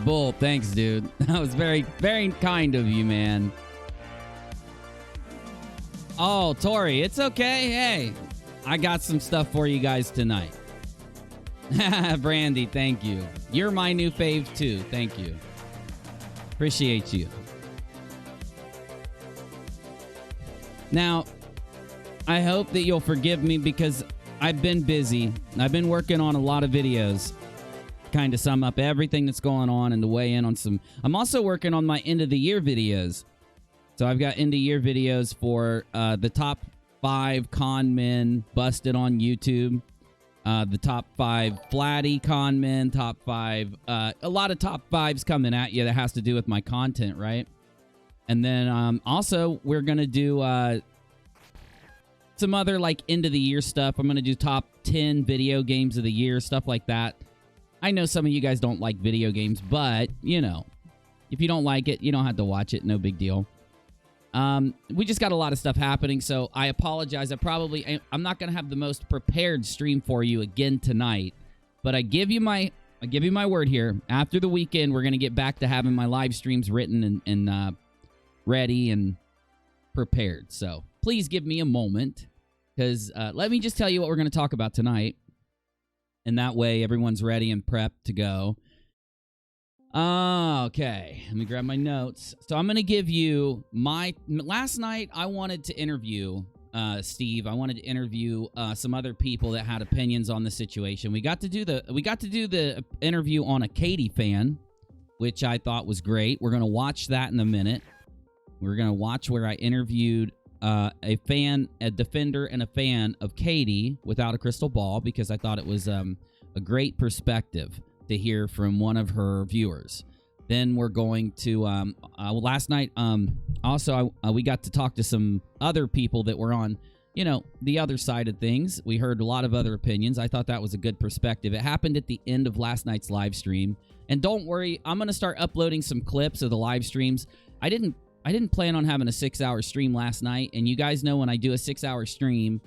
Bull, thanks, dude. That was very, very kind of you, man. Oh, Tori, it's okay. Hey, I got some stuff for you guys tonight. Brandy, thank you. You're my new fave, too. Thank you. Appreciate you. Now, I hope that you'll forgive me because I've been busy. I've been working on a lot of videos. Kind of sum up everything that's going on and to weigh in on some... I'm also working on my end-of-the-year videos. So I've got end-of-year videos for the top 5 con men busted on YouTube. The top 5 flatty con men, top 5... a lot of top 5s coming at you that has to do with my content, right? And then also, we're going to do some other like end-of-the-year stuff. I'm going to do top 10 video games of the year, stuff like that. I know some of you guys don't like video games, but, you know, if you don't like it, you don't have to watch it. No big deal. We just got a lot of stuff happening, so I apologize. I'm not going to have the most prepared stream for you again tonight, but I give you my word here. After the weekend, we're going to get back to having my live streams written and ready and prepared. So please give me a moment, because let me just tell you what we're going to talk about tonight. And that way, everyone's ready and prepped to go. Okay, let me grab my notes. So I'm going to give you my... Last night, I wanted to interview Steve. I wanted to interview some other people that had opinions on the situation. We got to do the interview on a Katy fan, which I thought was great. We're going to watch that in a minute. We're going to watch where I interviewed a fan, a defender, and a fan of Katy without a crystal ball, because I thought it was a great perspective to hear from one of her viewers. Then we're going to last night also we got to talk to some other people that were on, you know, the other side of things. We heard a lot of other opinions. I thought that was a good perspective. It happened at the end of last night's live stream. And don't worry, I'm going to start uploading some clips of the live streams. I didn't plan on having a 6-hour stream last night, and you guys know when I do a 6-hour stream,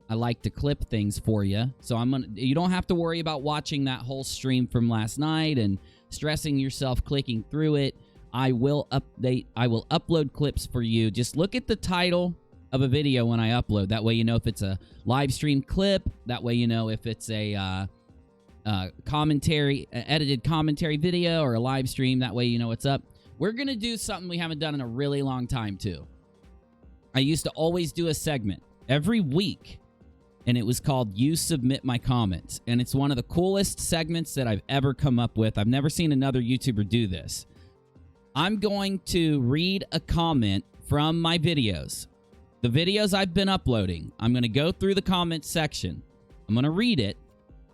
I like to clip things for you. So you don't have to worry about watching that whole stream from last night and stressing yourself clicking through it. I will upload clips for you. Just look at the title of a video when I upload. That way you know if it's a live stream clip. That way you know if it's a edited commentary video or a live stream. That way you know what's up. We're going to do something we haven't done in a really long time, too. I used to always do a segment every week, and it was called You Submit My Comments. And it's one of the coolest segments that I've ever come up with. I've never seen another YouTuber do this. I'm going to read a comment from my videos. The videos I've been uploading. I'm going to go through the comments section. I'm going to read it.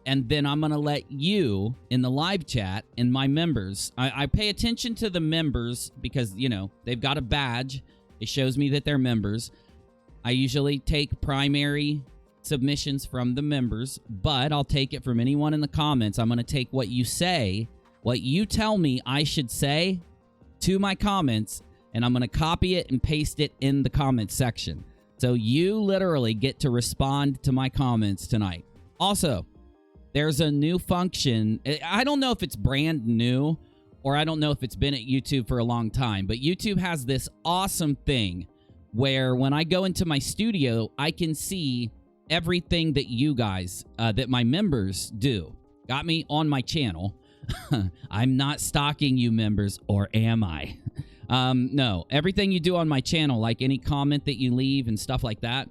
And then I'm going to let you in the live chat and my members. I pay attention to the members because, you know, they've got a badge. It shows me that they're members. I usually take primary submissions from the members, but I'll take it from anyone in the comments. I'm going to take what you say, what you tell me I should say to my comments, and I'm going to copy it and paste it in the comments section. So you literally get to respond to my comments tonight. Also, there's a new function. I don't know if it's brand new or I don't know if it's been at YouTube for a long time, but YouTube has this awesome thing where when I go into my studio, I can see everything that you guys, that my members do. Got me on my channel. I'm not stalking you members, or am I? No, everything you do on my channel, like any comment that you leave and stuff like that,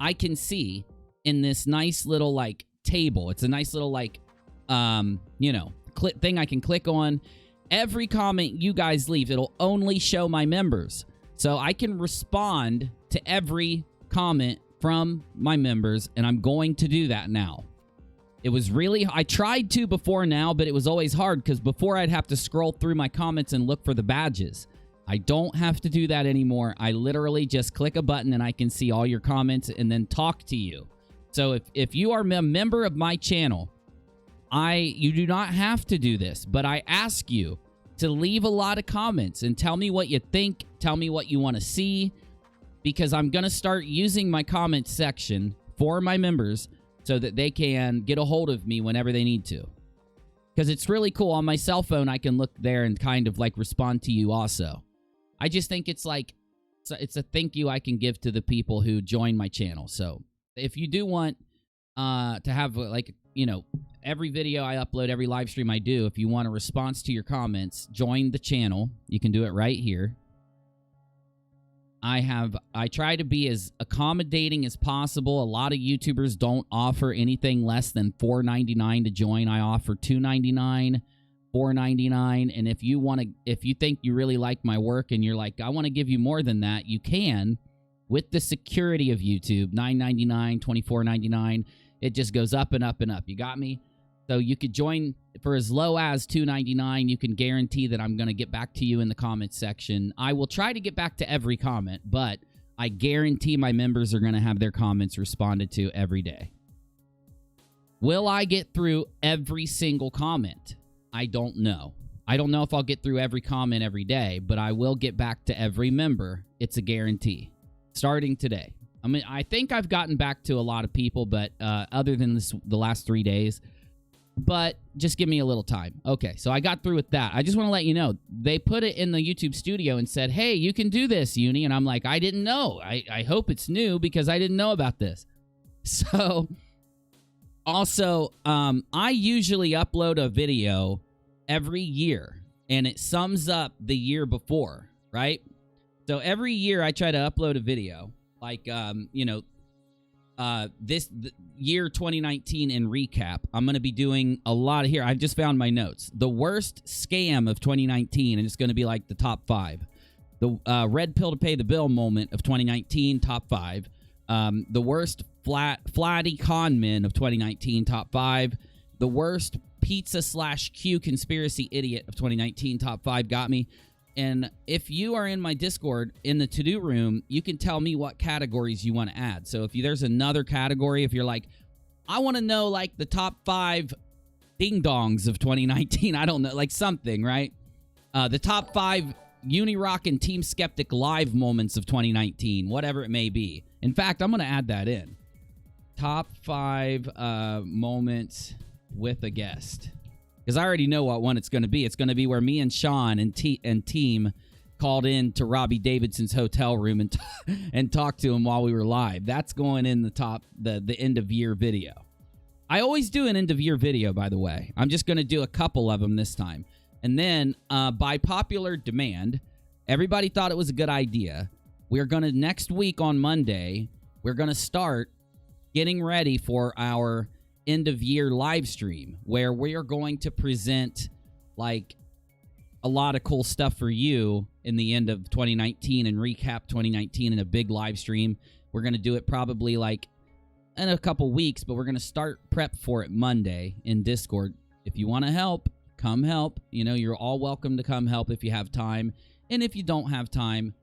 I can see in this nice little like table. It's a nice little like thing I can click on. Every comment you guys leave, it'll only show my members, so I can respond to every comment from my members, and I'm going to do that now. It was really, I tried to before now, but it was always hard because before I'd have to scroll through my comments and look for the badges. I don't have to do that anymore. I literally just click a button and I can see all your comments and then talk to you. So if you are a member of my channel, you do not have to do this, but I ask you to leave a lot of comments and tell me what you think, tell me what you want to see, because I'm going to start using my comment section for my members so that they can get a hold of me whenever they need to. because it's really cool. On my cell phone, I can look there and kind of like respond to you also. I just think it's like, it's a thank you I can give to the people who join my channel. So if you do want to have like, you know, every video I upload, every live stream I do, if you want a response to your comments, join the channel. You can do it right here. I try to be as accommodating as possible. A lot of YouTubers don't offer anything less than $4.99 to join. I offer $2.99, $4.99, and if you think you really like my work and you're like, I want to give you more than that, you can with the security of YouTube. $9.99, $24.99. It just goes up and up and up. You got me? So you could join for as low as $2.99. You can guarantee that I'm going to get back to you in the comments section. I will try to get back to every comment, but I guarantee my members are going to have their comments responded to every day. Will I get through every single comment? I don't know. I don't know if I'll get through every comment every day, but I will get back to every member. It's a guarantee. Starting today. I mean, I think I've gotten back to a lot of people, but other than the last 3 days. But just give me a little time. Okay, so I got through with that. I just want to let you know, they put it in the YouTube studio and said, hey, you can do this, Uni. And I'm like, I didn't know. I hope it's new because I didn't know about this. So, also, I usually upload a video every year, and it sums up the year before, right? So every year I try to upload a video, like, you know, this year 2019 in recap. I'm going to be doing a lot of here. I've just found my notes. The worst scam of 2019, and it's going to be like the top 5. The red pill to pay the bill moment of 2019, top 5. The worst flatty con men of 2019, top 5. The worst pizza/Q conspiracy idiot of 2019, top 5. Got me. And if you are in my Discord, in the to-do room, you can tell me what categories you want to add. So if there's another category, if you're like, I want to know, like, the top 5 ding-dongs of 2019. I don't know, like something, right? The top 5 UNIRock and Team Skeptic live moments of 2019, whatever it may be. In fact, I'm going to add that in. Top 5 moments with a guest. Because I already know what one it's going to be. It's going to be where me and Sean and team called in to Robbie Davidson's hotel room and talked to him while we were live. That's going in the end-of-year video. I always do an end-of-year video, by the way. I'm just going to do a couple of them this time. And then, by popular demand, everybody thought it was a good idea. We're going to, next week on Monday, we're going to start getting ready for our end-of-year live stream, where we are going to present, like, a lot of cool stuff for you in the end of 2019 and recap 2019 in a big live stream. We're going to do it probably, like, in a couple weeks, but we're going to start prep for it Monday in Discord. If you want to help, come help. You know, you're all welcome to come help if you have time. And if you don't have time,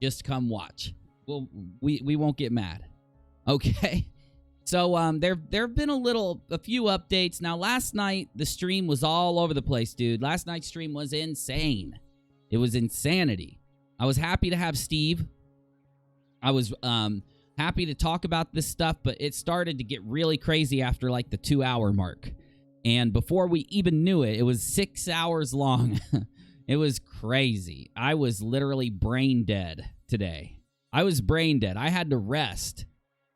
just come watch. Well, we won't get mad. Okay? So there have been a few updates. Now, last night, the stream was all over the place, dude. Last night's stream was insane. It was insanity. I was happy to have Steve. I was happy to talk about this stuff, but it started to get really crazy after, like, the 2-hour mark. And before we even knew it, it was 6 hours long. It was crazy. I was literally brain dead today. I was brain dead. I had to rest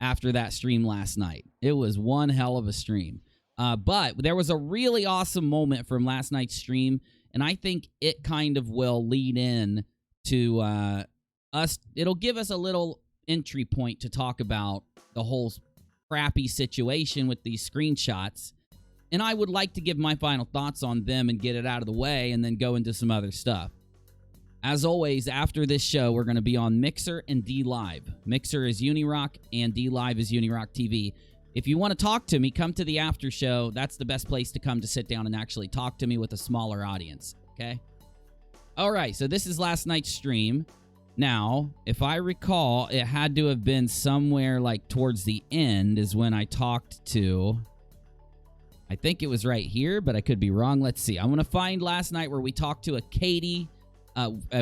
after that stream last night. It was one hell of a stream. But there was a really awesome moment from last night's stream, and I think it kind of will lead in to us. It'll give us a little entry point to talk about the whole crappy situation with these screenshots. And I would like to give my final thoughts on them and get it out of the way and then go into some other stuff. As always, after this show, we're going to be on Mixer and DLive. Mixer is UNIRock, and DLive is UNIRocktv. If you want to talk to me, come to the after show. That's the best place to come to sit down and actually talk to me with a smaller audience, okay? All right, so this is last night's stream. Now, if I recall, it had to have been somewhere, like, towards the end is when I talked to... I think it was right here, but I could be wrong. Let's see. I'm going to find last night where we talked to a Katy...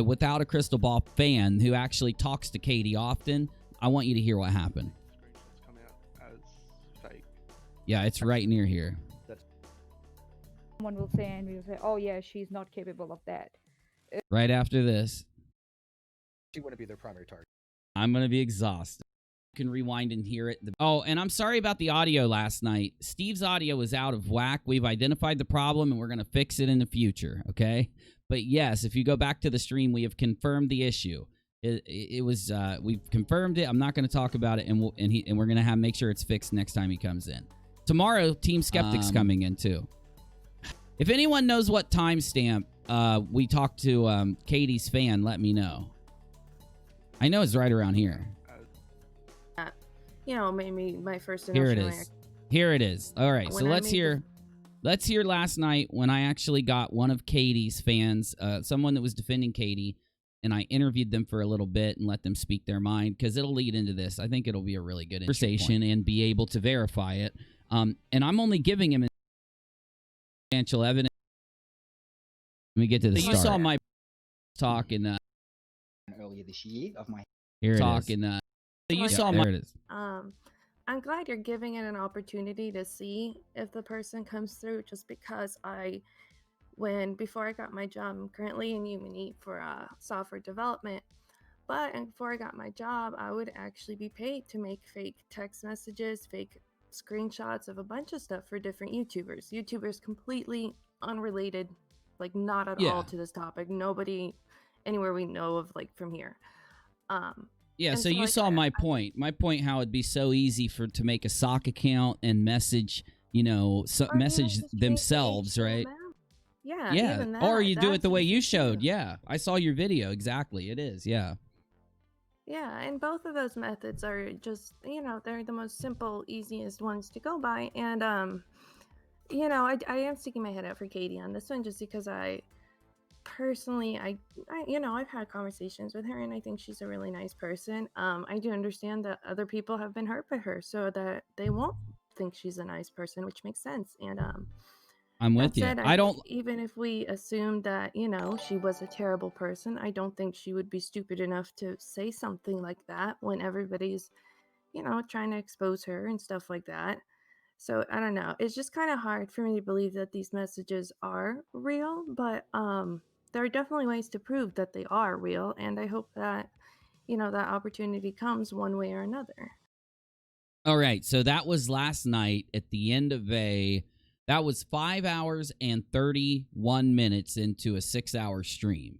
Without a Crystal Ball fan who actually talks to Katy often. I want you to hear what happened. Screenshots coming out as fake. Yeah, it's right near here. Someone will say, and we'll say, oh yeah, she's not capable of that. Right after this, She wouldn't be their primary target. I'm going to be exhausted. You can rewind and hear it. Oh, and I'm sorry about the audio last night. Steve's audio was out of whack. We've identified the problem, and we're going to fix it in the future, okay? But yes, if you go back to the stream, we have confirmed the issue. It was we've confirmed it. I'm not going to talk about it, and we're going to make sure it's fixed next time he comes in. Tomorrow, Team Skeptic's coming in too. If anyone knows what timestamp we talked to Katy's fan, let me know. I know it's right around here. You know, maybe my first Here it initial is. Here it is. All right, so let's hear last night when I actually got one of Katy's fans, someone that was defending Katy, and I interviewed them for a little bit and let them speak their mind, because it'll lead into this. I think it'll be a really good conversation and be able to verify it. And I'm only giving him substantial evidence. Let me get to the start. You saw my talk in earlier this year of my talk in you saw my. There it is. I'm glad you're giving it an opportunity to see if the person comes through, just because before I got my job, I'm currently in Uni for software development, but before I got my job, I would actually be paid to make fake text messages, fake screenshots of a bunch of stuff for different YouTubers completely unrelated, like not at all to this topic. Nobody anywhere we know of, like, from here. Yeah, so you saw my point. My point, how it'd be so easy to make a sock account and message, message themselves, right? Yeah. Yeah. Even that, or you do it the way you showed. Yeah. I saw your video. Exactly. It is. Yeah. Yeah, and both of those methods are just, they're the most simple, easiest ones to go by. And, I am sticking my head out for Katy on this one, just because personally, I've had conversations with her, and I think she's a really nice person. I do understand that other people have been hurt by her, so that they won't think she's a nice person, which makes sense. And I'm with you. I don't. Even if we assume that she was a terrible person, I don't think she would be stupid enough to say something like that when everybody's, trying to expose her and stuff like that. So I don't know. It's just kind of hard for me to believe that these messages are real, but there are definitely ways to prove that they are real, and I hope that, that opportunity comes one way or another. All right, so that was last night at the end of that was 5 hours and 31 minutes into a 6-hour stream.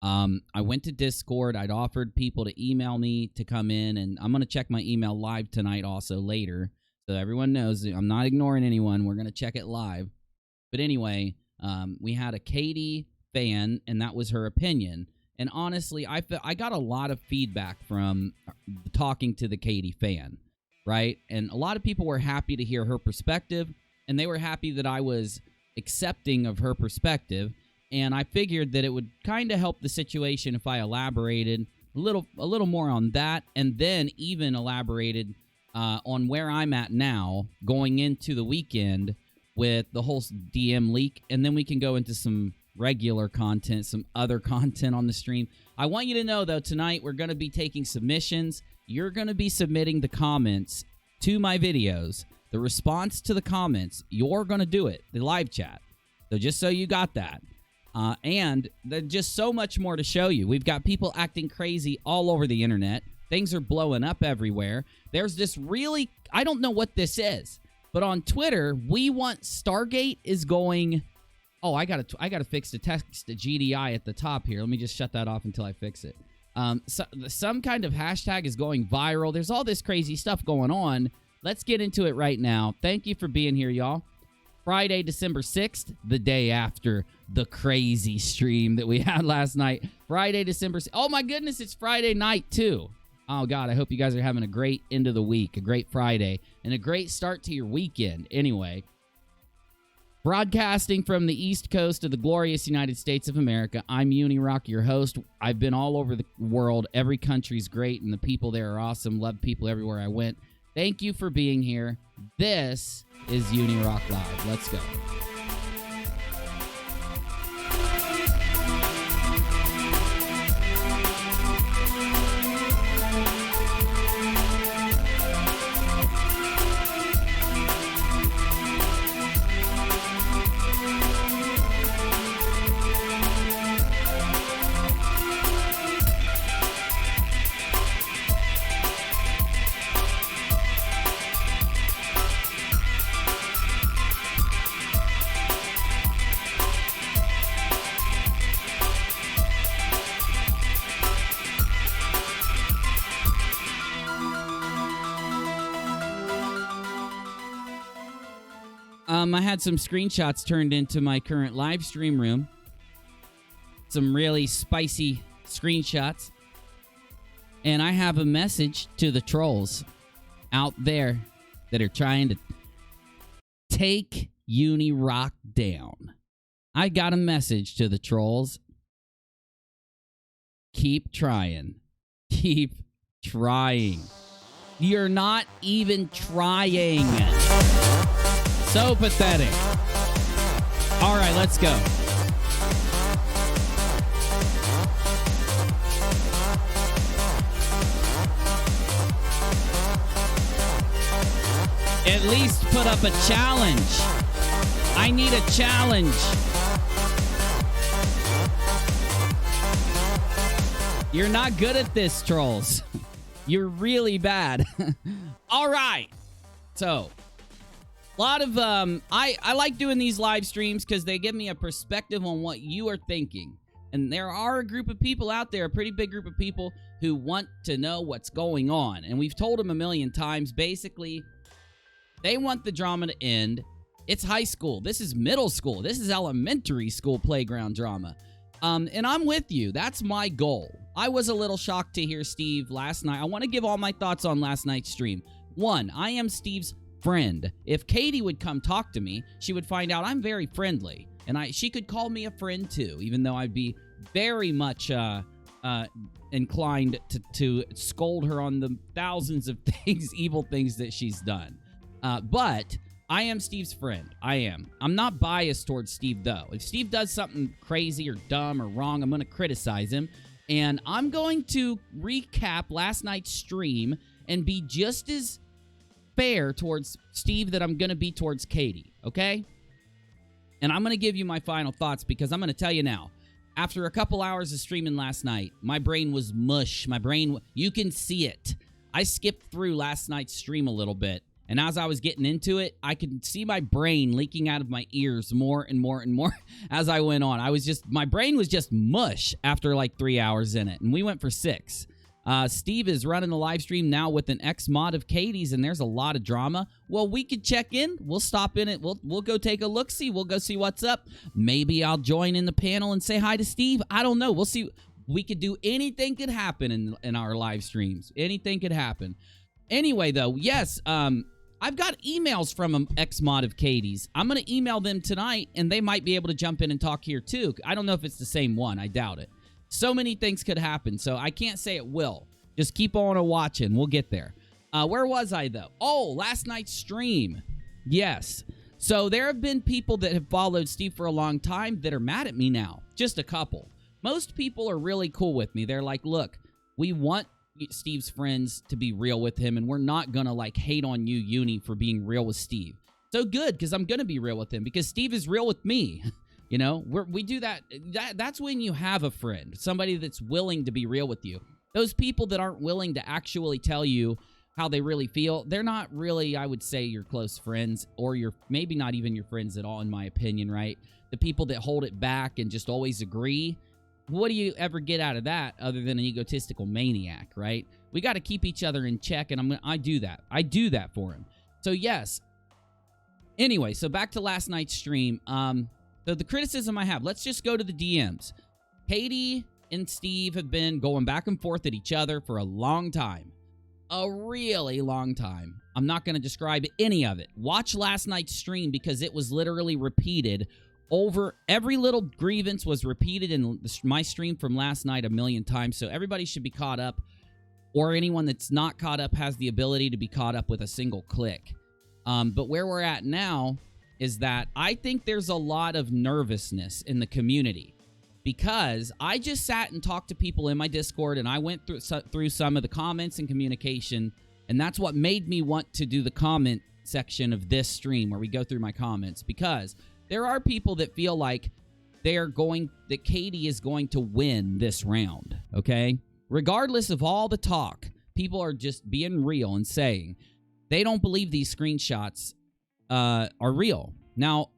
I went to Discord. I'd offered people to email me to come in, and I'm going to check my email live tonight also later, so everyone knows I'm not ignoring anyone. We're going to check it live. But anyway, we had a Katy fan, and that was her opinion. And honestly, I got a lot of feedback from talking to the Katy fan, right? And a lot of people were happy to hear her perspective, and they were happy that I was accepting of her perspective. And I figured that it would kind of help the situation if I elaborated a little more on that, and then even elaborated on where I'm at now going into the weekend with the whole DM leak, and then we can go into some regular content, some other content on the stream. I want you to know, though, tonight we're going to be taking submissions. You're going to be submitting the comments to my videos. The response to the comments, you're going to do it, the live chat. So just so you got that. And there's just so much more to show you. We've got people acting crazy all over the internet. Things are blowing up everywhere. There's this really, I don't know what this is, but on Twitter, We Want Stargate is going, oh, I gotta fix the text, the GDI at the top here. Let me just shut that off until I fix it. Some kind of hashtag is going viral. There's all this crazy stuff going on. Let's get into it right now. Thank you for being here, y'all. Friday, December 6th, the day after the crazy stream that we had last night. Friday, December 6th. Oh, my goodness, it's Friday night, too. Oh, God, I hope you guys are having a great end of the week, a great Friday, and a great start to your weekend. Anyway, broadcasting from the East Coast of the glorious United States of America, I'm UNIRock, your host. I've been all over the world. Every country's great, and the people there are awesome. Love people everywhere I went. Thank you for being here. This is UNIRock Live. Let's go. I had some screenshots turned into my current live stream room. Some really spicy screenshots. And I have a message to the trolls out there that are trying to take UNIRock down. I got a message to the trolls. Keep trying. Keep trying. You're not even trying. So pathetic. All right, let's go. At least put up a challenge. I need a challenge. You're not good at this, trolls. You're really bad. All right. So, a lot of, I like doing these live streams because they give me a perspective on what you are thinking. And there are a group of people out there, a pretty big group of people, who want to know what's going on. And we've told them a million times, basically, they want the drama to end. It's high school. This is middle school. This is elementary school playground drama. And I'm with you. That's my goal. I was a little shocked to hear Steve last night. I want to give all my thoughts on last night's stream. One, I am Steve's friend. If Katy would come talk to me, she would find out I'm very friendly. And she could call me a friend too, even though I'd be very much inclined to scold her on the thousands of things, evil things that she's done. But I am Steve's friend. I am. I'm not biased towards Steve, though. If Steve does something crazy or dumb or wrong, I'm going to criticize him. And I'm going to recap last night's stream and be just as fair towards Steve that I'm going to be towards Katy, okay? And I'm going to give you my final thoughts because I'm going to tell you now. After a couple hours of streaming last night, my brain was mush. My brain, you can see it. I skipped through last night's stream a little bit. And as I was getting into it, I could see my brain leaking out of my ears more and more and more as I went on. My brain was just mush after like 3 hours in it. And we went for 6. Steve is running the live stream now with an X mod of Katy's, and there's a lot of drama. Well, we could check in. We'll stop in it. We'll go take a look-see. We'll go see what's up. Maybe I'll join in the panel and say hi to Steve. I don't know. We'll see. We could do anything could happen in our live streams. Anything could happen. Anyway, though, yes, I've got emails from an X-mod of Katy's. I'm going to email them tonight, and they might be able to jump in and talk here, too. I don't know if it's the same one. I doubt it. So many things could happen, so I can't say it will. Just keep on watching. We'll get there. Where was I, though? Oh, last night's stream. Yes. So there have been people that have followed Steve for a long time that are mad at me now. Just a couple. Most people are really cool with me. They're like, look, we want Steve's friends to be real with him, and we're not gonna like hate on you, Uni, for being real with Steve. So good, because I'm gonna be real with him, because Steve is real with me. You know, we do that. That's when you have a friend, somebody that's willing to be real with you. Those people that aren't willing to actually tell you how they really feel, they're not really, I would say, your close friends, or maybe not even your friends at all, in my opinion, right? The people that hold it back and just always agree. What do you ever get out of that other than an egotistical maniac, right? We got to keep each other in check, and I do that. I do that for him. So, yes. Anyway, so back to last night's stream. The criticism I have, let's just go to the DMs. Katy and Steve have been going back and forth at each other for a long time. A really long time. I'm not going to describe any of it. Watch last night's stream because it was literally repeated over. Every little grievance was repeated in my stream from last night a million times, so everybody should be caught up, or anyone that's not caught up has the ability to be caught up with a single click. But where we're at now is that I think there's a lot of nervousness in the community, because I just sat and talked to people in my Discord, and I went through some of the comments and communication, and that's what made me want to do the comment section of this stream where we go through my comments, because there are people that feel like that Katy is going to win this round, okay? Regardless of all the talk, people are just being real and saying they don't believe these screenshots are real. Now,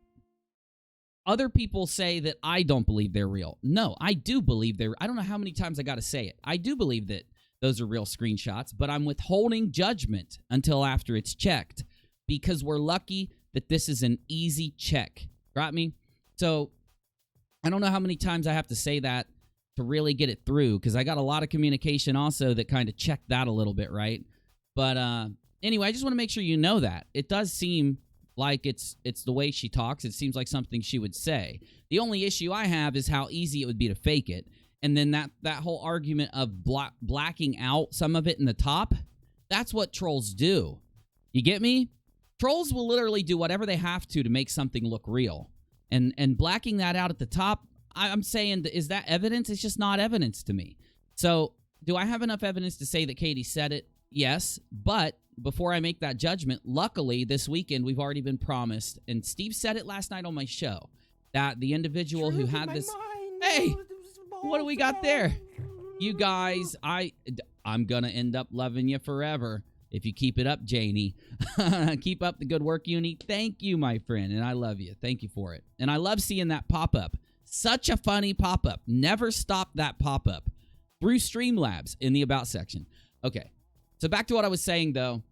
other people say that I don't believe they're real. No, I do believe I don't know how many times I got to say it. I do believe that those are real screenshots, but I'm withholding judgment until after it's checked, because we're lucky that this is an easy check. Got me? So I don't know how many times I have to say that to really get it through, because I got a lot of communication also that kind of checked that a little bit, right? But anyway, I just want to make sure you know that. It does seem like it's the way she talks. It seems like something she would say. The only issue I have is how easy it would be to fake it. And then that whole argument of blacking out some of it in the top, that's what trolls do. You get me? Trolls will literally do whatever they have to make something look real. And blacking that out at the top, I'm saying, is that evidence? It's just not evidence to me. So do I have enough evidence to say that Katy said it? Yes. But before I make that judgment, luckily this weekend we've already been promised, and Steve said it last night on my show, that the individual who had this... Hey! What do we got there? You guys, I'm going to end up loving you forever if you keep it up, Janie. Keep up the good work, Uni. Thank you, my friend, and I love you. Thank you for it. And I love seeing that pop-up. Such a funny pop-up. Never stop that pop-up. Through Streamlabs in the About section. Okay, so back to what I was saying, though.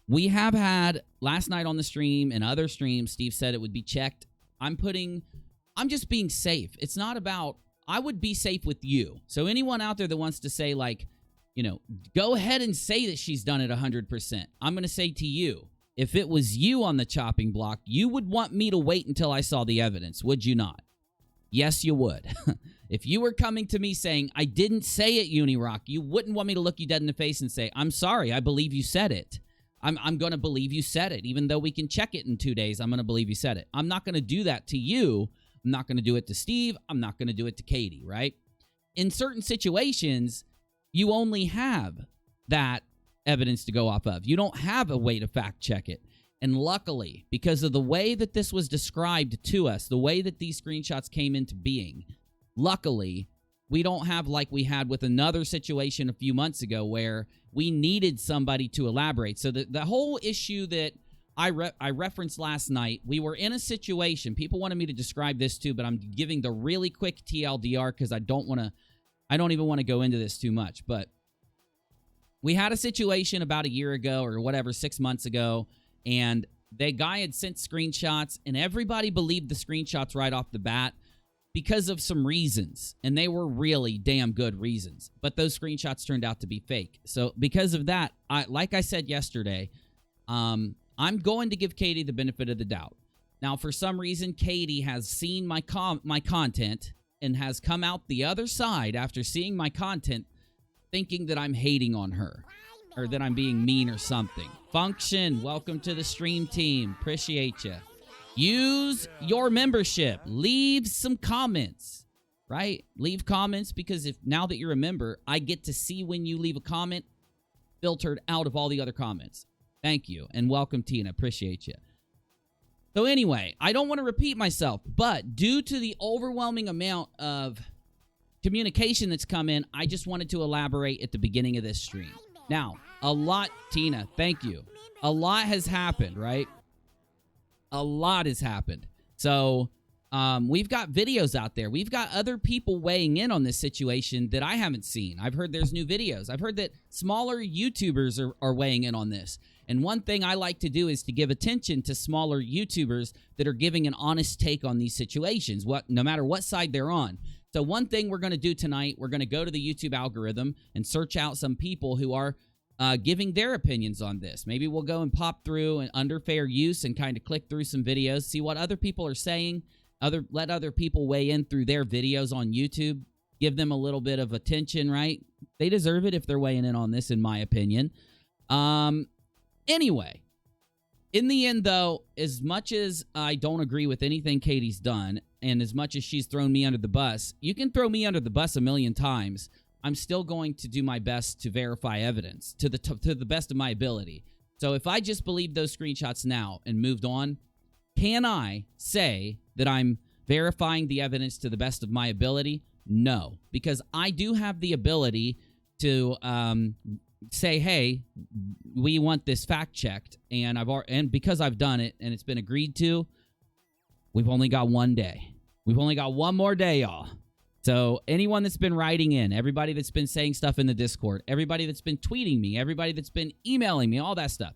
We have had, last night on the stream and other streams, Steve said it would be checked. I'm just being safe. It's not about, I would be safe with you. So anyone out there that wants to say, like, you know, go ahead and say that she's done it 100%. I'm going to say to you, if it was you on the chopping block, you would want me to wait until I saw the evidence, would you not? Yes, you would. If you were coming to me saying, I didn't say it, UNIRock, you wouldn't want me to look you dead in the face and say, I'm sorry, I believe you said it. I'm going to believe you said it. Even though we can check it in 2 days, I'm going to believe you said it. I'm not going to do that to you. I'm not going to do it to Steve. I'm not going to do it to Katy, right? In certain situations, you only have that evidence to go off of. You don't have a way to fact check it. And luckily, because of the way that this was described to us, the way that these screenshots came into being, luckily, we don't have like we had with another situation a few months ago where we needed somebody to elaborate. So the whole issue that I referenced last night, we were in a situation, people wanted me to describe this too, but I'm giving the really quick TLDR because I don't even want to go into this too much. But we had a situation about a year ago or whatever, 6 months ago, and the guy had sent screenshots, and everybody believed the screenshots right off the bat because of some reasons, and they were really damn good reasons. But those screenshots turned out to be fake. So because of that, like I said yesterday, I'm going to give Katy the benefit of the doubt. Now, for some reason, Katy has seen my content and has come out the other side after seeing my content thinking that I'm hating on her or that I'm being mean or something. Function, welcome to the stream team. Appreciate you. Use your membership. Leave some comments, right? Leave comments because now that you're a member, I get to see when you leave a comment filtered out of all the other comments. Thank you, and welcome, Tina. Appreciate you. So anyway, I don't want to repeat myself, but due to the overwhelming amount of communication that's come in, I just wanted to elaborate at the beginning of this stream. Now, a lot, Tina, thank you. A lot has happened, right? A lot has happened. So we've got videos out there. We've got other people weighing in on this situation that I haven't seen. I've heard there's new videos. I've heard that smaller YouTubers are weighing in on this. And one thing I like to do is to give attention to smaller YouTubers that are giving an honest take on these situations, no matter what side they're on. So one thing we're going to do tonight, we're going to go to the YouTube algorithm and search out some people who are giving their opinions on this. Maybe we'll go and pop through and under fair use and kind of click through some videos, see what other people are saying, let other people weigh in through their videos on YouTube, give them a little bit of attention, right? They deserve it if they're weighing in on this, in my opinion. Anyway, in the end, though, as much as I don't agree with anything Katy's done, and as much as she's thrown me under the bus, you can throw me under the bus a million times. I'm still going to do my best to verify evidence to the best of my ability. So if I just believe those screenshots now and moved on, can I say that I'm verifying the evidence to the best of my ability? No, because I do have the ability to say, hey, we want this fact checked, and because I've done it and it's been agreed to, we've only got 1 day. We've only got one more day, y'all. So anyone that's been writing in, everybody that's been saying stuff in the Discord, everybody that's been tweeting me, everybody that's been emailing me, all that stuff,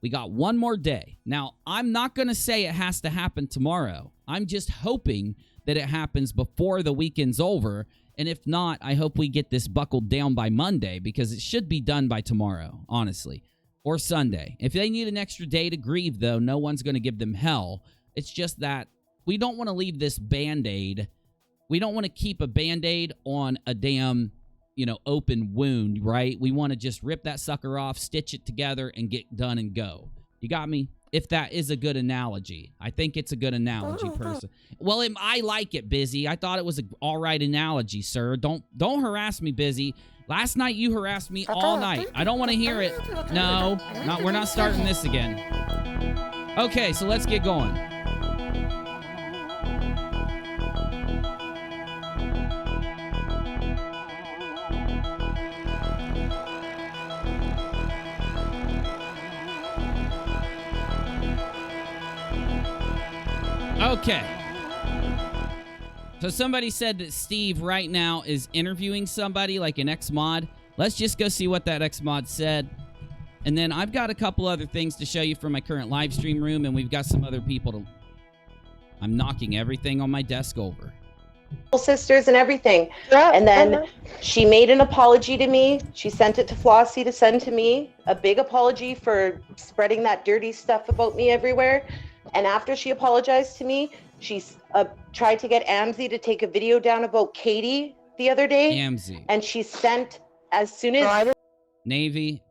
We got one more day. Now, I'm not going to say it has to happen tomorrow. I'm just hoping that it happens before the weekend's over. And if not, I hope we get this buckled down by Monday, because it should be done by tomorrow, honestly, or Sunday. If they need an extra day to grieve, though, no one's going to give them hell. It's just that we don't want to leave this Band-Aid. We don't want to keep a Band-Aid on a damn, open wound, right? We want to just rip that sucker off, stitch it together, and get done and go. You got me? If that is a good analogy. I think it's a good analogy, person. Well, I like it, Busy. I thought it was an all right analogy, sir. Don't harass me, Busy. Last night you harassed me all night. I don't want to hear it. No, we're not starting this again. Okay, so let's get going. Okay. So somebody said that Steve right now is interviewing somebody, like an ex-mod. Let's just go see what that ex-mod said. And then I've got a couple other things to show you from my current live stream room, and we've got some other people to... I'm knocking everything on my desk over. Sisters and everything. And then she made an apology to me. She sent it to Flossie to send to me. A big apology for spreading that dirty stuff about me everywhere. And after she apologized to me, she tried to get Amzi to take a video down about Katy the other day. Amzi. And she sent, as soon as... Navy,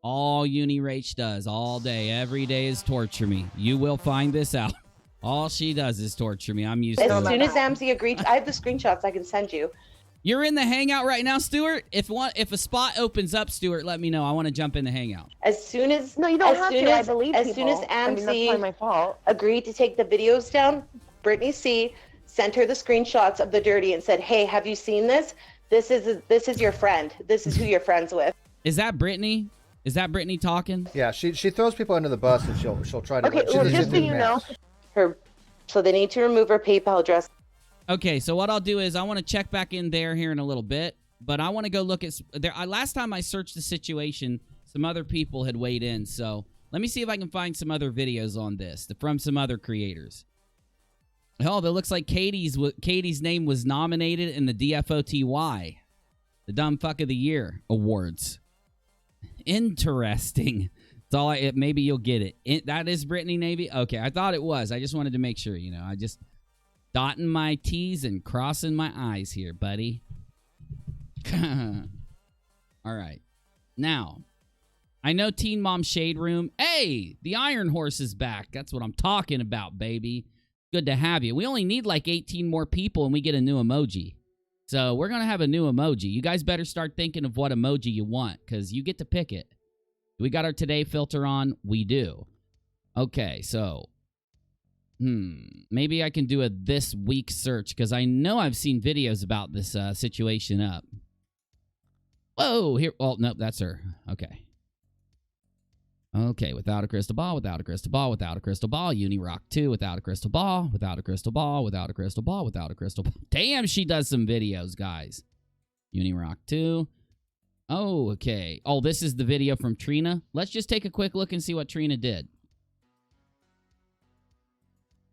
all UNIRocktv does all day, every day is torture me. You will find this out. All she does is torture me. I'm used to it. As soon as Amzi agreed, I have the screenshots I can send you. You're in the hangout right now, Stuart? If a spot opens up, Stuart, let me know. I want to jump in the hangout. As soon as no, you don't have to. I believe as soon as Amzi that's my fault. agreed to take the videos down, Brittany C sent her the screenshots of the dirty and said, "Hey, have you seen this? This is your friend. This is who you're friends with." Is that Brittany? Is that Brittany talking? Yeah, she throws people under the bus, and she'll try to. Okay, well, just so you know, so they need to remove her PayPal address. Okay, so what I'll do is I want to check back in there here in a little bit, but I want to go look at there. Last time I searched the situation, some other people had weighed in, so let me see if I can find some other videos on this from some other creators. Oh, that looks like Katie's name was nominated in the DFOTY, the Dumb Fuck of the Year Awards. Interesting. That's all maybe you'll get it. That is Brittany Navy? Okay, I thought it was. I just wanted to make sure, I just dotting my T's and crossing my I's here, buddy. All right. Now, I know Teen Mom Shade Room. Hey, the Iron Horse is back. That's what I'm talking about, baby. Good to have you. We only need like 18 more people and we get a new emoji. So we're going to have a new emoji. You guys better start thinking of what emoji you want because you get to pick it. We got our today filter on? We do. Okay, so maybe I can do a this week search because I know I've seen videos about this situation up. Whoa, here. Oh, nope, that's her. Okay. Okay, without a crystal ball, without a crystal ball, without a crystal ball. UNIRock 2, without a crystal ball, without a crystal ball, without a crystal ball, without a crystal ball. Damn, she does some videos, guys. UNIRock 2. Oh, okay. Oh, this is the video from Trina. Let's just take a quick look and see what Trina did.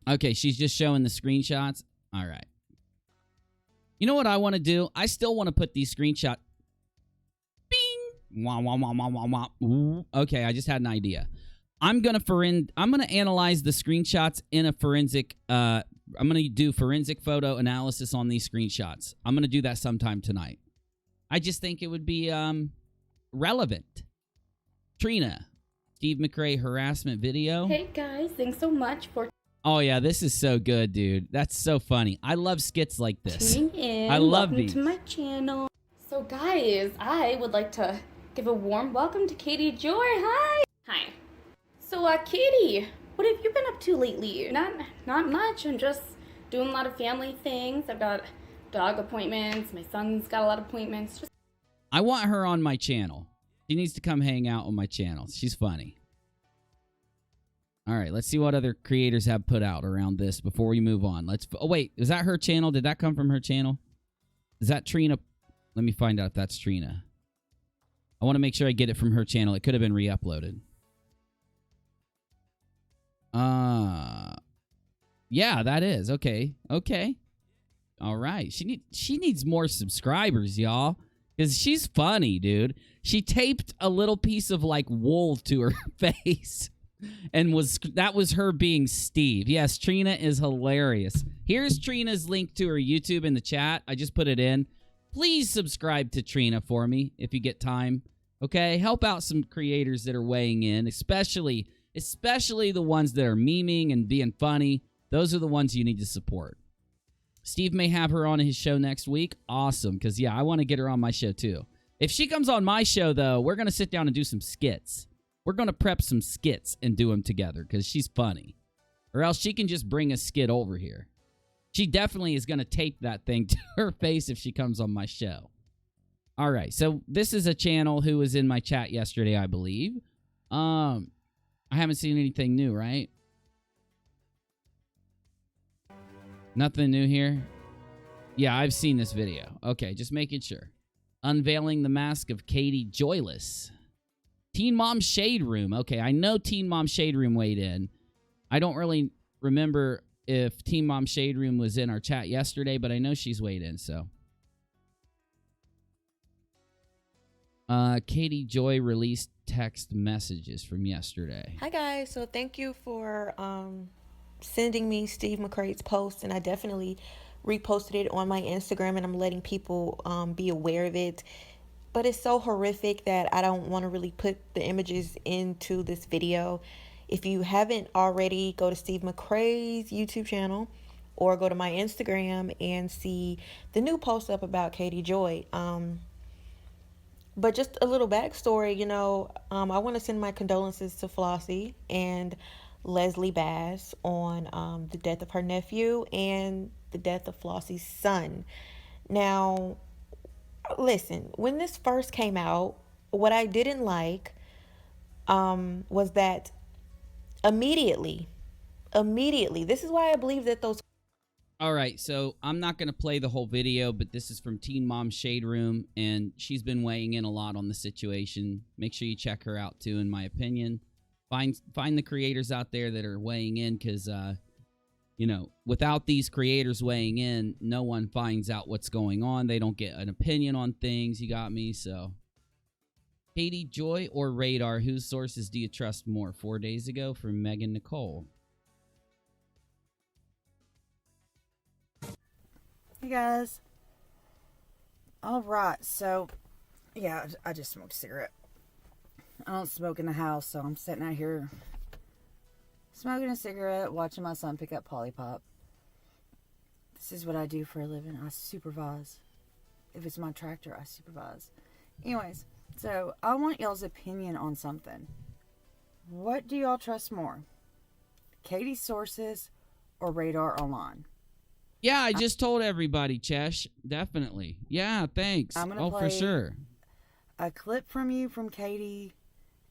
Okay, she's just showing the screenshots. All right. You know what I want to do? I still want to put these screenshots. Bing! Wah, wah, wah, wah, wah, wah. Ooh. Okay, I just had an idea. I'm gonna analyze the screenshots in a forensic. I'm gonna do forensic photo analysis on these screenshots. I'm gonna do that sometime tonight. I just think it would be relevant. Trina, Steve McRae harassment video. Hey guys, thanks so much for Oh yeah, this is so good, dude. That's so funny. I love skits like this. tuning in. I love welcome these. to my channel. So guys, I would like to give a warm welcome to Katy Joy. Hi. Hi. So Katy, what have you been up to lately? Not much. I'm just doing a lot of family things. I've got dog appointments. My son's got a lot of appointments. I want her on my channel. She needs to come hang out on my channel. She's funny. All right, let's see what other creators have put out around this before we move on. Oh, wait. Is that her channel? Did that come from her channel? Is that Trina? Let me find out if that's Trina. I want to make sure I get it from her channel. It could have been re-uploaded. Yeah, that is. Okay. Okay. All right. She needs more subscribers, y'all. Because she's funny, dude. She taped a little piece of, like, wool to her face. And that was her being Steve. Yes, Trina is hilarious. Here's Trina's link to her YouTube in the chat. I just put it in. Please subscribe to Trina for me if you get time. Okay? Help out some creators that are weighing in, especially the ones that are memeing and being funny. Those are the ones you need to support. Steve may have her on his show next week. Awesome, because, yeah, I want to get her on my show, too. If she comes on my show, though, we're going to sit down and do some skits. We're going to prep some skits and do them together, because she's funny. Or else she can just bring a skit over here. She definitely is going to tape that thing to her face if she comes on my show. All right, so this is a channel who was in my chat yesterday, I believe. I haven't seen anything new, right? Nothing new here? Yeah, I've seen this video. Okay, just making sure. Unveiling the mask of Katy Joyless. Teen Mom Shade Room. Okay, I know Teen Mom Shade Room weighed in. I don't really remember if Teen Mom Shade Room was in our chat yesterday, but I know she's weighed in, so. Katy Joy released text messages from yesterday. Hi, guys. So thank you for sending me Steve McCrae's post, and I definitely reposted it on my Instagram, and I'm letting people be aware of it. But it's so horrific that I don't want to really put the images into this video. If you haven't already, go to Steve McCrae's YouTube channel or go to my Instagram and see the new post up about Katy Joy. But just a little backstory, you know, I want to send my condolences to Flossie and Leslie Bass on the death of her nephew and the death of Flossie's son. Now, listen, when this first came out, what I didn't like was that immediately, this is why I believe that those... All right, so I'm not going to play the whole video, but this is from Teen Mom Shade Room, and she's been weighing in a lot on the situation. Make sure you check her out, too, in my opinion. Find the creators out there that are weighing in, because, you know, without these creators weighing in, no one finds out what's going on. They don't get an opinion on things. You got me, so. Katy Joy or Radar, whose sources do you trust more? 4 days ago from Megan Nicole. Hey guys. All right, so yeah, I just smoked a cigarette. I don't smoke in the house, so I'm sitting out here smoking a cigarette, watching my son pick up Polly Pop. This is what I do for a living. I supervise. If it's my tractor, I supervise. Anyways, so I want y'all's opinion on something. What do y'all trust more? Katy's sources or Radar Online? Yeah, I just told everybody, Chesh. Definitely. Yeah, thanks. I'm gonna oh, play for sure. A clip from you from Katy,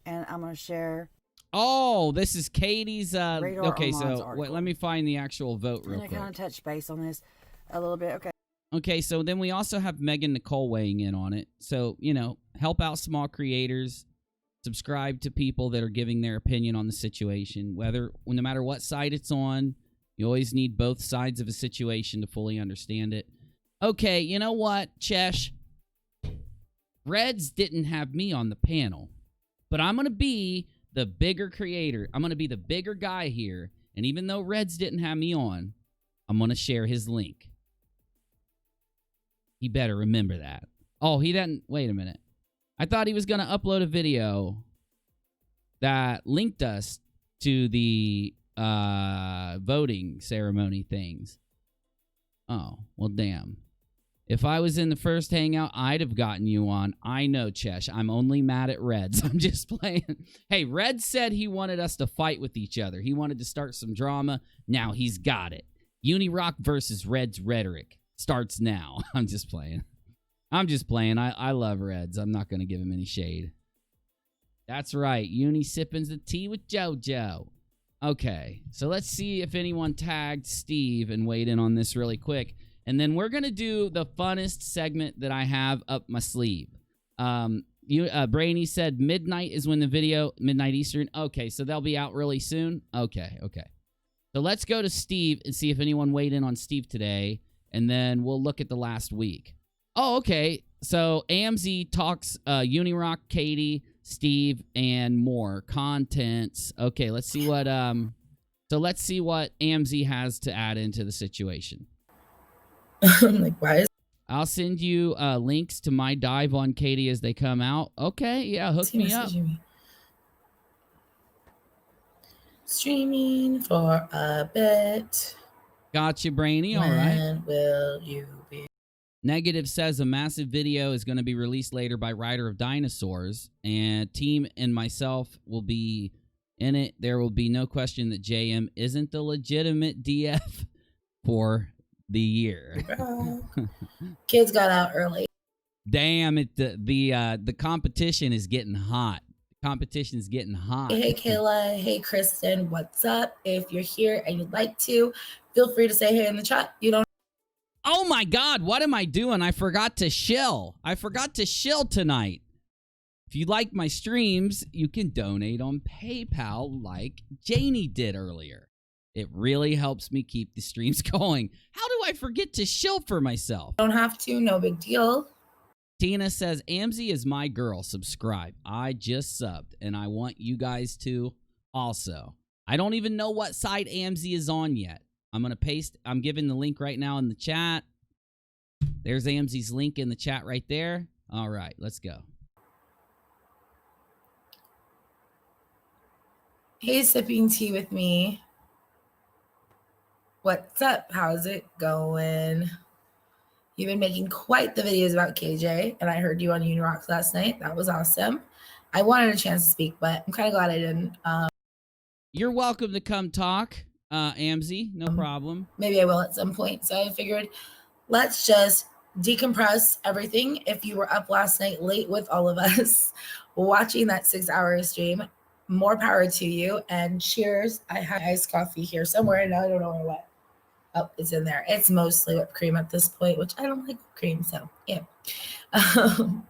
and I'm going to share. Oh, this is Katy's. Radar okay, Online's so article. let me find the actual vote real I'm quick. going to kind of touch base on this a little bit. Okay. Okay, so then we also have Megan Nicole weighing in on it. So, you know, help out small creators. Subscribe to people that are giving their opinion on the situation. No matter what side it's on, you always need both sides of a situation to fully understand it. Okay, you know what, Chesh? Reds didn't have me on the panel, but I'm going to be the bigger creator. I'm going to be the bigger guy here, and even though Reds didn't have me on, I'm going to share his link. He better remember that. Oh, he didn't. Wait a minute. I thought he was going to upload a video that linked us to the voting ceremony things. Oh, well, damn. If I was in the first hangout, I'd have gotten you on. I know, Chesh. I'm only mad at Reds. I'm just playing. Hey, Reds said he wanted us to fight with each other. He wanted to start some drama. Now he's got it. UNIRock versus Reds rhetoric starts now. I'm just playing. I love Reds. I'm not going to give him any shade. That's right. Uni sippins the tea with JoJo. Okay, so let's see if anyone tagged Steve and weighed in on this really quick. And then we're going to do the funnest segment that I have up my sleeve. Brainy said midnight is when the video, midnight Eastern. Okay, so they'll be out really soon. Okay. So let's go to Steve and see if anyone weighed in on Steve today, and then we'll look at the last week. Oh, okay. So AMZ talks UNIRock, Katy, Steve, and more contents. Okay, let's see what let's see what AMZ has to add into the situation. Like, why is I'll send you links to my dive on Katy as they come out. Okay, yeah, hook me up. Streaming for a bit. Gotcha, Brainy. All right. When will you be? Negative says a massive video is going to be released later by Rider of Dinosaurs, and team and myself will be in it. There will be no question that JM isn't the legitimate DF for the year. Kids got out early. Damn it! The competition is getting hot. Competition's getting hot. Hey Kayla, hey Kristen, what's up? If you're here and you'd like to, feel free to say hey in the chat. You don't. Oh my God, what am I doing? I forgot to shill. I forgot to shill tonight. If you like my streams, you can donate on PayPal like Janie did earlier. It really helps me keep the streams going. How do I forget to shill for myself? Don't have to, no big deal. Tina says, AMZ is my girl. Subscribe. I just subbed, and I want you guys to also. I don't even know what side AMZ is on yet. I'm going to paste. I'm giving the link right now in the chat. There's AMZ's link in the chat right there. All right, let's go. Hey, sipping tea with me. What's up? How's it going? You've been making quite the videos about KJ, and I heard you on UNIRock last night. That was awesome. I wanted a chance to speak, but I'm kind of glad I didn't. You're welcome to come talk, AMZ. No problem. Maybe I will at some point. So I figured let's just decompress everything. If you were up last night late with all of us watching that 6-hour stream, more power to you, and cheers. I have iced coffee here somewhere, and now I don't know what. Oh, it's in there. It's mostly whipped cream at this point, which I don't like whipped cream, so yeah. Oh,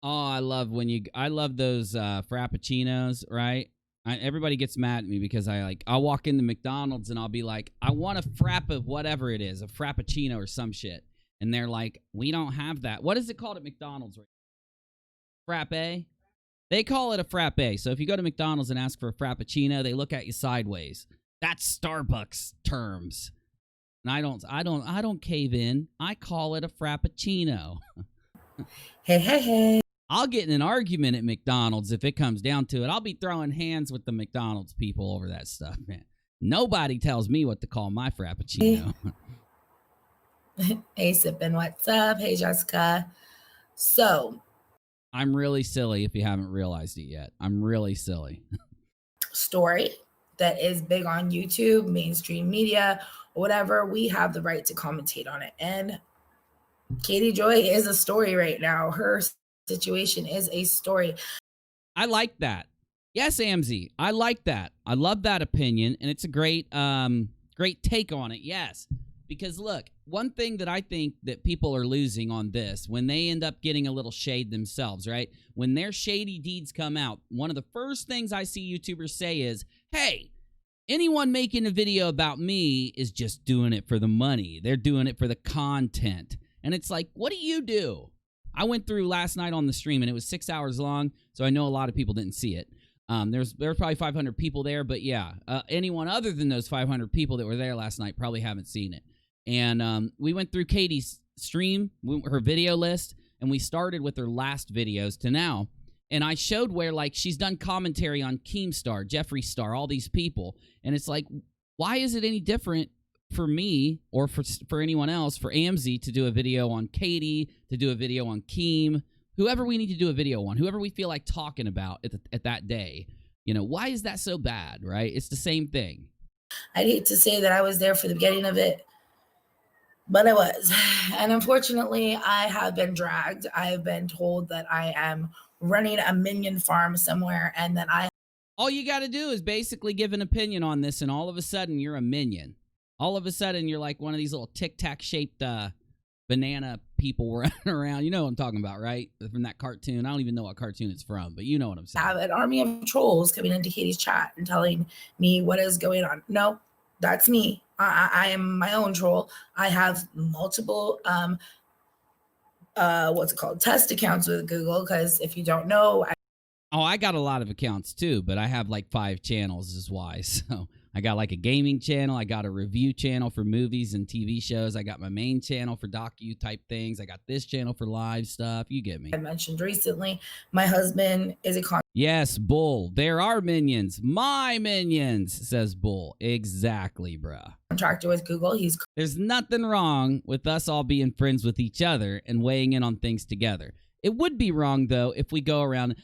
I love those frappuccinos, right? Everybody gets mad at me because I'll walk into McDonald's and I'll be like, I want a frapp of whatever it is, a frappuccino or some shit. And they're like, we don't have that. What is it called at McDonald's? Frappe? They call it a frappe. So if you go to McDonald's and ask for a frappuccino, they look at you sideways. That's Starbucks terms. And I don't cave in. I call it a frappuccino. Hey. I'll get in an argument at McDonald's if it comes down to it. I'll be throwing hands with the McDonald's people over that stuff, man. Nobody tells me what to call my frappuccino. Hey, Sippin', what's up? Hey, Jessica. So. I'm really silly if you haven't realized it yet. I'm really silly. Story that is big on YouTube, mainstream media, whatever, we have the right to commentate on it. And Katy Joy is a story right now. Her situation is a story. I like that. Yes, AMZ. I like that. I love that opinion, and it's a great take on it. Yes. Because look, one thing that I think that people are losing on this, when they end up getting a little shade themselves, right? When their shady deeds come out, one of the first things I see YouTubers say is, hey, anyone making a video about me is just doing it for the money. They're doing it for the content. And it's like, what do you do? I went through last night on the stream, and it was 6 hours long, so I know a lot of people didn't see it. There were probably 500 people there, but yeah, anyone other than those 500 people that were there last night probably haven't seen it. And we went through Katy's stream, her video list, and we started with her last videos to now. And I showed where, like, she's done commentary on Keemstar, Jeffree Star, all these people. And it's like, why is it any different for me or for anyone else, for AMZ to do a video on Katy, to do a video on Keem, whoever we need to do a video on, whoever we feel like talking about at that day? You know, why is that so bad, right? It's the same thing. I'd hate to say that I was there for the beginning of it, but I was. And unfortunately, I have been dragged. I have been told that I am running a minion farm somewhere, and that all you got to do is basically give an opinion on this, and all of a sudden you're a minion. All of a sudden you're like one of these little tic-tac shaped banana people running around. You know what I'm talking about, right? From that cartoon. I don't even know what cartoon it's from, but you know what I'm saying. I have an army of trolls coming into Katy's chat and telling me what is going on. No, That's me. I am my own troll. I have multiple what's it called, test accounts with Google, because if you don't know, I got a lot of accounts too, but I have like 5 channels is why. So I got like a gaming channel, I got a review channel for movies and TV shows, I got my main channel for docu type things, I got this channel for live stuff. You get me. I mentioned recently, my husband is a Yes, Bull. There are minions. My minions, says Bull. Exactly, bruh. contractor with Google. There's nothing wrong with us all being friends with each other and weighing in on things together. It would be wrong, though, if we go around,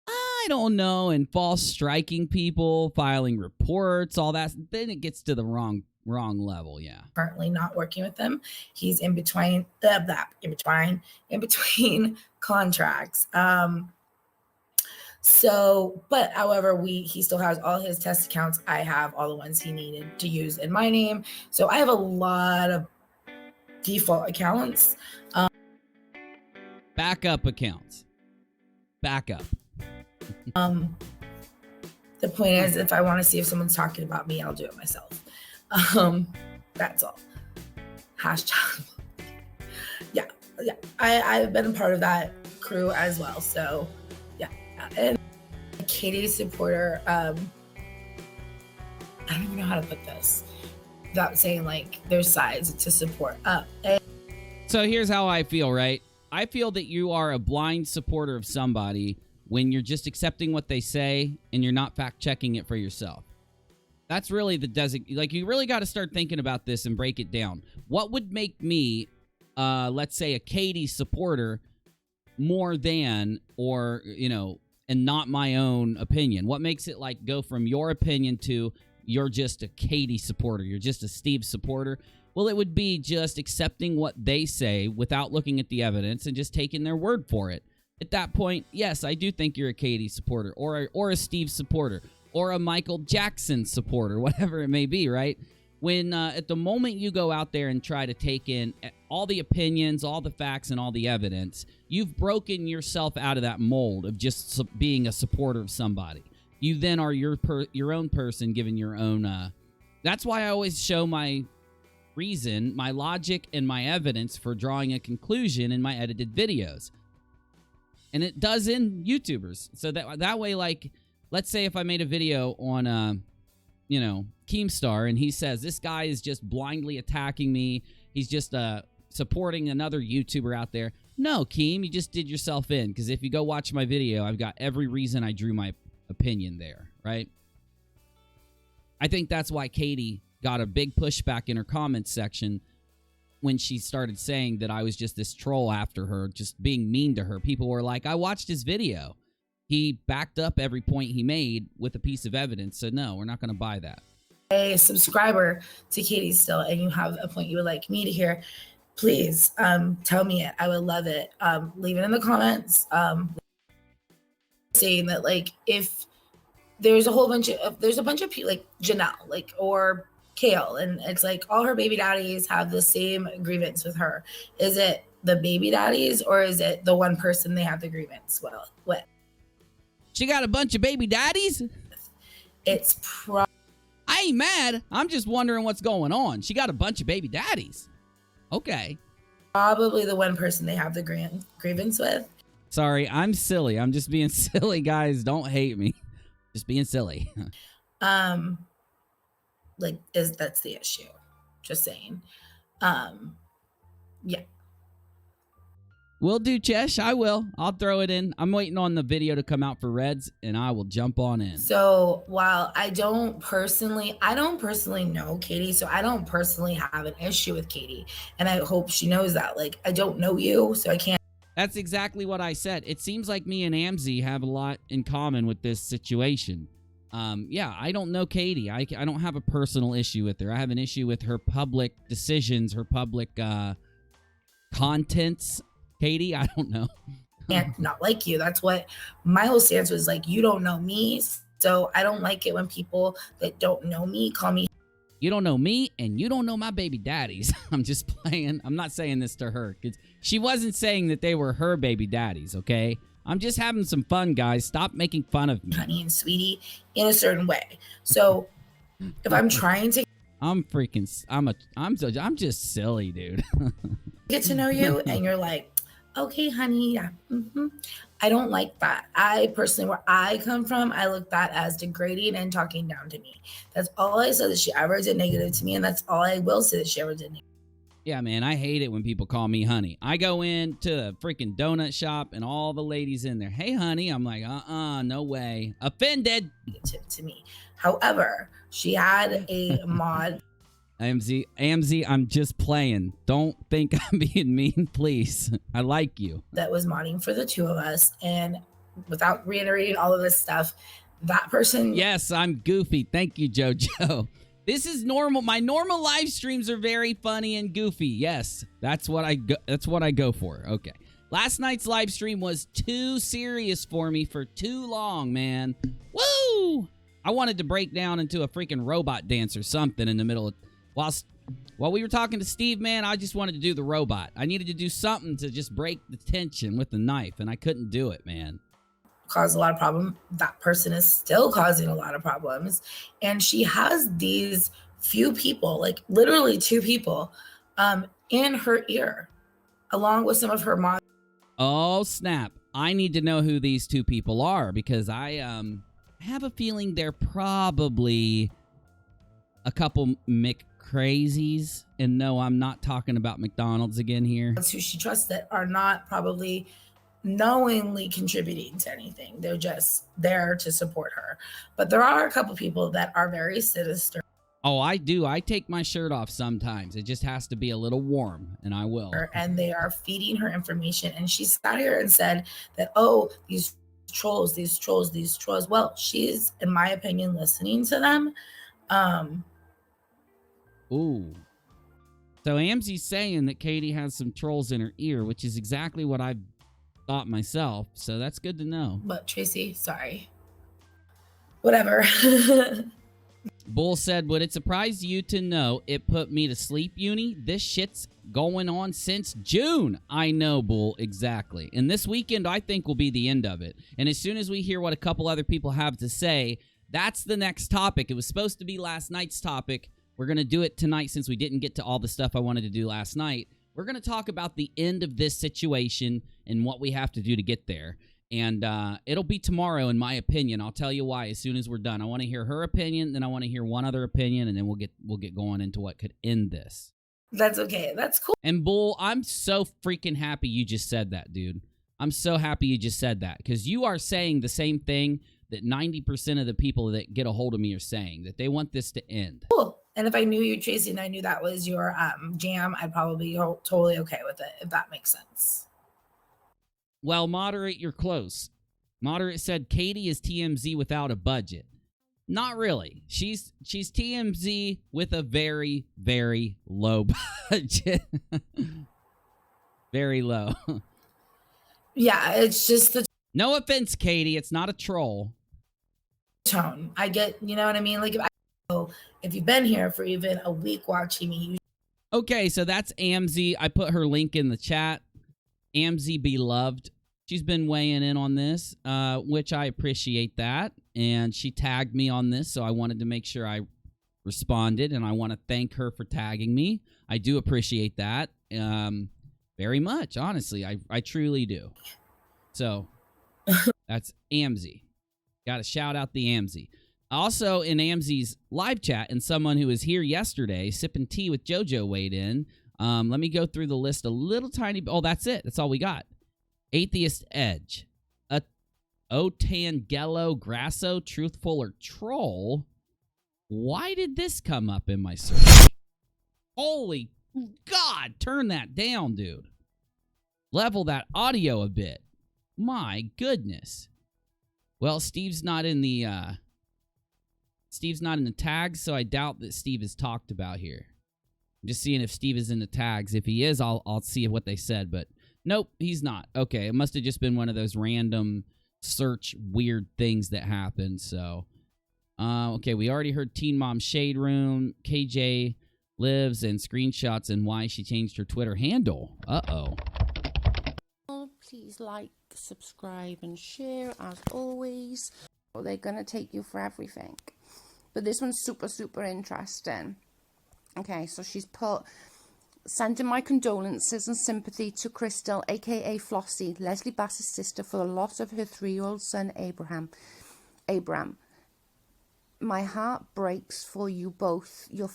I don't know, and false striking people, filing reports, all that. Then it gets to the wrong level, yeah. Currently not working with them. He's in between contracts. But however, he still has all his test accounts. I have all the ones he needed to use in my name. So I have a lot of default accounts. Backup accounts. Backup. The point is, if I want to see if someone's talking about me, I'll do it myself. That's all. Hashtag. Yeah. I've been a part of that crew as well. So yeah. And Katy's supporter, I don't even know how to put this without saying like there's sides to support. So here's how I feel, right? I feel that you are a blind supporter of somebody when you're just accepting what they say and you're not fact checking it for yourself. That's really like, you really got to start thinking about this and break it down. What would make me, let's say, a Katy supporter more than, or, you know, and not my own opinion? What makes it like go from your opinion to you're just a Katy supporter, you're just a Steve supporter? Well, it would be just accepting what they say without looking at the evidence and just taking their word for it. At that point, yes, I do think you're a Katy supporter, or a Steve supporter, or a Michael Jackson supporter, whatever it may be, right? When at the moment you go out there and try to take in all the opinions, all the facts, and all the evidence, you've broken yourself out of that mold of just being a supporter of somebody. You then are your own person, giving your own... that's why I always show my reason, my logic, and my evidence for drawing a conclusion in my edited videos. And it does in YouTubers. So that way, like, let's say if I made a video on, you know, Keemstar, and he says, this guy is just blindly attacking me, he's just supporting another YouTuber out there. No, Keem, you just did yourself in, because if you go watch my video, I've got every reason I drew my opinion there, right? I think that's why Katy got a big pushback in her comments section when she started saying that I was just this troll after her, just being mean to her. People were like, I watched his video. He backed up every point he made with a piece of evidence. So no, we're not going to buy that. A subscriber to Katy still, and you have a point you would like me to hear, please tell me it. I would love it. Leave it in the comments. Saying that, like, if there's a bunch of people like Janelle, like, or Kale, and it's like all her baby daddies have the same grievance with her. Is it the baby daddies, or is it the one person they have the grievance with? She got a bunch of baby daddies? I ain't mad. I'm just wondering what's going on. She got a bunch of baby daddies. Okay. Probably the one person they have the grievance with. Sorry, I'm silly. I'm just being silly, guys. Don't hate me. Just being silly. That's the issue. Just saying. Yeah. Will do, Chesh. I will. I'll throw it in. I'm waiting on the video to come out for Reds, and I will jump on in. So while I don't personally know Katy, so I don't personally have an issue with Katy, and I hope she knows that. Like, I don't know you, so I can't. That's exactly what I said. It seems like me and Amzi have a lot in common with this situation. Yeah, I don't know Katy. I don't have a personal issue with her. I have an issue with her public decisions, her public contents. Katy, I don't know. And not like you. That's what my whole stance was. Like, you don't know me, so I don't like it when people that don't know me call me. You don't know me, and you don't know my baby daddies. I'm just playing. I'm not saying this to her, because she wasn't saying that they were her baby daddies, okay? I'm just having some fun, guys. Stop making fun of me. Honey and sweetie in a certain way. So if I'm trying to... I'm just silly, dude. Get to know you and you're like, okay, honey, yeah. I don't like that. I personally, where I come from, I look that as degrading and talking down to me. That's all I said that she ever did negative to me, and that's all I will say that she ever did negative. Yeah, man, I hate it when people call me honey. I go into a freaking donut shop and all the ladies in there, hey, honey. I'm like, no way. Offended. To me. However, she had a mod. AMZ, I'm just playing. Don't think I'm being mean, please. I like you. That was modding for the two of us. And without reiterating all of this stuff, that person. Yes, I'm goofy. Thank you, JoJo. This is normal. My normal live streams are very funny and goofy. Yes, that's what I go for. Okay. Last night's live stream was too serious for me for too long, man. Woo! I wanted to break down into a freaking robot dance or something in the middle of while we were talking to Steve, man. I just wanted to do the robot. I needed to do something to just break the tension with the knife, and I couldn't do it, man. Caused a lot of problem. That person is still causing a lot of problems, and she has these few people, like literally 2 people, in her ear, along with some of her mods. Oh snap! I need to know who these 2 people are, because I have a feeling they're probably a couple McCrazies, and no, I'm not talking about McDonald's again here. That's who she trusts that are not probably knowingly contributing to anything. They're just there to support her. But there are a couple people that are very sinister. Oh, I do. I take my shirt off sometimes. It just has to be a little warm, and I will. And they are feeding her information. And she sat here and said that, oh, these trolls. Well, she's, in my opinion, listening to them. Ooh. So AMZ's saying that Katy has some trolls in her ear, which is exactly what I thought myself. So that's good to know. But Tracy, sorry. Whatever. Bull said, would it surprise you to know it put me to sleep, Uni? This shit's going on since June. I know, Bull, exactly. And this weekend, I think, will be the end of it. And as soon as we hear what a couple other people have to say, that's the next topic. It was supposed to be last night's topic. We're going to do it tonight since we didn't get to all the stuff I wanted to do last night. We're going to talk about the end of this situation and what we have to do to get there. And it'll be tomorrow, in my opinion. I'll tell you why as soon as we're done. I want to hear her opinion, then I want to hear one other opinion, and then we'll get going into what could end this. That's okay. That's cool. And Bull, I'm so freaking happy you just said that, dude. I'm so happy you just said that, because you are saying the same thing that 90% of the people that get a hold of me are saying, that they want this to end. Cool. And if I knew you, Tracy, and I knew that was your jam, I'd probably be totally okay with it, if that makes sense. Well, Moderate, you're close. Moderate said Katy is TMZ without a budget. Not really. She's TMZ with a very, very low budget. Very low. Yeah, it's just the no offense, Katy. It's not a troll. Tone. I get, you know what I mean? Like, if you've been here for even a week watching me. Okay, so that's AMZ. I put her link in the chat. AMZ Beloved. She's been weighing in on this, which I appreciate that. And she tagged me on this, so I wanted to make sure I responded, and I want to thank her for tagging me. I do appreciate that very much, honestly. I truly do. So that's AMZ. Got to shout out the AMZ. Also, in AMZ's live chat, and someone who was here yesterday, Sipping Tea with JoJo weighed in. Let me go through the list a little tiny bit. Oh, that's it. That's all we got. Atheist Edge. Otangelo Grasso, Truthful or Troll. Why did this come up in my search? Holy God, turn that down, dude. Level that audio a bit. My goodness. Well, Steve's not in the tags, so I doubt that Steve is talked about here. I'm just seeing if Steve is in the tags. If he is, I'll see what they said, but nope, he's not. Okay, it must have just been one of those random search weird things that happened. So, okay, we already heard Teen Mom Shade Room, KJ Lives, and screenshots and why she changed her Twitter handle. Uh-oh. Please like, subscribe, and share as always. They're gonna take you for everything. But this one's super, super interesting. Okay, so she's put, sending my condolences and sympathy to Crystal, aka Flossie, Leslie Bass's sister, for the loss of her 3-year-old son, Abraham. My heart breaks for you both. Your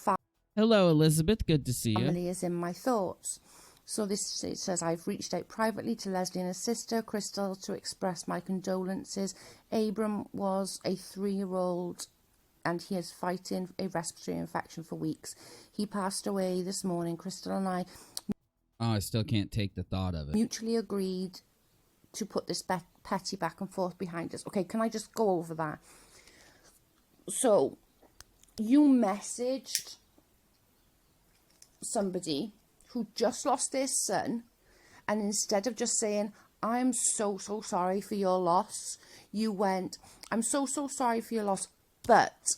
Hello, Elizabeth. Good to see you. family is in my thoughts. So this, it says, I've reached out privately to Leslie and her sister, Crystal, to express my condolences. Abram was a 3-year-old and he is fighting a respiratory infection for weeks. He passed away this morning. Crystal and I I still can't take the thought of it. mutually agreed to put this petty back and forth behind us. Okay, can I just go over that? So, you messaged somebody who just lost their son, and instead of just saying, I'm so sorry for your loss, you went, I'm so sorry for your loss, but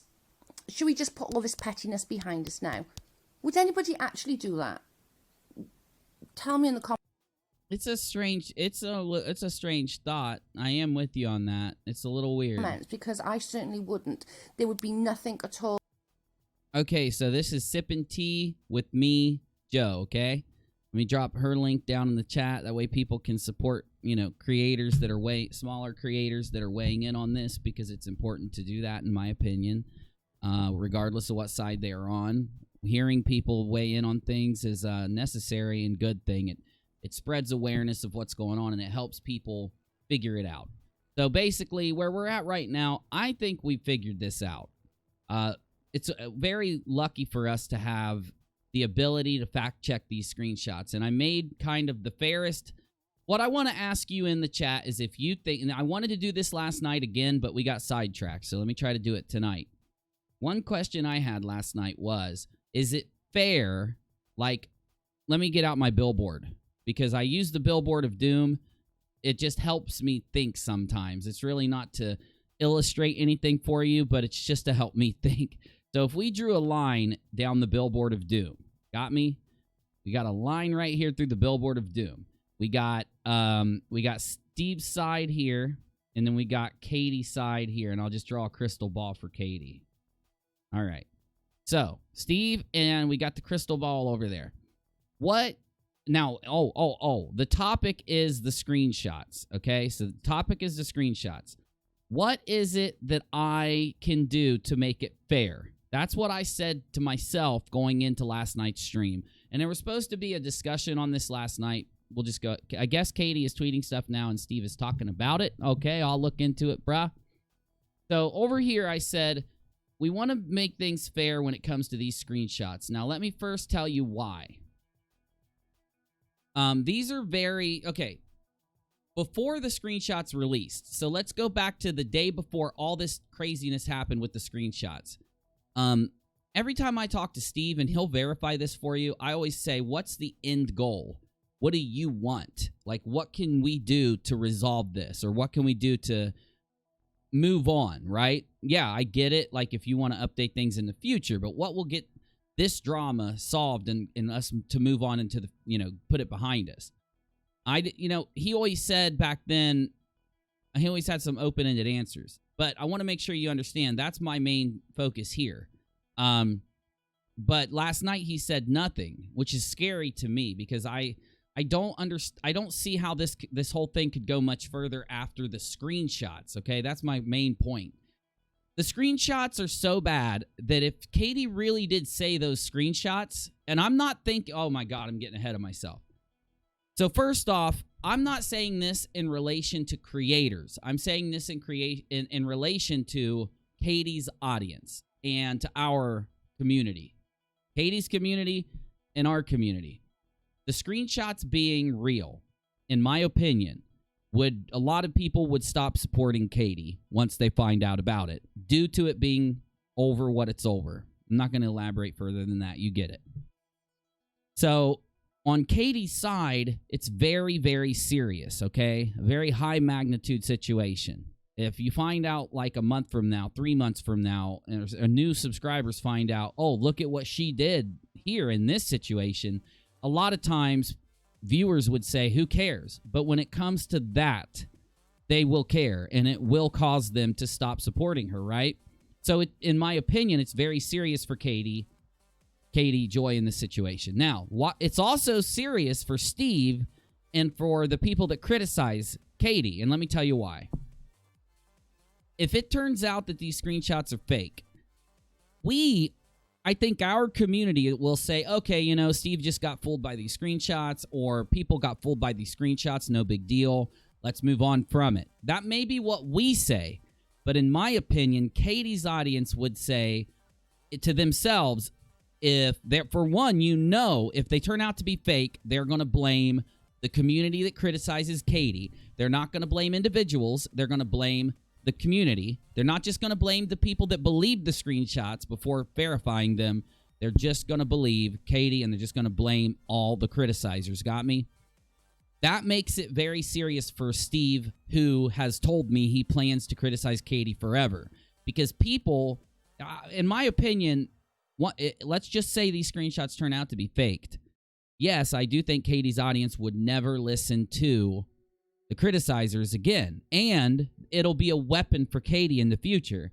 should we just put all this pettiness behind us now? Would anybody actually do that? Tell me in the comments. It's a strange thought. I am with you on that. It's a little weird. Because I certainly wouldn't. There would be nothing at all. Okay, so this is Sippin' Tea with me, Joe, okay? Let me drop her link down in the chat. That way people can support, creators that are smaller creators that are weighing in on this, because it's important to do that, in my opinion, regardless of what side they are on. Hearing people weigh in on things is a necessary and good thing. It spreads awareness of what's going on, and it helps people figure it out. So basically, where we're at right now, I think we figured this out. It's very lucky for us to have the ability to fact check these screenshots. And I made kind of the fairest. What I want to ask you in the chat is if you think, and I wanted to do this last night again, but we got sidetracked. So let me try to do it tonight. One question I had last night was, is it fair? Like, let me get out my billboard, because I use the billboard of doom. It just helps me think sometimes. It's really not to illustrate anything for you, but it's just to help me think. So if we drew a line down the billboard of doom, got me? We got a line right here through the billboard of doom. We got Steve's side here, and then we got Katy's side here, and I'll just draw a crystal ball for Katy. All right. So Steve, and we got the crystal ball over there. What? Now, the topic is the screenshots, okay? So the topic is the screenshots. What is it that I can do to make it fair? That's what I said to myself going into last night's stream. And there was supposed to be a discussion on this last night. We'll just go. I guess Katy is tweeting stuff now and Steve is talking about it. Okay, I'll look into it, bruh. So over here I said, we want to make things fair when it comes to these screenshots. Now, let me first tell you why. These are very... Okay. Before the screenshots released, so let's go back to the day before all this craziness happened with the screenshots. Every time I talk to Steve, and he'll verify this for you, I always say, what's the end goal? What do you want? Like, what can we do to resolve this? Or what can we do to move on, right? Yeah, I get it, like, if you want to update things in the future, but what will get this drama solved and us to move on into the, put it behind us? He always said back then, he always had some open-ended answers. But I want to make sure you understand, that's my main focus here. But last night he said nothing, which is scary to me, because I don't see how this whole thing could go much further after the screenshots, okay? That's my main point. The screenshots are so bad that if Katy really did say those screenshots, and I'm not thinking, oh my God, I'm getting ahead of myself. So first off, I'm not saying this in relation to creators. I'm saying this in relation to Katy's audience and to our community. Katy's community and our community. The screenshots being real, in my opinion, a lot of people would stop supporting Katy once they find out about it, due to it being over what it's over. I'm not going to elaborate further than that. You get it. So on Katy's side, it's very, very serious, okay? A very high magnitude situation. If you find out like a month from now, 3 months from now, and new subscribers find out, oh, look at what she did here in this situation, a lot of times viewers would say, who cares? But when it comes to that, they will care, and it will cause them to stop supporting her, right? So in my opinion, it's very serious for Katy. Katy Joy in this situation. Now, it's also serious for Steve and for the people that criticize Katy, and let me tell you why. If it turns out that these screenshots are fake, I think our community will say, okay, you know, Steve just got fooled by these screenshots, or people got fooled by these screenshots, no big deal. Let's move on from it. That may be what we say, but in my opinion, Katy's audience would say to themselves, if they're, for one, you know, if they turn out to be fake, they're going to blame the community that criticizes Katy. They're not going to blame individuals. They're going to blame the community. They're not just going to blame the people that believe the screenshots before verifying them. They're just going to believe Katy, and they're just going to blame all the criticizers. Got me? That makes it very serious for Steve, who has told me he plans to criticize Katy forever. Because people, in my opinion, let's just say these screenshots turn out to be faked. Yes, I do think Katy's audience would never listen to the criticizers again. And it'll be a weapon for Katy in the future.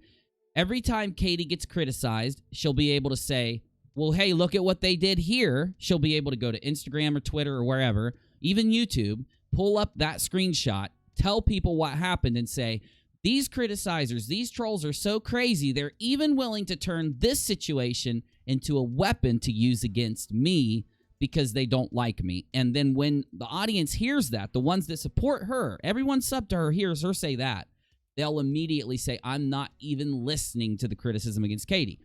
Every time Katy gets criticized, she'll be able to say, well, hey, look at what they did here. She'll be able to go to Instagram or Twitter or wherever, even YouTube, pull up that screenshot, tell people what happened, and say, these criticizers, these trolls are so crazy, they're even willing to turn this situation into a weapon to use against me because they don't like me. And then when the audience hears that, the ones that support her, everyone sub to her hears her say that, they'll immediately say, I'm not even listening to the criticism against Katy.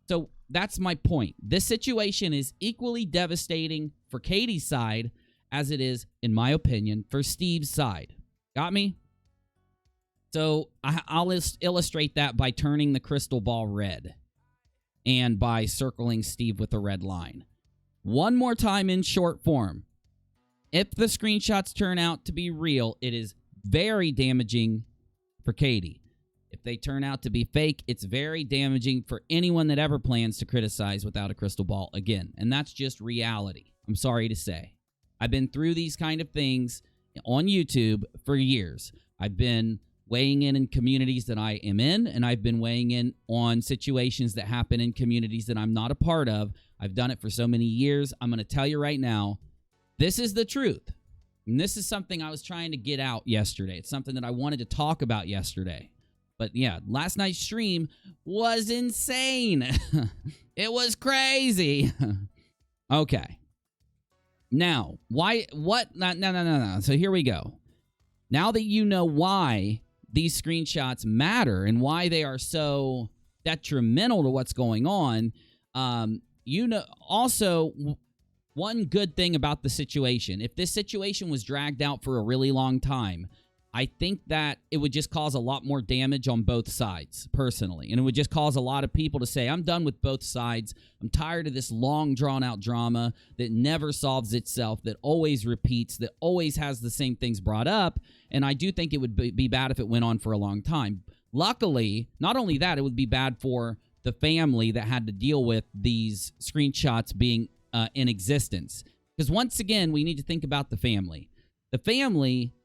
So that's my point. This situation is equally devastating for Katy's side as it is, in my opinion, for Steve's side. Got me? So I'll illustrate that by turning the crystal ball red and by circling Steve with a red line. One more time in short form. If the screenshots turn out to be real, it is very damaging for Katy. If they turn out to be fake, it's very damaging for anyone that ever plans to criticize without a crystal ball again. And that's just reality. I'm sorry to say. I've been through these kind of things on YouTube for years. I've been weighing in communities that I am in, and I've been weighing in on situations that happen in communities that I'm not a part of. I've done it for so many years. I'm going to tell you right now, this is the truth. And this is something I was trying to get out yesterday. It's something that I wanted to talk about yesterday. But yeah, last night's stream was insane. It was crazy. Okay. Now, why, what? No. So here we go. Now that you know why these screenshots matter and why they are so detrimental to what's going on, you know, also one good thing about the situation, if this situation was dragged out for a really long time, I think that it would just cause a lot more damage on both sides, personally. And it would just cause a lot of people to say, I'm done with both sides. I'm tired of this long, drawn-out drama that never solves itself, that always repeats, that always has the same things brought up. And I do think it would be bad if it went on for a long time. Luckily, not only that, it would be bad for the family that had to deal with these screenshots being in existence. Because once again, we need to think about the family. The family...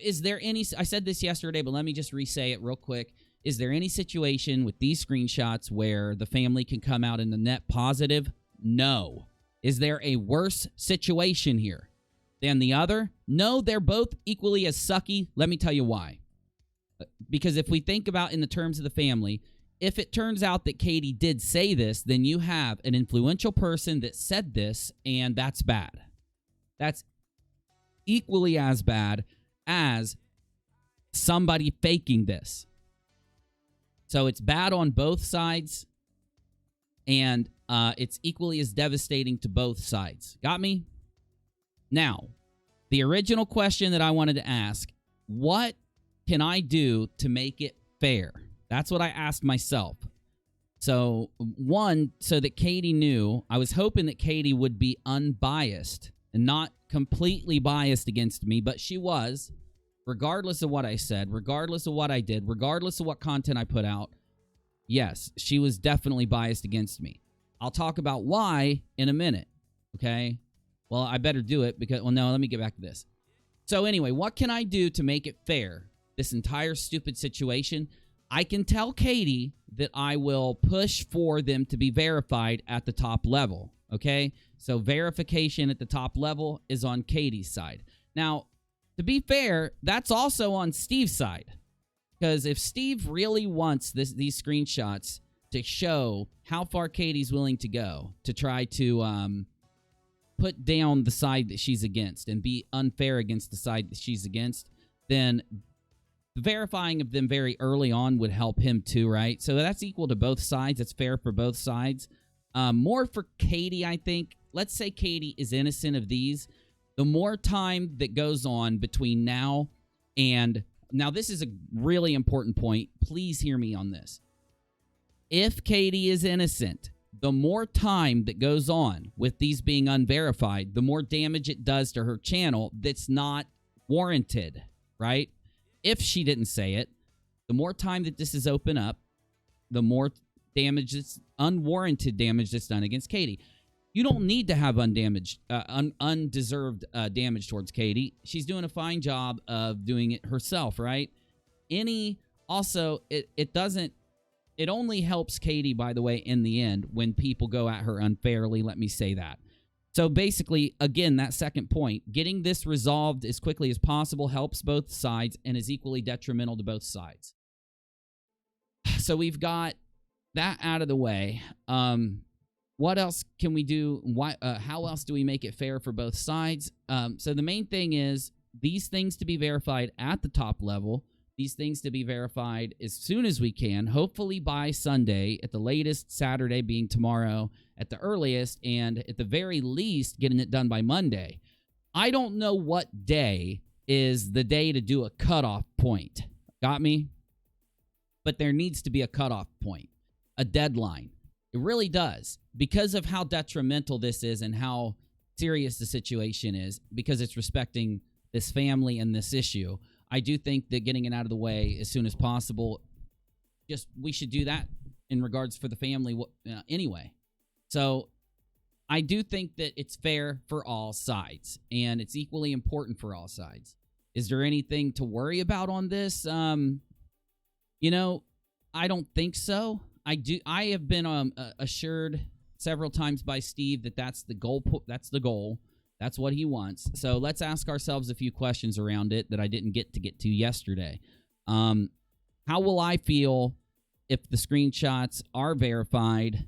Is there any, I said this yesterday, but let me just re-say it real quick. Is there any situation with these screenshots where the family can come out in the net positive? No. Is there a worse situation here than the other? No, they're both equally as sucky. Let me tell you why. Because if we think about in the terms of the family, if it turns out that Katy did say this, then you have an influential person that said this, and that's bad. That's equally as bad as somebody faking this. So it's bad on both sides, and it's equally as devastating to both sides. Got me? Now, the original question that I wanted to ask, what can I do to make it fair? That's what I asked myself. So, one, so that Katy knew, I was hoping that Katy would be unbiased and not completely biased against me, but she was, regardless of what I said, regardless of what I did, regardless of what content I put out. Yes, she was definitely biased against me. I'll talk about why in a minute, okay? Well, I better do it because, well, no, let me get back to this. So anyway, what can I do to make it fair, this entire stupid situation? I can tell Katy that I will push for them to be verified at the top level, okay? So verification at the top level is on Katy's side. Now, to be fair, that's also on Steve's side. Because if Steve really wants these screenshots to show how far Katy's willing to go to try to put down the side that she's against and be unfair against the side that she's against, then verifying of them very early on would help him too, right? So that's equal to both sides. It's fair for both sides. More for Katy, I think. Let's say Katy is innocent of these. The more time that goes on between now and... Now, this is a really important point. Please hear me on this. If Katy is innocent, the more time that goes on with these being unverified, the more damage it does to her channel that's not warranted, right? If she didn't say it, the more time that this is open up, the more damage, that's unwarranted damage that's done against Katy. You don't need to have undeserved damage towards Katy. She's doing a fine job of doing it herself, right? Also, it only helps Katy, by the way, in the end when people go at her unfairly. Let me say that. So basically, again, that second point, getting this resolved as quickly as possible helps both sides and is equally detrimental to both sides. So we've got that out of the way. What else can we do? How else do we make it fair for both sides? So the main thing is these things to be verified at the top level, these things to be verified as soon as we can, hopefully by Sunday, at the latest, Saturday being tomorrow at the earliest, and at the very least, getting it done by Monday. I don't know what day is the day to do a cutoff point. Got me? But there needs to be a cutoff point, a deadline. It really does, because of how detrimental this is and how serious the situation is, because it's respecting this family and this issue. I do think that getting it out of the way as soon as possible, we should do that in regards for the family anyway. So I do think that it's fair for all sides, and it's equally important for all sides. Is there anything to worry about on this? I don't think so. I have been assured several times by Steve that that's the goal. That's what he wants. So let's ask ourselves a few questions around it that I didn't get to yesterday. How will I feel if the screenshots are verified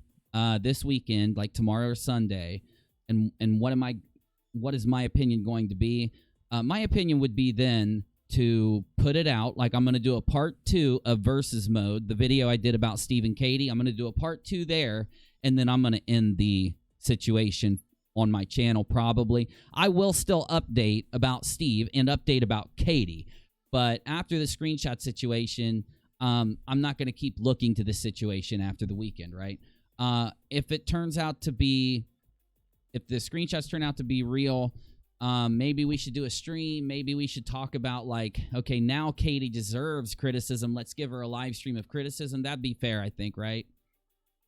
this weekend, like tomorrow or Sunday? And what is my opinion going to be? My opinion would be then to put it out. Like, I'm going to do a part 2 of versus mode, the video I did about Steve and Katy. I'm going to do a part 2 there, and then I'm going to end the situation on my channel probably. I will still update about Steve and update about Katy, but after the screenshot situation, I'm not going to keep looking to this situation after the weekend, right? If the screenshots turn out to be real, maybe we should do a stream. Maybe we should talk about, like, okay, now Katy deserves criticism. Let's give her a live stream of criticism. That'd be fair, I think, right?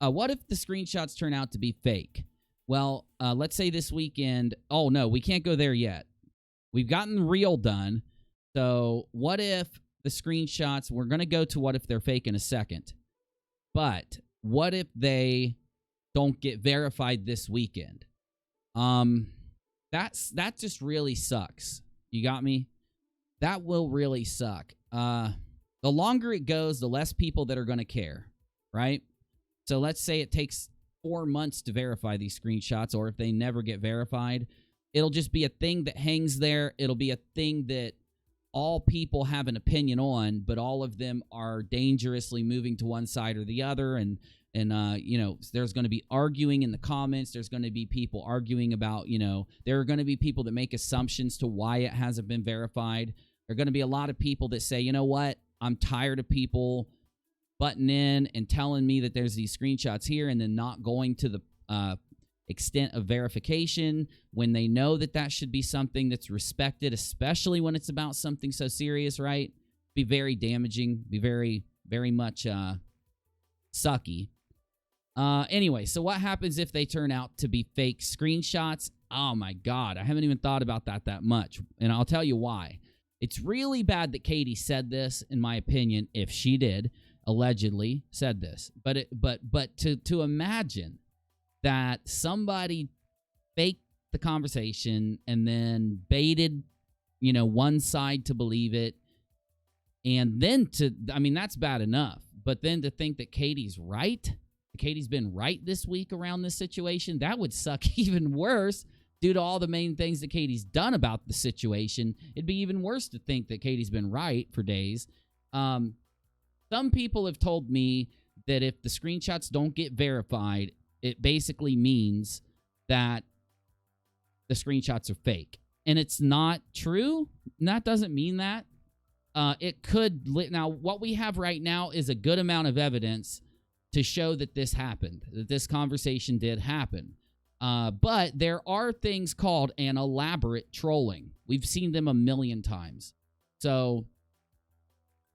What if the screenshots turn out to be fake? Well, let's say this weekend. Oh, no, we can't go there yet. We've gotten real done. So what if the screenshots, we're going to go to what if they're fake in a second. But what if they don't get verified this weekend? That just really sucks. You got me? That will really suck. The longer it goes, the less people that are going to care, right? So let's say it takes 4 months to verify these screenshots, or if they never get verified, it'll just be a thing that hangs there. It'll be a thing that all people have an opinion on, but all of them are dangerously moving to one side or the other, and there's going to be arguing in the comments. There's going to be people arguing about, there are going to be people that make assumptions to why it hasn't been verified. There are going to be a lot of people that say, you know what, I'm tired of people butting in and telling me that there's these screenshots here and then not going to the extent of verification when they know that should be something that's respected, especially when it's about something so serious, right? Be very damaging, be very, very much sucky. Anyway, so what happens if they turn out to be fake screenshots? Oh my God, I haven't even thought about that much, and I'll tell you why. It's really bad that Katy said this, in my opinion, if she did. allegedly said this. But to imagine that somebody faked the conversation and then baited, one side to believe it, and then that's bad enough. But then to think that Katy's been right this week around this situation, that would suck even worse due to all the main things that Katy's done about the situation. It'd be even worse to think that Katy's been right for days. Some people have told me that if the screenshots don't get verified, it basically means that the screenshots are fake. And it's not true. That doesn't mean that. It could. Now, what we have right now is a good amount of evidence to show that this happened, that this conversation did happen. But there are things called an elaborate trolling. We've seen them a million times. So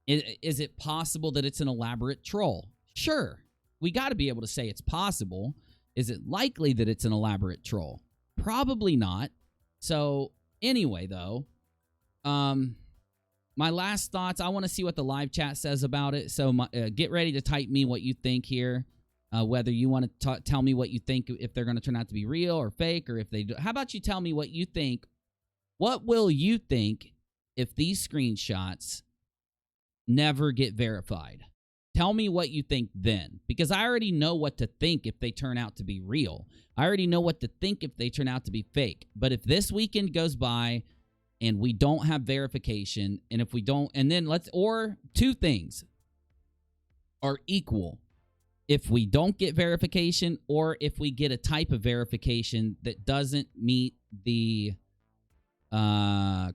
is it possible that it's an elaborate troll? Sure. We got to be able to say it's possible. Is it likely that it's an elaborate troll? Probably not. So anyway, though, my last thoughts, I want to see what the live chat says about it. So get ready to type me what you think here. Whether you want to tell me what you think, if they're going to turn out to be real or fake, or if they do. How about you tell me what you think? What will you think if these screenshots never get verified? Tell me what you think then, because I already know what to think if they turn out to be real. I already know what to think if they turn out to be fake. But if this weekend goes by and we don't have verification, and if we don't, and then or two things are equal. If we don't get verification, or if we get a type of verification that doesn't meet the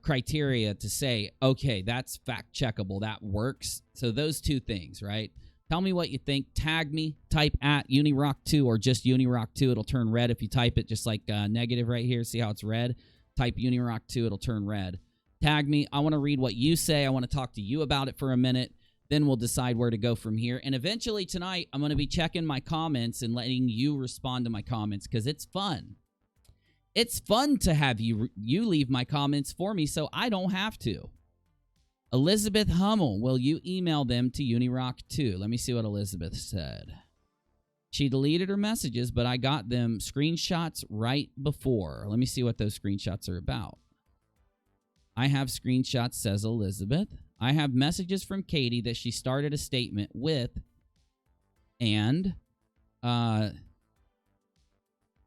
criteria to say, okay, that's fact checkable, that works. So those two things, right? Tell me what you think. Tag me. Type at UNIRock2 or just UNIRock2. It'll turn red if you type it, just like negative right here. See how it's red? Type UNIRock2. It'll turn red. Tag me. I want to read what you say. I want to talk to you about it for a minute. Then we'll decide where to go from here. And eventually tonight, I'm going to be checking my comments and letting you respond to my comments, because it's fun. It's fun to have you leave my comments for me so I don't have to. Elizabeth Hummel, will you email them to UNIRock2? Let me see what Elizabeth said. She deleted her messages, but I got them screenshots right before. Let me see what those screenshots are about. I have screenshots, says Elizabeth. I have messages from Katy that she started a statement with, and I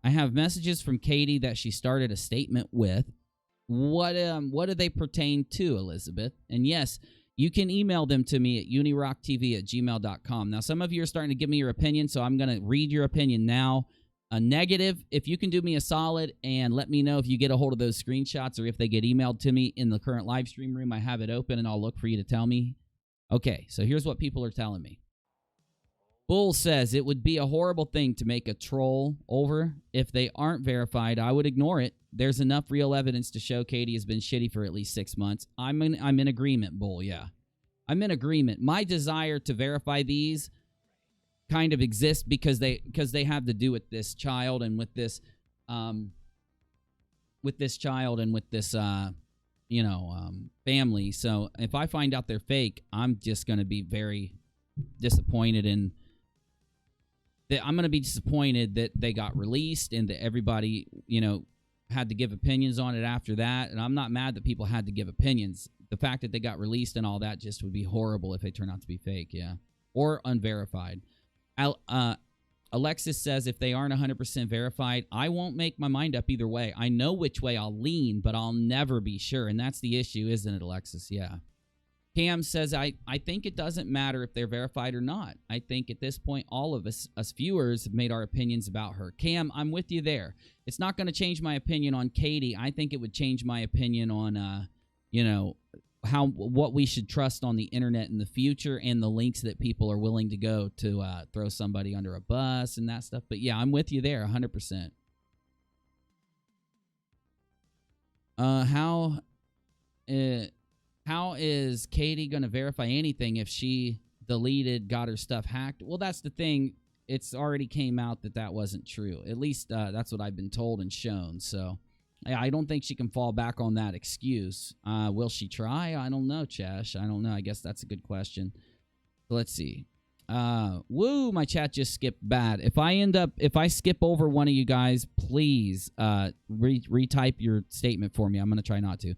have messages from Katy that she started a statement with. What do they pertain to, Elizabeth? And yes, you can email them to me at unirocktv@gmail.com. Now, some of you are starting to give me your opinion, so I'm going to read your opinion now. A negative, if you can do me a solid and let me know if you get a hold of those screenshots or if they get emailed to me in the current live stream room. I have it open, and I'll look for you to tell me. Okay, so here's what people are telling me. Bull says, it would be a horrible thing to make a troll over. If they aren't verified, I would ignore it. There's enough real evidence to show Katy has been shitty for at least 6 months. I'm in agreement, Bull, yeah. I'm in agreement. My desire to verify these kind of exists because they have to do with this child and with this family. So if I find out they're fake, I'm just going to be very disappointed, and I'm going to be disappointed that they got released and that everybody, had to give opinions on it after that. And I'm not mad that people had to give opinions. The fact that they got released and all that just would be horrible if they turn out to be fake, yeah, or unverified. Alexis says, if they aren't 100% verified, I won't make my mind up either way. I know which way I'll lean, but I'll never be sure. And that's the issue, isn't it, Alexis? Yeah. Cam says, I think it doesn't matter if they're verified or not. I think at this point, all of us viewers have made our opinions about her. Cam, I'm with you there. It's not going to change my opinion on Katy. I think it would change my opinion on, what we should trust on the internet in the future, and the links that people are willing to go to throw somebody under a bus and that stuff. But yeah, I'm with you there 100%. How is Katy going to verify anything if she got her stuff hacked? Well, that's the thing. It's already came out that wasn't true. At least that's what I've been told and shown. So I don't think she can fall back on that excuse. Will she try? I don't know, Chash. I don't know. I guess that's a good question. So let's see. Woo, my chat just skipped bad. If I skip over one of you guys, please retype your statement for me. I'm going to try not to.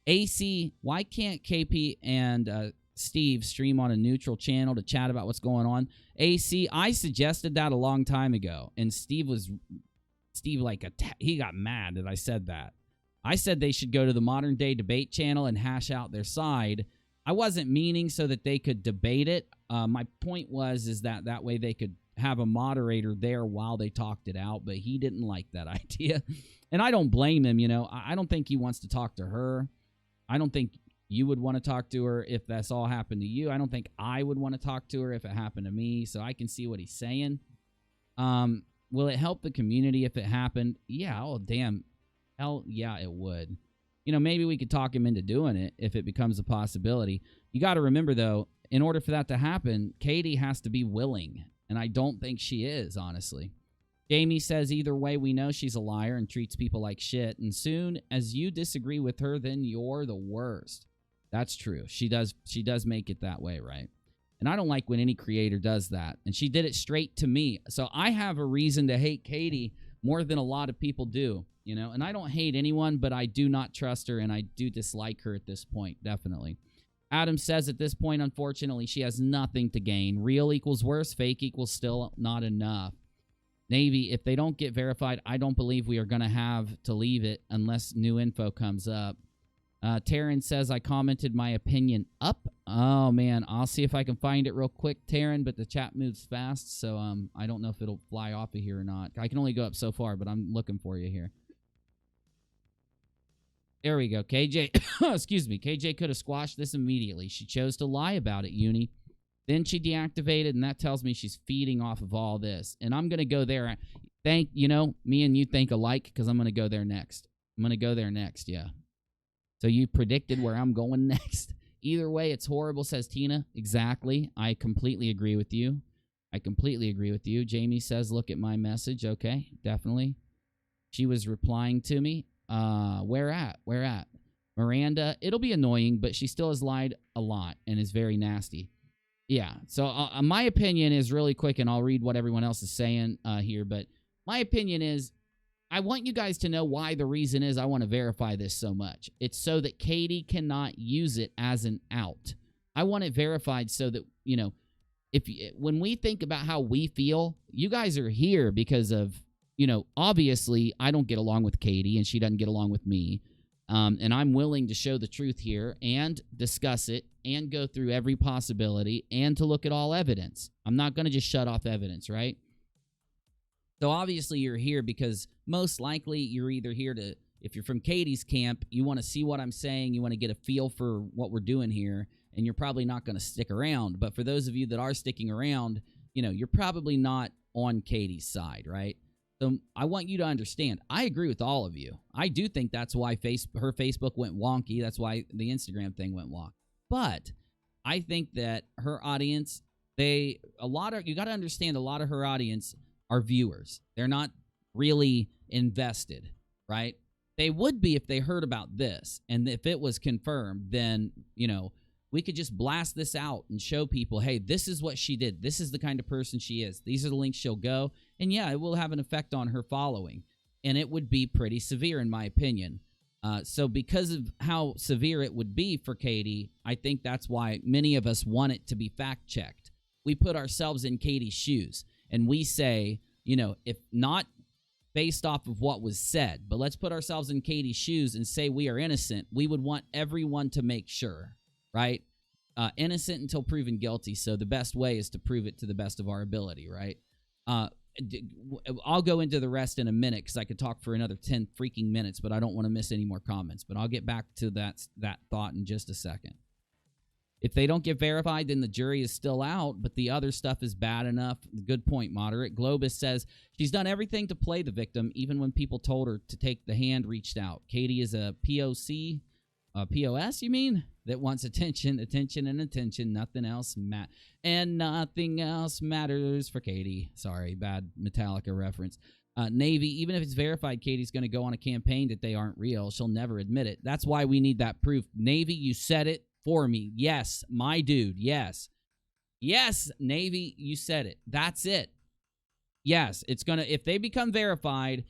AC, why can't KP and Steve stream on a neutral channel to chat about what's going on? AC, I suggested that a long time ago, and Steve he got mad that I said that. I said they should go to the Modern Day Debate channel and hash out their side. I wasn't meaning so that they could debate it. My point was that way they could have a moderator there while they talked it out, but he didn't like that idea. And I don't blame him, I don't think he wants to talk to her. I don't think you would want to talk to her if that's all happened to you. I don't think I would want to talk to her if it happened to me, so I can see what he's saying. Will it help the community if it happened? Yeah, oh, damn. Hell, yeah, it would. Maybe we could talk him into doing it if it becomes a possibility. You got to remember, though, in order for that to happen, Katy has to be willing, and I don't think she is, honestly. Jamie says, either way, we know she's a liar and treats people like shit, and soon as you disagree with her, then you're the worst. That's true. She does make it that way, right? And I don't like when any creator does that, and she did it straight to me. So I have a reason to hate Katy more than a lot of people do, and I don't hate anyone, but I do not trust her, and I do dislike her at this point, definitely. Adam says at this point, unfortunately, she has nothing to gain. Real equals worse, fake equals still not enough. Navy, if they don't get verified, I don't believe we are going to have to leave it unless new info comes up. Taryn says, I commented my opinion up. Oh, man, I'll see if I can find it real quick, Taryn, but the chat moves fast, so I don't know if it'll fly off of here or not. I can only go up so far, but I'm looking for you here. There we go. KJ, excuse me, KJ could have squashed this immediately. She chose to lie about it, Uni. Then she deactivated, and that tells me she's feeding off of all this. And I'm going to go there. Me and you think alike because I'm going to go there next. Yeah. So you predicted where I'm going next. Either way, it's horrible, says Tina. Exactly. I completely agree with you. Jamie says, look at my message. Okay, definitely. She was replying to me. Where at? Miranda, it'll be annoying, but she still has lied a lot and is very nasty. Yeah, so my opinion is really quick, and I'll read what everyone else is saying here, but my opinion is I want you guys to know why the reason is I want to verify this so much. It's so that Katy cannot use it as an out. I want it verified so that, when we think about how we feel, you guys are here because of, obviously I don't get along with Katy, and she doesn't get along with me. And I'm willing to show the truth here and discuss it and go through every possibility and to look at all evidence. I'm not going to just shut off evidence, right? So obviously you're here because most likely you're either here to, if you're from Katy's camp, you want to see what I'm saying, you want to get a feel for what we're doing here, and you're probably not going to stick around. But for those of you that are sticking around, you're probably not on Katy's side, right? So I want you to understand, I agree with all of you. I do think that's why her Facebook went wonky. That's why the Instagram thing went wonky. But I think that her audience, you got to understand a lot of her audience are viewers. They're not really invested, right? They would be if they heard about this. And if it was confirmed, then, we could just blast this out and show people, hey, this is what she did. This is the kind of person she is. These are the links she'll go. And yeah, it will have an effect on her following. And it would be pretty severe, in my opinion. So because of how severe it would be for Katy, I think that's why many of us want it to be fact-checked. We put ourselves in Katy's shoes, and we say, if not based off of what was said, but let's put ourselves in Katy's shoes and say we are innocent, we would want everyone to make sure. Right? Innocent until proven guilty, so the best way is to prove it to the best of our ability, right? I'll go into the rest in a minute because I could talk for another 10 freaking minutes, but I don't want to miss any more comments. But I'll get back to that thought in just a second. If they don't get verified, then the jury is still out, but the other stuff is bad enough. Good point, Moderate. Globus says, she's done everything to play the victim, even when people told her to take the hand reached out. Katy is a POC. POS, you mean? That wants attention, and attention. Nothing else nothing else matters for Katy. Sorry, bad Metallica reference. Navy, even if it's verified Katy's going to go on a campaign that they aren't real, she'll never admit it. That's why we need that proof. Navy, you said it for me. Yes, my dude, yes. Yes, Navy, you said it. That's it. Yes, it's going to, if they become verified,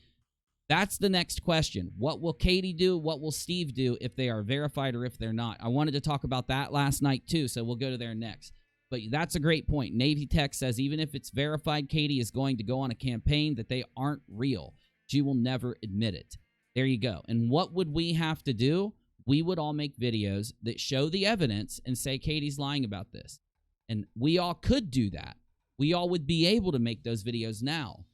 that's the next question. What will Katy do? What will Steve do if they are verified or if they're not? I wanted to talk about that last night too, so we'll go to there next. But that's a great point. Navy Tech says even if it's verified, Katy is going to go on a campaign that they aren't real. She will never admit it. There you go. And what would we have to do? We would all make videos that show the evidence and say Katy's lying about this. And we all could do that. We all would be able to make those videos now,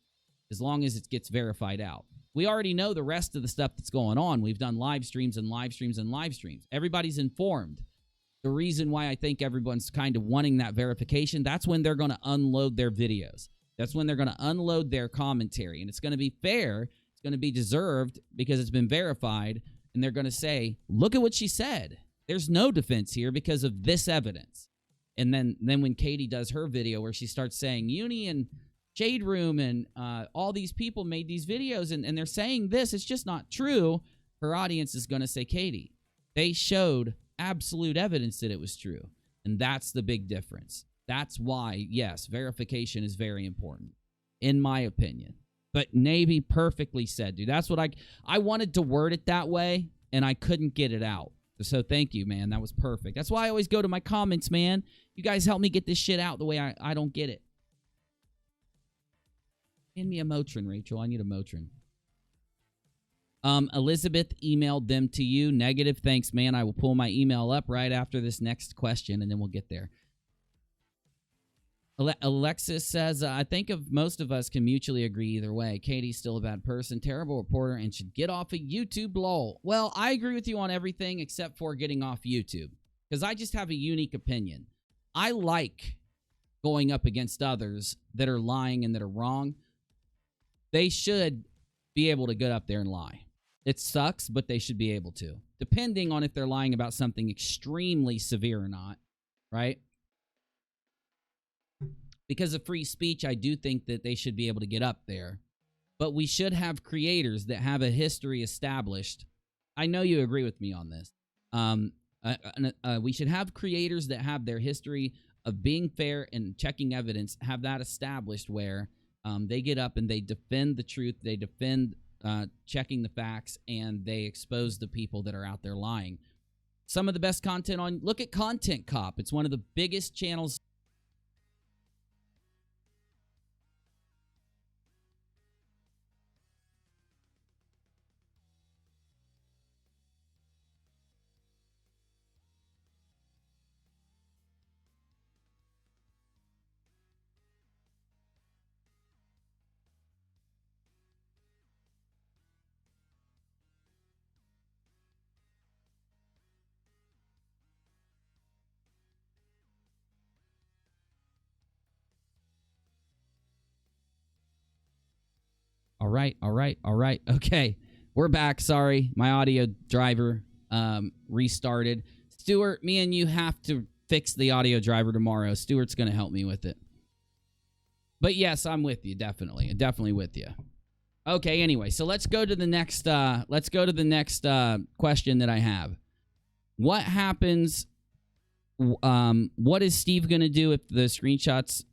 as long as it gets verified out. We already know the rest of the stuff that's going on. We've done live streams and live streams and live streams. Everybody's informed. The reason why I think everyone's kind of wanting that verification, that's when they're going to unload their videos. That's when they're going to unload their commentary. And it's going to be fair. It's going to be deserved because it's been verified. And they're going to say, look at what she said. There's no defense here because of this evidence. And then when Katy does her video where she starts saying Uni and Shade Room and all these people made these videos and they're saying this, it's just not true, her audience is going to say, Katy, they showed absolute evidence that it was true. And that's the big difference. That's why, yes, verification is very important, in my opinion. But Navy perfectly said, dude. That's what I wanted to word it that way, and I couldn't get it out. So thank you, man. That was perfect. That's why I always go to my comments, man. You guys help me get this shit out the way I don't get it. Hand me a Motrin, Rachel. I need a Motrin. Elizabeth emailed them to you. Negative. Thanks, man. I will pull my email up right after this next question, and then we'll get there. Alexis says, I think most of us can mutually agree either way. Katy's still a bad person, terrible reporter, and should get off of YouTube, lol. Well, I agree with you on everything except for getting off YouTube, because I just have a unique opinion. I like going up against others that are lying and that are wrong. They should be able to get up there and lie. It sucks, but they should be able to, depending on if they're lying about something extremely severe or not, right? Because of free speech, I do think that they should be able to get up there. But we should have creators that have a history established. I know you agree with me on this. We should have creators that have their history of being fair and checking evidence, have that established where they get up and they defend the truth, they defend checking the facts, and they expose the people that are out there lying. Some of the best content on, look at Content Cop. It's one of the biggest channels. All right. Okay, we're back. Sorry, my audio driver restarted. Stuart, me and you have to fix the audio driver tomorrow. Stuart's going to help me with it. But yes, I'm with you, definitely. Definitely with you. Okay, anyway, so let's go to the next question that I have. What happens, what is Steve going to do if the screenshots,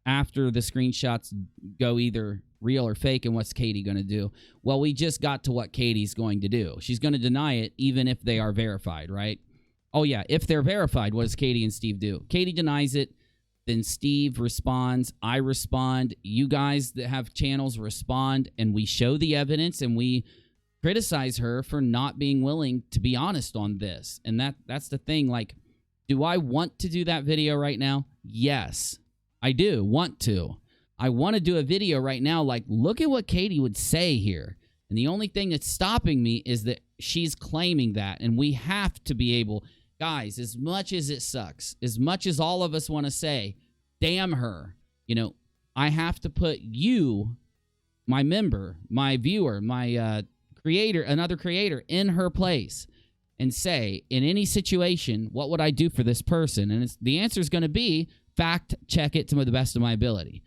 after the screenshots go either real or fake, and what's Katy going to do? Well, we just got to what Katy's going to do. She's going to deny it even if they are verified, right? Oh, yeah, if they're verified, what does Katy and Steve do? Katy denies it, then Steve responds, I respond, you guys that have channels respond, and we show the evidence, and we criticize her for not being willing to be honest on this. And that's the thing. Like, do I want to do that video right now? Yes, I do want to. I want to do a video right now like, look at what Katy would say here. And the only thing that's stopping me is that she's claiming that. And we have to be able, guys, as much as it sucks, as much as all of us want to say, damn her, you know, I have to put you, my member, my viewer, my creator, another creator in her place and say, in any situation, what would I do for this person? And the answer is going to be fact check it to the best of my ability.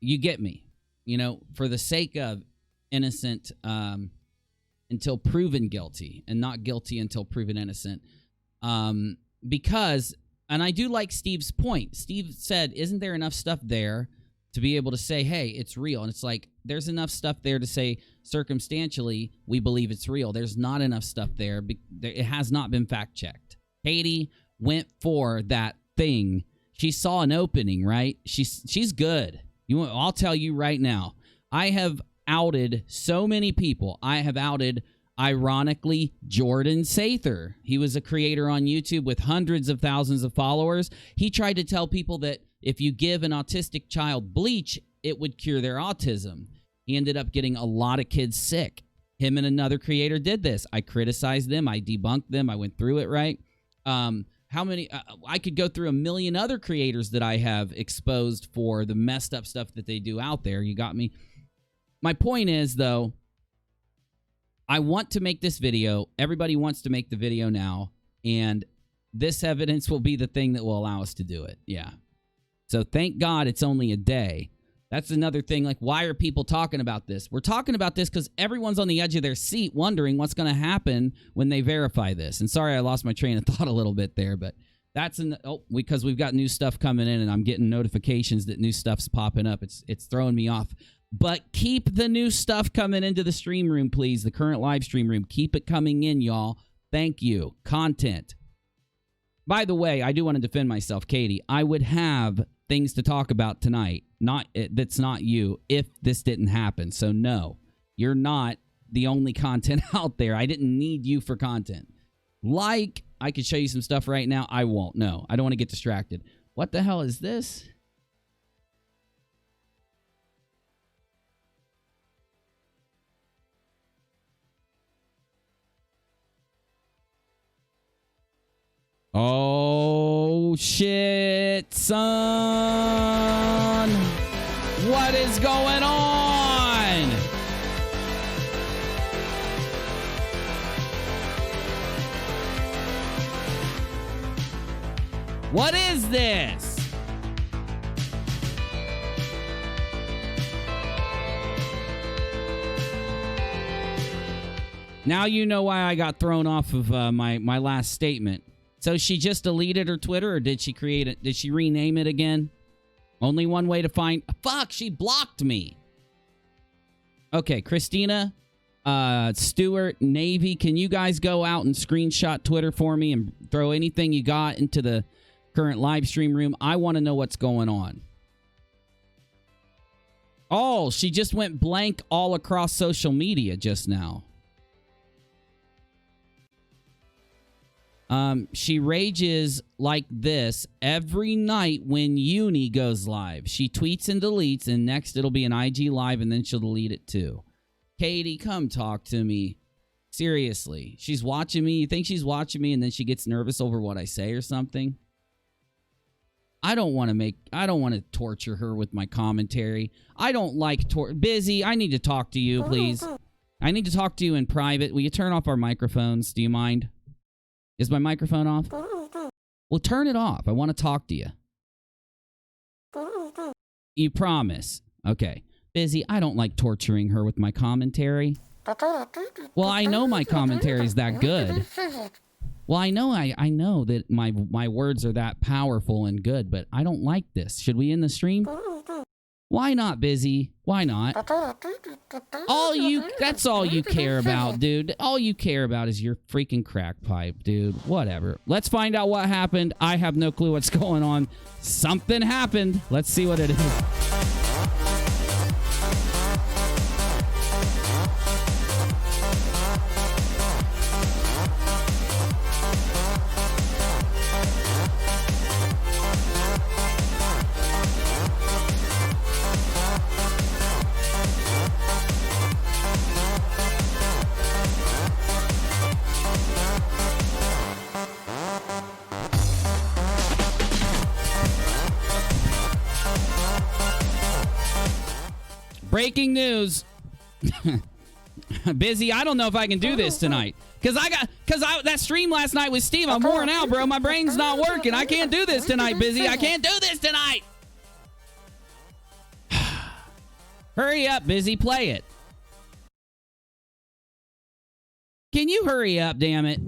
You get me, you know, for the sake of innocent until proven guilty and not guilty until proven innocent. Because And I do like Steve's point. Steve said, isn't there enough stuff there to be able to say, hey, it's real? And it's like, there's enough stuff there to say, circumstantially, we believe it's real. There's not enough stuff there. It has not been fact-checked. Katy went for that thing. She saw an opening, right? She's good. I'll tell you right now. I have outed so many people. I have outed, ironically, Jordan Sather. He was a creator on YouTube with hundreds of thousands of followers. He tried to tell people that if you give an autistic child bleach, it would cure their autism. He ended up getting a lot of kids sick. Him and another creator did this. I criticized them. I debunked them. I went through it, right? How many? I could go through a million other creators that I have exposed for the messed up stuff that they do out there. You got me? My point is, though, I want to make this video. Everybody wants to make the video now, and this evidence will be the thing that will allow us to do it. Yeah. So thank God it's only a day. That's another thing. Like, why are people talking about this? We're talking about this because everyone's on the edge of their seat wondering what's going to happen when they verify this. And sorry, I lost my train of thought a little bit there, but that's because we've got new stuff coming in and I'm getting notifications that new stuff's popping up. It's throwing me off. But keep the new stuff coming into the stream room, please. The current live stream room. Keep it coming in, y'all. Thank you. Content. By the way, I do want to defend myself, Katy. I would have things to talk about tonight. That's not you if this didn't happen. So no, you're not the only content out there. I didn't need you for content. Like, I could show you some stuff right now. I won't. No, I don't want to get distracted. What the hell is this? Oh, shit, son. What is going on? What is this? Now you know why I got thrown off of my last statement. So she just deleted her Twitter, or did she create it? Did she rename it again? Only one way to find... Fuck, she blocked me. Okay, Christina, Stuart, Navy, can you guys go out and screenshot Twitter for me and throw anything you got into the current live stream room? I want to know what's going on. Oh, she just went blank all across social media just now. She rages like this every night when Uni goes live. She tweets and deletes, and next it'll be an IG live, and then she'll delete it too. Katy, come talk to me. Seriously. She's watching me. You think she's watching me, and then she gets nervous over what I say or something? I don't want to torture her with my commentary. I don't like Busy, I need to talk to you, please. I need to talk to you in private. Will you turn off our microphones? Do you mind? Is my microphone off? Well, turn it off. I want to talk to you. You promise? Okay. Busy, I don't like torturing her with my commentary. Well, I know my commentary is that good. Well, I know that my words are that powerful and good, but I don't like this. Should we end the stream? Why not, Busy? Why not? That's all you care about, dude. All you care about is your freaking crack pipe, dude. Whatever. Let's find out what happened. I have no clue what's going on. Something happened. Let's see what it is. Breaking news. Busy, I don't know if I can do this tonight. Because that stream last night with Steve, I'm worn out, bro. My brain's not working. I can't do this tonight, Busy. I can't do this tonight. Hurry up, Busy. Play it. Can you hurry up, damn it?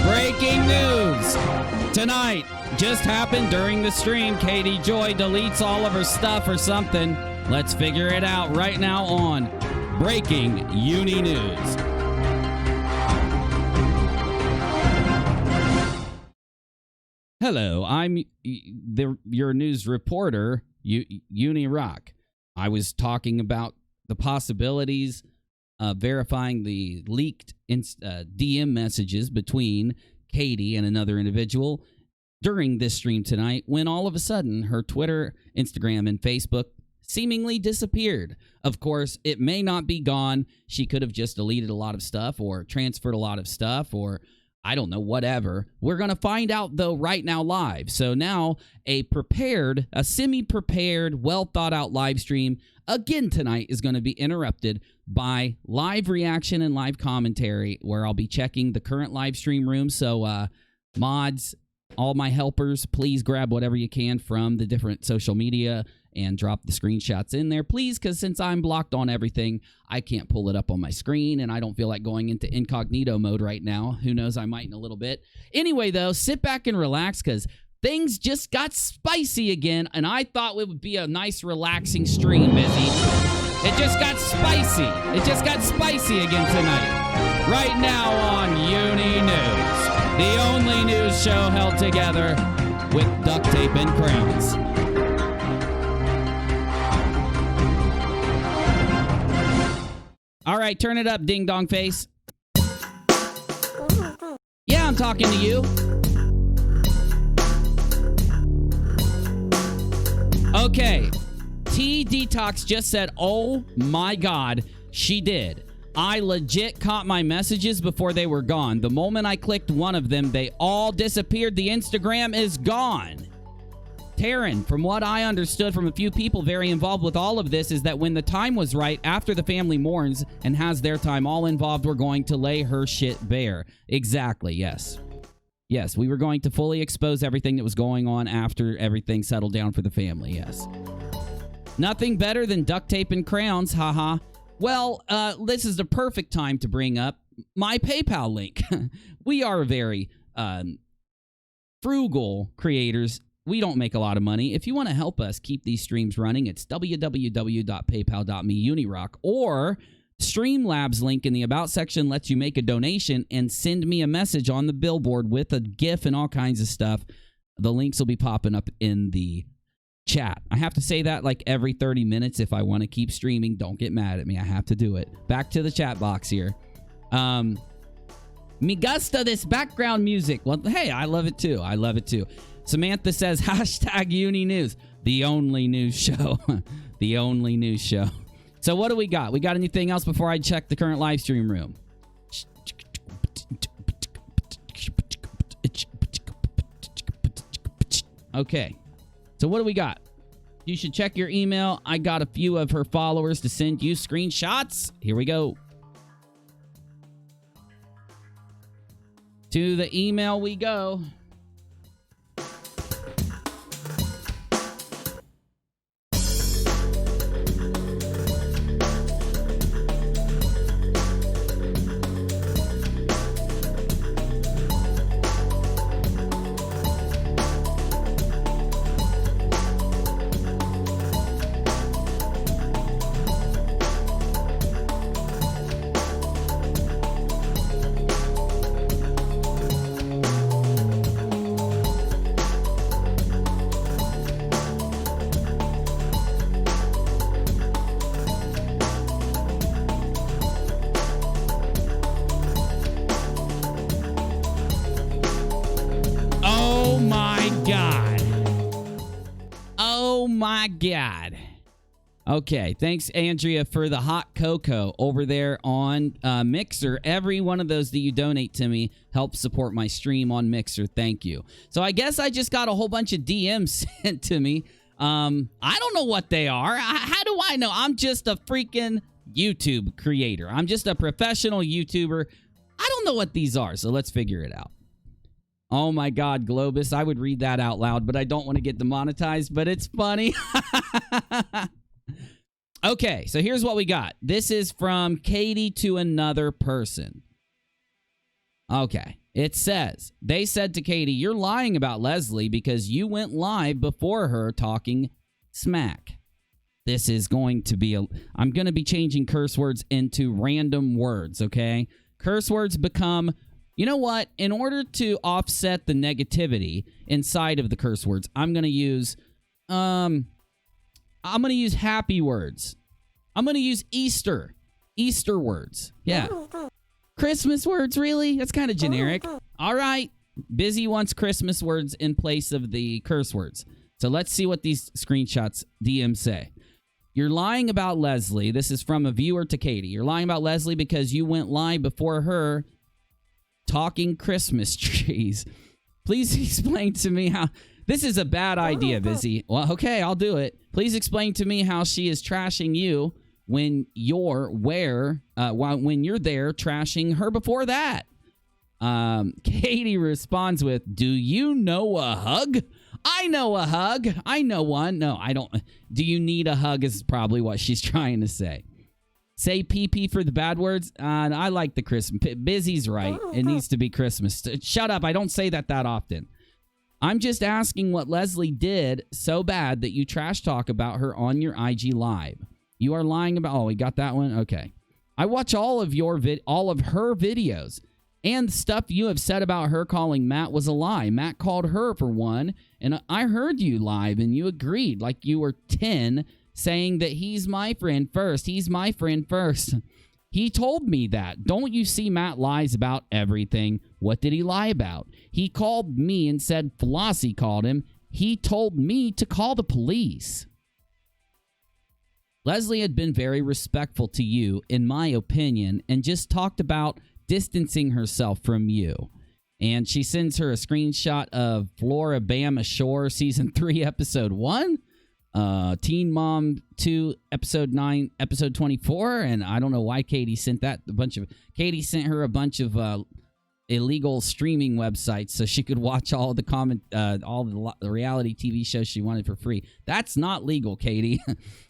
Breaking news. Tonight, just happened during the stream. Katy Joy deletes all of her stuff or something. Let's figure it out right now on Breaking Uni News. Hello, I'm your news reporter, UNIRock. I was talking about the possibilities of verifying the leaked DM messages between Katy and another individual during this stream tonight, when all of a sudden her Twitter, Instagram, and Facebook seemingly disappeared. Of course, it may not be gone. She could have just deleted a lot of stuff or transferred a lot of stuff or I don't know, whatever. We're going to find out, though, right now live. So now a semi-prepared, well-thought-out live stream again tonight is going to be interrupted by live reaction and live commentary, where I'll be checking the current live stream room. So mods, all my helpers, please grab whatever you can from the different social media and drop the screenshots in there, please, because since I'm blocked on everything, I can't pull it up on my screen, and I don't feel like going into incognito mode right now. Who knows, I might in a little bit. Anyway, though, sit back and relax, because things just got spicy again, and I thought it would be a nice, relaxing stream, Busy. It just got spicy. It just got spicy again tonight. Right now on Uni News, the only news show held together with duct tape and crayons. All right, turn it up, ding-dong face. Yeah, I'm talking to you. Okay, T-Detox just said, oh my God, she did. I legit caught my messages before they were gone. The moment I clicked one of them, they all disappeared. The Instagram is gone. Taryn, from what I understood from a few people very involved with all of this, is that when the time was right, after the family mourns and has their time, all involved were going to lay her shit bare. Exactly, yes. Yes, we were going to fully expose everything that was going on after everything settled down for the family, yes. Nothing better than duct tape and crayons, haha. Well, this is the perfect time to bring up my PayPal link. We are very frugal creators. We don't make a lot of money. If you want to help us keep these streams running, it's www.paypal.me/UNIRock, or Streamlabs link in the About section lets you make a donation and send me a message on the billboard with a GIF and all kinds of stuff. The links will be popping up in the chat. I have to say that like every 30 minutes if I want to keep streaming. Don't get mad at me. I have to do it. Back to the chat box here. Me gusta this background music. Well, hey, I love it too. I love it too. Samantha says, hashtag Uni News. The only news show. The only news show. So what do we got? We got anything else before I check the current live stream room? Okay. So what do we got? You should check your email. I got a few of her followers to send you screenshots. Here we go. To the email we go. God. Okay, thanks, Andrea, for the hot cocoa over there on Mixer. Every one of those that you donate to me helps support my stream on Mixer. Thank you. So I guess I just got a whole bunch of DMs sent to me. I don't know what they are. How do I know? I'm just a freaking YouTube creator. I'm just a professional YouTuber. I don't know what these are, so let's figure it out. Oh my God, Globus. I would read that out loud, but I don't want to get demonetized, but it's funny. Okay, so here's what we got. This is from Katy to another person. Okay, It says, they said to Katy, you're lying about Leslie because you went live before her talking smack. This is going to be I'm going to be changing curse words into random words, okay? Curse words become, you know what? In order to offset the negativity inside of the curse words, I'm going to use happy words. I'm going to use Easter words. Yeah. Christmas words, really? That's kind of generic. All right. Busy wants Christmas words in place of the curse words. So let's see what these screenshots DM say. You're lying about Leslie. This is from a viewer to Katy. You're lying about Leslie because you went live before her talking Christmas trees. Please explain to me how... This is a bad idea, Busy. Well, okay, I'll do it. Please explain to me how she is trashing you when you're when you're there trashing her before that. Katy responds with, do you know a hug? I know a hug. I know one. No, I don't. Do you need a hug is probably what she's trying to say. Say pee-pee for the bad words. I like the Christmas. Busy's right. It needs to be Christmas. Shut up. I don't say that often. I'm just asking what Leslie did so bad that you trash talk about her on your IG live. You are lying about... Oh, we got that one? Okay. I watch all of her videos. And the stuff you have said about her calling Matt was a lie. Matt called her for one. And I heard you live and you agreed like you were 10 saying that he's my friend first. He's my friend first. He told me that. Don't you see Matt lies about everything? What did he lie about? He called me and said Flossie called him. He told me to call the police. Leslie had been very respectful to you, in my opinion, and just talked about distancing herself from you. And she sends her a screenshot of Floribama Shore Season 3, Episode 1. Teen Mom 2, Episode 9, Episode 24. And I don't know why Katy sent that. Katy sent her a bunch of illegal streaming websites so she could watch all the reality TV shows she wanted for free. That's not legal, Katy.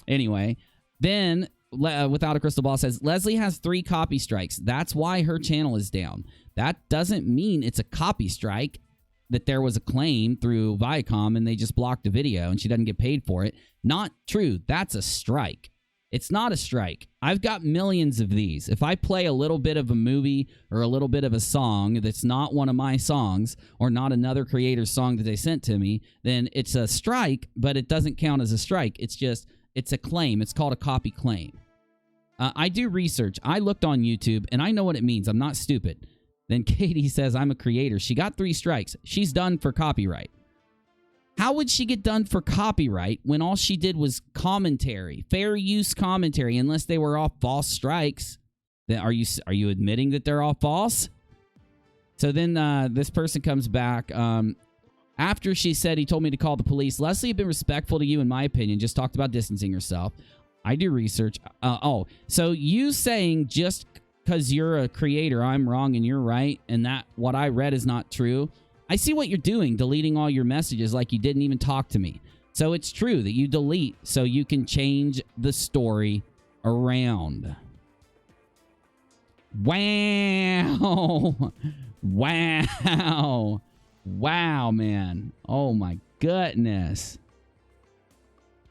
Anyway, then Without a Crystal Ball says, Leslie has 3 copy strikes. That's why her channel is down. That doesn't mean it's a copy strike, that there was a claim through Viacom and they just blocked a video and she doesn't get paid for it. Not true. That's a strike. It's not a strike. I've got millions of these. If I play a little bit of a movie or a little bit of a song that's not one of my songs or not another creator's song that they sent to me, then it's a strike, but it doesn't count as a strike. It's a claim. It's called a copy claim. I do research. I looked on YouTube, and I know what it means. I'm not stupid. Then Katy says, I'm a creator. She got 3 strikes. She's done for copyright. How would she get done for copyright when all she did was commentary, fair use commentary, unless they were all false strikes? Then are you admitting that they're all false? So then this person comes back. After she said he told me to call the police, Leslie had been respectful to you, in my opinion, just talked about distancing herself. I do research. So you saying just because you're a creator, I'm wrong and you're right, and that what I read is not true. I see what you're doing, deleting all your messages like you didn't even talk to me. So it's true that you delete so you can change the story around. Wow. Wow. Wow, man. Oh, my goodness.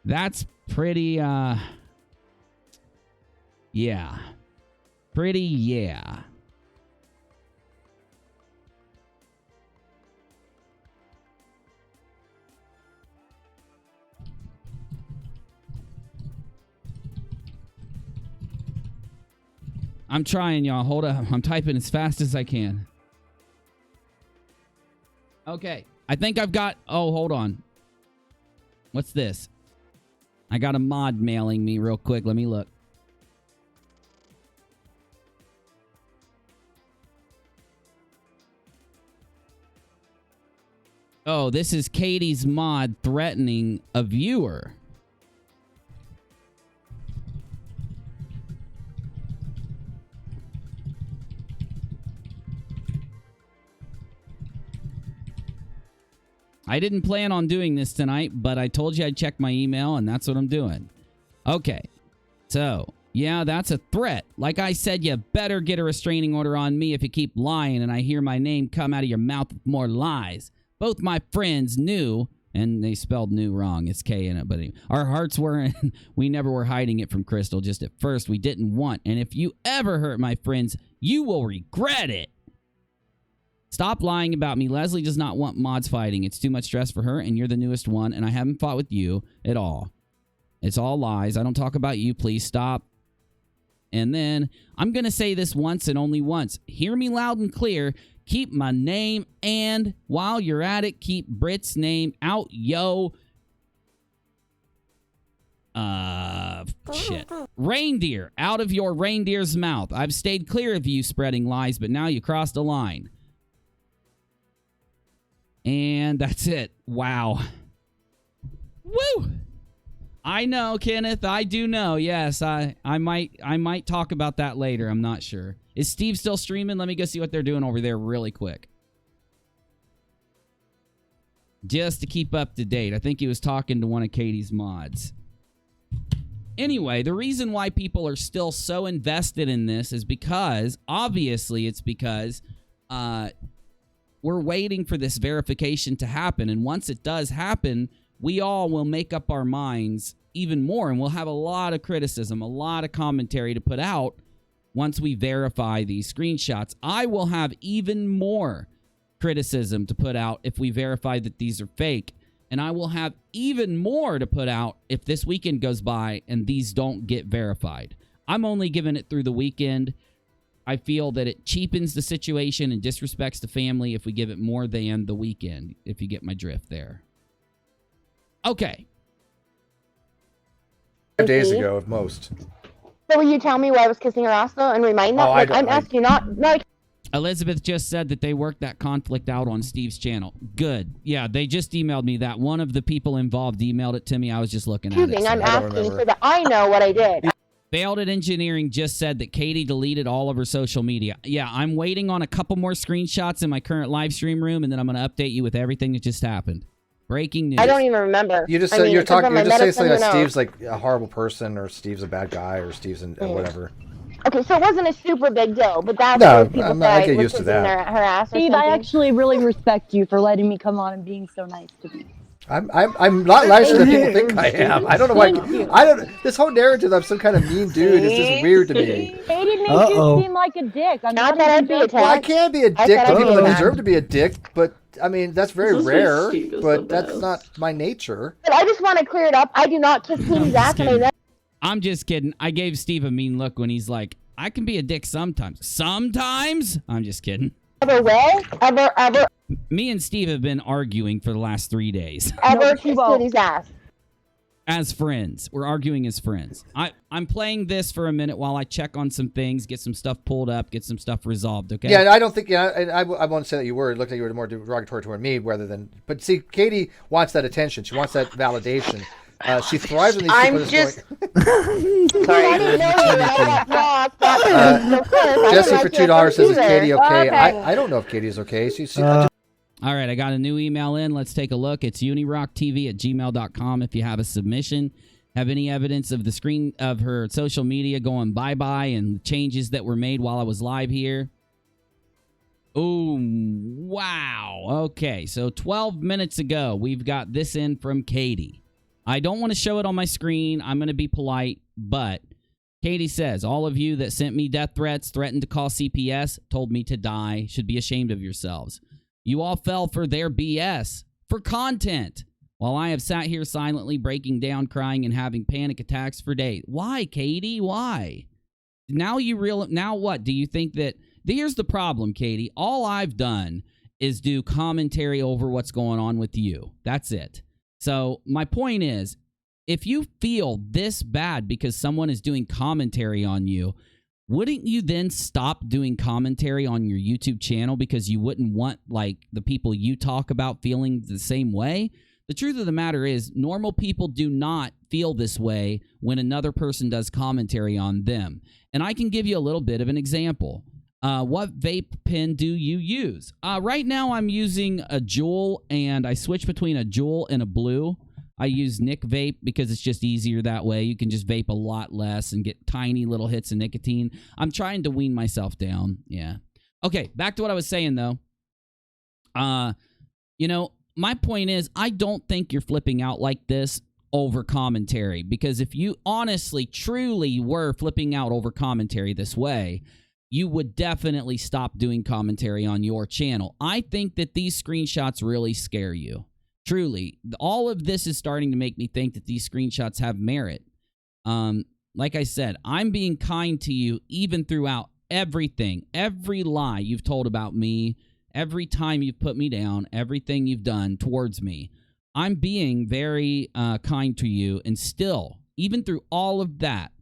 That's pretty, yeah. Pretty, yeah. I'm trying, y'all. Hold up. I'm typing as fast as I can. Okay. I think I've got... Oh, hold on. What's this? I got a mod mailing me real quick. Let me look. Oh, this is Katy's mod threatening a viewer. I didn't plan on doing this tonight, but I told you I'd check my email, and that's what I'm doing. Okay. So, Yeah, that's a threat. Like I said, you better get a restraining order on me if you keep lying and I hear my name come out of your mouth with more lies. Both my friends knew, and they spelled "new" wrong. It's K in it, but anyway, our hearts weren't. We never were hiding it from Crystal. Just at first, we didn't want. And if you ever hurt my friends, you will regret it. Stop lying about me. Leslie does not want mods fighting. It's too much stress for her, and you're the newest one, and I haven't fought with you at all. It's all lies. I don't talk about you. Please stop. And then, I'm going to say this once and only once. Hear me loud and clear. Keep my name, and while you're at it, keep Brit's name out, yo. Shit. Reindeer, out of your reindeer's mouth. I've stayed clear of you spreading lies, but now you crossed a line. And that's it. Wow. Woo! I know, Kenneth. I do know. Yes, I might talk about that later. I'm not sure. Is Steve still streaming? Let me go see what they're doing over there really quick. Just to keep up to date. I think he was talking to one of Katie's mods. Anyway, the reason why people are still so invested in this is because, obviously, it's because we're waiting for this verification to happen. And once it does happen, we all will make up our minds even more, and we'll have a lot of criticism, a lot of commentary to put out once we verify these screenshots. I will have even more criticism to put out if we verify that these are fake, and I will have even more to put out if this weekend goes by and these don't get verified. I'm only giving it through the weekend. I feel that it cheapens the situation and disrespects the family if we give it more than the weekend, if you get my drift there. Okay. 5 days ago at most. So will you tell me why I was kissing her ass though and remind that? Like, I'm asking you not. Elizabeth just said that they worked that conflict out on Steve's channel. Good. Yeah, they just emailed me that. One of the people involved emailed it to me. I was just looking at it. So I'm asking so that I know what I did. Failed at Engineering just said that Katy deleted all of her social media. Yeah, I'm waiting on a couple more screenshots in my current live stream room, and then I'm going to update you with everything that just happened. Breaking news. I don't even remember. You just said you're talking. You're just saying something that Steve's like a horrible person, or Steve's a bad guy, or Steve's whatever. Okay, so it wasn't a super big deal, but that's no. what people I get used to that. Her ass. Steve, I actually really respect you for letting me come on and being so nice to me. I'm not nice that people think I am. I don't know why. I don't. This whole narrative of some kind of mean dude is just weird to me. Katie makes you seem like a dick. I'm not that I'd be attacked. Well, I can be a dick to people that deserve to be a dick, but I mean that's very rare. But that's not my nature. But I just want to clear it up. I do not kiss Katie's ass, and I'm just kidding. I gave Steve a mean look when he's like, "I can be a dick sometimes." Sometimes? I'm just kidding. Ever will? Ever? Me and Steve have been arguing for the last 3 days. Ever kiss Katie's ass? As friends. We're arguing as friends. I'm playing this for a minute while I check on some things, get some stuff pulled up, get some stuff resolved, okay? Yeah, I don't think, I won't say that you were. It looked like you were more derogatory toward me rather than, but see, Katy wants that attention. She wants that validation. She thrives when these people Sorry. Jesse for $2 says, is Katy okay? I don't know if Katy is okay. All right, I got a new email in. Let's take a look. It's UNIRocktv@gmail.com. If you have a submission, have any evidence of the screen of her social media going bye-bye and changes that were made while I was live here. Oh, wow. Okay, so 12 minutes ago, we've got this in from Katy. I don't want to show it on my screen. I'm going to be polite, but Katy says, all of you that sent me death threats, threatened to call CPS, told me to die, should be ashamed of yourselves. You all fell for their BS, for content, while I have sat here silently breaking down, crying, and having panic attacks for days. Why, Katy? Why? Now what? Do you think that... Here's the problem, Katy. All I've done is do commentary over what's going on with you. That's it. So my point is, if you feel this bad because someone is doing commentary on you, wouldn't you then stop doing commentary on your YouTube channel because you wouldn't want, like, the people you talk about feeling the same way? The truth of the matter is, normal people do not feel this way when another person does commentary on them. And I can give you a little bit of an example. What vape pen do you use? Right now I'm using a Juul, and I switch between a Juul and a Blue. I use Nick Vape because it's just easier that way. You can just vape a lot less and get tiny little hits of nicotine. I'm trying to wean myself down. Yeah. Okay, back to what I was saying, though. You know, my point is, I don't think you're flipping out like this over commentary, because if you honestly, truly were flipping out over commentary this way, you would definitely stop doing commentary on your channel. I think that these screenshots really scare you. Truly. All of this is starting to make me think that these screenshots have merit. Like I said, I'm being kind to you even throughout everything, every lie you've told about me, every time you've put me down, everything you've done towards me. I'm being very kind to you, and still, even through all of that,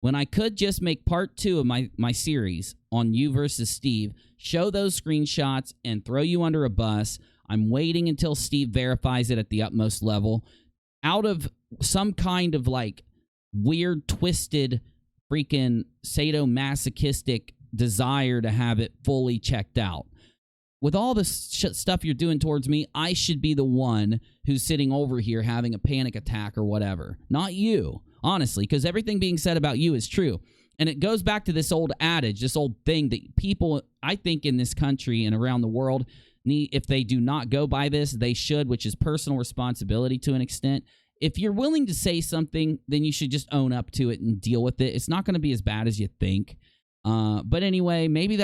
when I could just make part 2 of my series on you versus Steve, show those screenshots and throw you under a bus, I'm waiting until Steve verifies it at the utmost level, out of some kind of like weird, twisted, freaking sadomasochistic desire to have it fully checked out. With all this stuff you're doing towards me, I should be the one who's sitting over here having a panic attack or whatever. Not you, honestly, because everything being said about you is true. And it goes back to this old adage, this old thing that people, I think, in this country and around the world, need, if they do not go by this, they should, which is personal responsibility to an extent. If you're willing to say something, then you should just own up to it and deal with it. It's not going to be as bad as you think. But anyway, maybe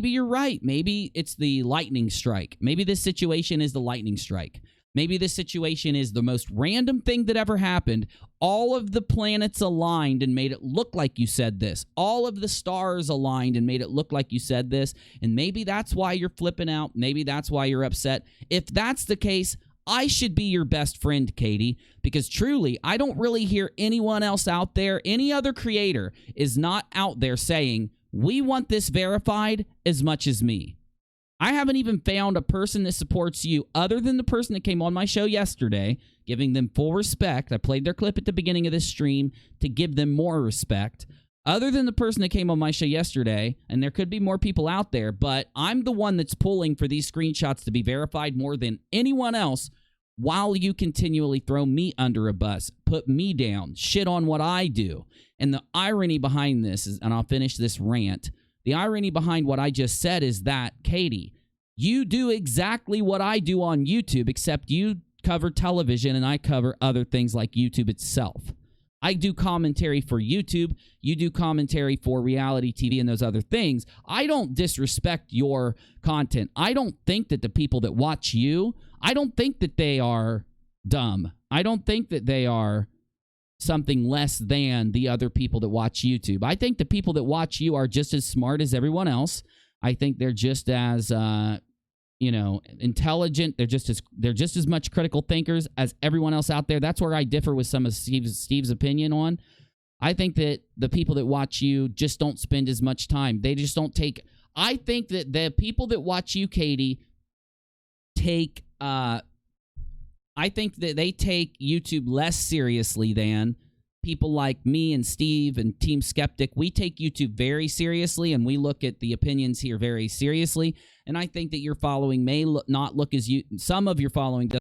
you're right. Maybe it's the lightning strike. Maybe this situation is the lightning strike. Maybe this situation is the most random thing that ever happened. All of the planets aligned and made it look like you said this. All of the stars aligned and made it look like you said this. And maybe that's why you're flipping out. Maybe that's why you're upset. If that's the case, I should be your best friend, Katy, because truly, I don't really hear anyone else out there, any other creator is not out there saying, we want this verified as much as me. I haven't even found a person that supports you other than the person that came on my show yesterday, giving them full respect. I played their clip at the beginning of this stream to give them more respect. Other than the person that came on my show yesterday, and there could be more people out there, but I'm the one that's pulling for these screenshots to be verified more than anyone else, while you continually throw me under a bus, put me down, shit on what I do. And the irony behind this is, and I'll finish this rant, the irony behind what I just said is that, Katy, you do exactly what I do on YouTube, except you cover television and I cover other things like YouTube itself. I do commentary for YouTube. You do commentary for reality TV and those other things. I don't disrespect your content. I don't think that the people that watch you, I don't think that they are dumb. I don't think that they are something less than the other people that watch YouTube. I think the people that watch you are just as smart as everyone else. I think they're just as intelligent. They're just as much critical thinkers as everyone else out there. That's where I differ with some of Steve's opinion on. I think that the people that watch you just don't spend as much time. They just don't take. I think that the people that watch you, Katy, take. I think that they take YouTube less seriously than people like me and Steve and Team Skeptic. We take YouTube very seriously, and we look at the opinions here very seriously. And I think that your following may not look as you. Some of your following does.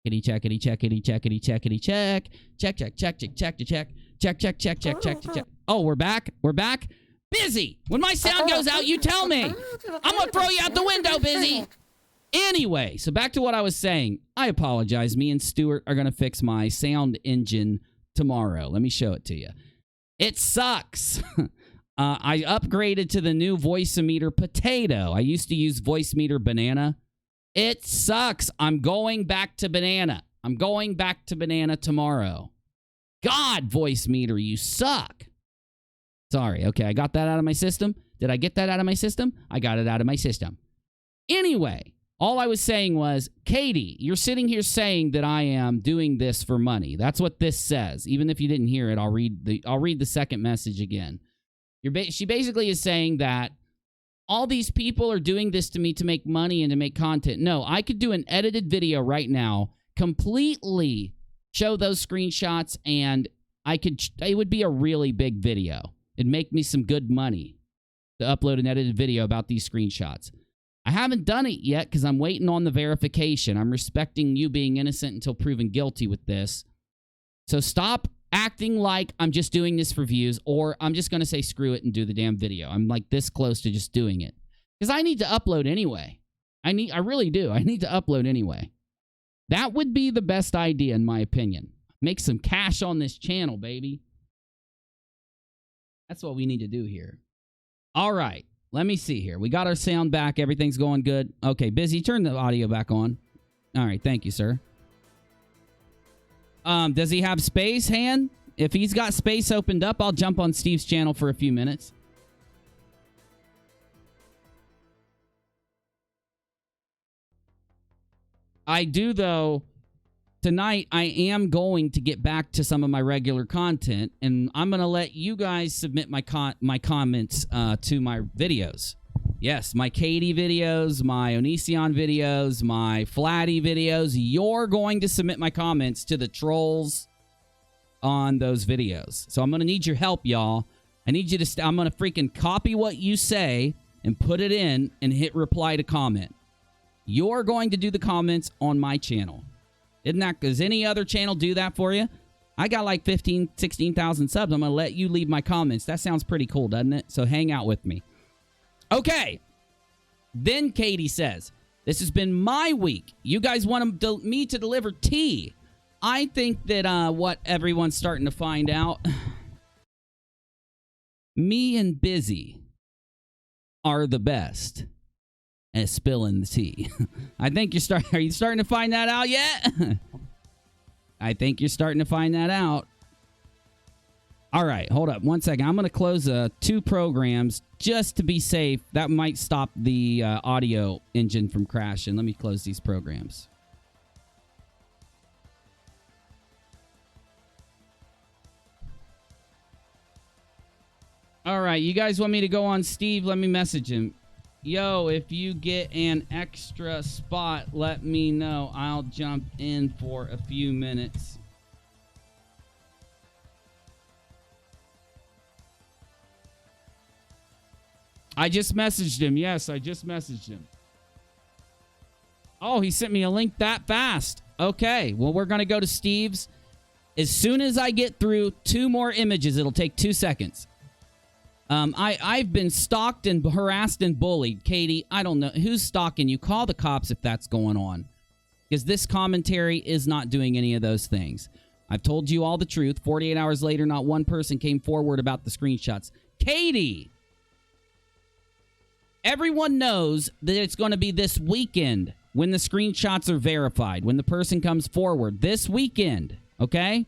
checkity, checkity, checkity, checkity, checkity, check. Check, check, check, check, check, check, check. Check, check, check, check, check, check. Oh, we're back. We're back. Busy. When my sound goes out, you tell me. I'm going to throw you out the window, Busy. Anyway, so back to what I was saying. I apologize. Me and Stuart are going to fix my sound engine tomorrow. Let me show it to you. It sucks. I upgraded to the new Voice-O-Meter Potato. I used to use Voice-Meter Banana. It sucks. I'm going back to Banana. I'm going back to Banana tomorrow. God, Voice-Meter, you suck. Sorry. Okay, I got that out of my system. Did I get that out of my system? I got it out of my system. Anyway, all I was saying was, Katy, you're sitting here saying that I am doing this for money. That's what this says. Even if you didn't hear it, I'll read the second message again. She basically is saying that all these people are doing this to me to make money and to make content. No, I could do an edited video right now, completely show those screenshots, and it would be a really big video. It'd make me some good money to upload an edited video about these screenshots. I haven't done it yet because I'm waiting on the verification. I'm respecting you being innocent until proven guilty with this. So stop acting like I'm just doing this for views, or I'm just going to say screw it and do the damn video. I'm like this close to just doing it. Because I need to upload anyway. I really do. I need to upload anyway. That would be the best idea in my opinion. Make some cash on this channel, baby. That's what we need to do here. All right. Let me see here. We got our sound back. Everything's going good. Okay, Busy, turn the audio back on. All right, thank you, sir. Does he have space, Han? If he's got space opened up, I'll jump on Steve's channel for a few minutes. I do, though. Tonight, I am going to get back to some of my regular content, and I'm going to let you guys submit my comments to my videos. Yes, my Katy videos, my Onision videos, my Flatty videos. You're going to submit my comments to the trolls on those videos. So I'm going to need your help, y'all. I need you to... I'm going to freaking copy what you say and put it in and hit reply to comment. You're going to do the comments on my channel. Isn't that... Does any other channel do that for you? I got like 15, 16,000 subs. I'm going to let you leave my comments. That sounds pretty cool, doesn't it? So hang out with me. Okay. Then Katy says, this has been my week. You guys want me to deliver tea. I think that what everyone's starting to find out, me and Busy are the best at spilling the tea. I think are you starting to find that out yet? I think you're starting to find that out. All right, hold up 1 second. I'm going to close 2 programs just to be safe. That might stop the audio engine from crashing. Let me close these programs. All right, you guys want me to go on Steve? Let me message him. Yo, if you get an extra spot, let me know. I'll jump in for a few minutes. I just messaged him. Yes, I just messaged him. Oh, he sent me a link that fast. Okay, well, we're going to go to Steve's. As soon as I get through 2 more images, it'll take 2 seconds. I've been stalked and harassed and bullied. Katy, I don't know. Who's stalking you? Call the cops if that's going on. Because this commentary is not doing any of those things. I've told you all the truth. 48 hours later, not one person came forward about the screenshots. Katy! Everyone knows that it's going to be this weekend when the screenshots are verified, when the person comes forward. This weekend, okay?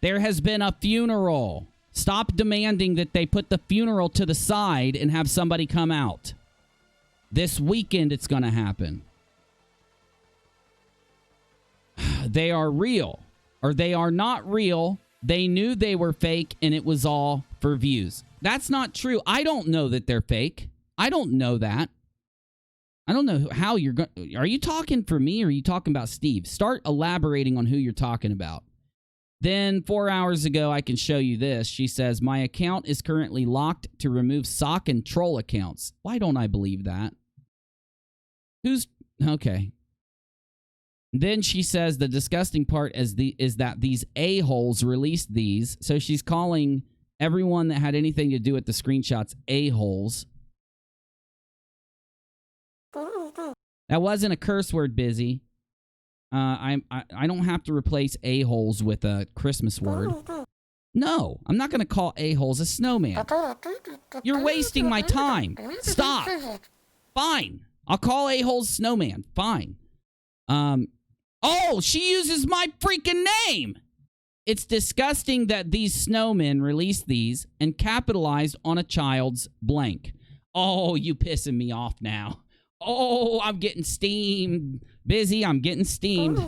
There has been a funeral. Stop demanding that they put the funeral to the side and have somebody come out. This weekend it's going to happen. They are real, or they are not real. They knew they were fake, and it was all for views. That's not true. I don't know that they're fake. I don't know that. I don't know how you're going. Are you talking for me, or are you talking about Steve? Start elaborating on who you're talking about. Then 4 hours ago, I can show you this. She says, my account is currently locked to remove sock and troll accounts. Why don't I believe that? Who's... Okay. Then she says the disgusting part is that these a-holes released these. So she's calling everyone that had anything to do with the screenshots a-holes. That wasn't a curse word, Busy. I don't have to replace a-holes with a Christmas word. No, I'm not going to call a-holes a snowman. You're wasting my time. Stop. Fine. I'll call a-holes snowman. Fine. Oh, she uses my freaking name. It's disgusting that these snowmen released these and capitalized on a child's blank. Oh, you pissing me off now. Oh, I'm getting steamed. Busy, I'm getting steamed.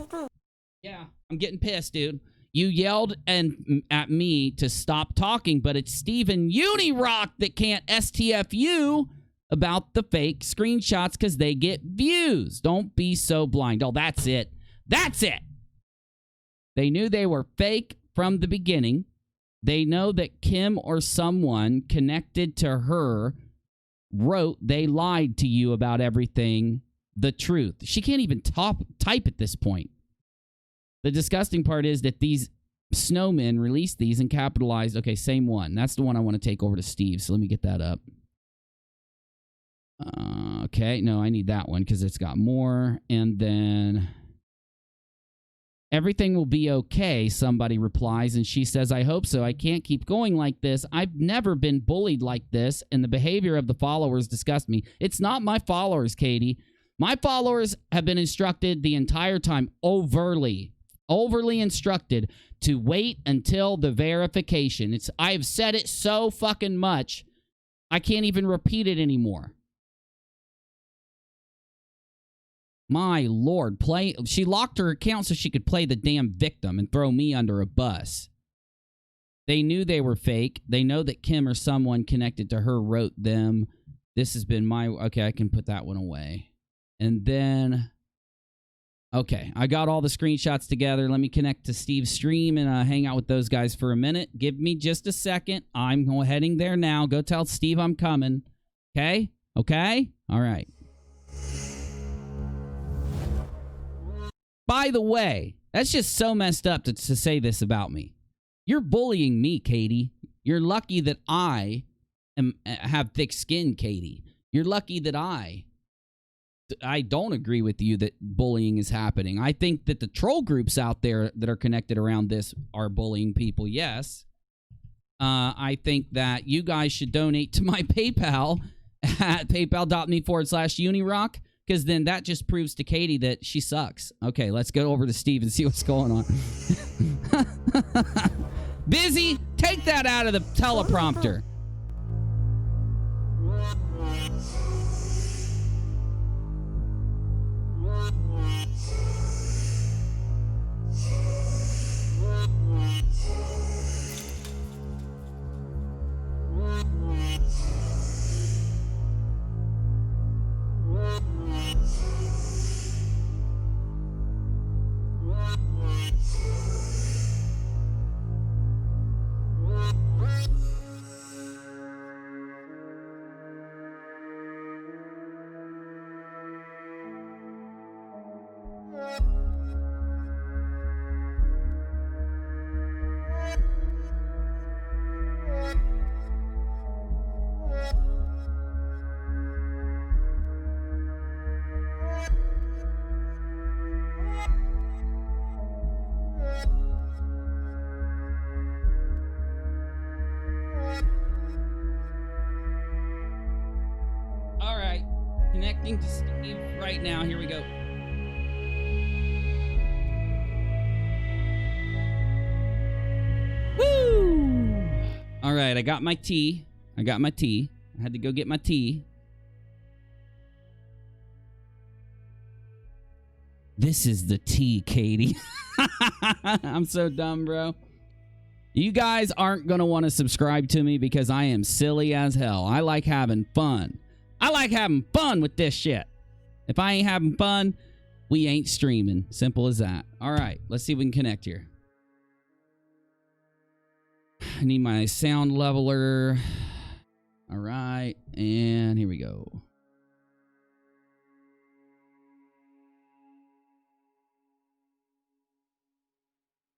Yeah, I'm getting pissed, dude. You yelled at me to stop talking, but it's Steven UNIRock that can't STF you about the fake screenshots because they get views. Don't be so blind. Oh, that's it. That's it. They knew they were fake from the beginning. They know that Kim or someone connected to her wrote they lied to you about everything, the truth. She can't even type at this point. The disgusting part is that these snowmen released these and capitalized. Okay, same one. That's the one I want to take over to Steve, so let me get that up. Okay, no, I need that one because it's got more. And then everything will be okay, somebody replies, and she says, I hope so. I can't keep going like this. I've never been bullied like this, and the behavior of the followers disgust me. It's not my followers, Katy. My followers have been instructed the entire time, overly instructed to wait until the verification. I've said it so fucking much, I can't even repeat it anymore. My Lord, she locked her account so she could play the damn victim and throw me under a bus. They knew they were fake. They know that Kim or someone connected to her wrote them. This has been my... Okay, I can put that one away. And then... Okay, I got all the screenshots together. Let me connect to Steve's stream and hang out with those guys for a minute. Give me just a second. I'm heading there now. Go tell Steve I'm coming. Okay? Okay? All right. By the way, that's just so messed up to say this about me. You're bullying me, Katy. You're lucky that I have thick skin, Katy. You're lucky that I don't agree with you that bullying is happening. I think that the troll groups out there that are connected around this are bullying people, yes. I think that you guys should donate to my PayPal at paypal.me/UNIRock, because then that just proves to Katy that she sucks. Okay, let's go over to Steve and see what's going on. Busy, take that out of the teleprompter. All right, connecting to Steve right now. Here we go. Woo! All right, I got my tea. I had to go get my tea. This is the tea, Katy. I'm so dumb, bro. You guys aren't going to want to subscribe to me because I am silly as hell. I like having fun. I like having fun with this shit. If I ain't having fun, we ain't streaming. Simple as that. All right, let's see if we can connect here. I need my sound leveler. All right, and here we go.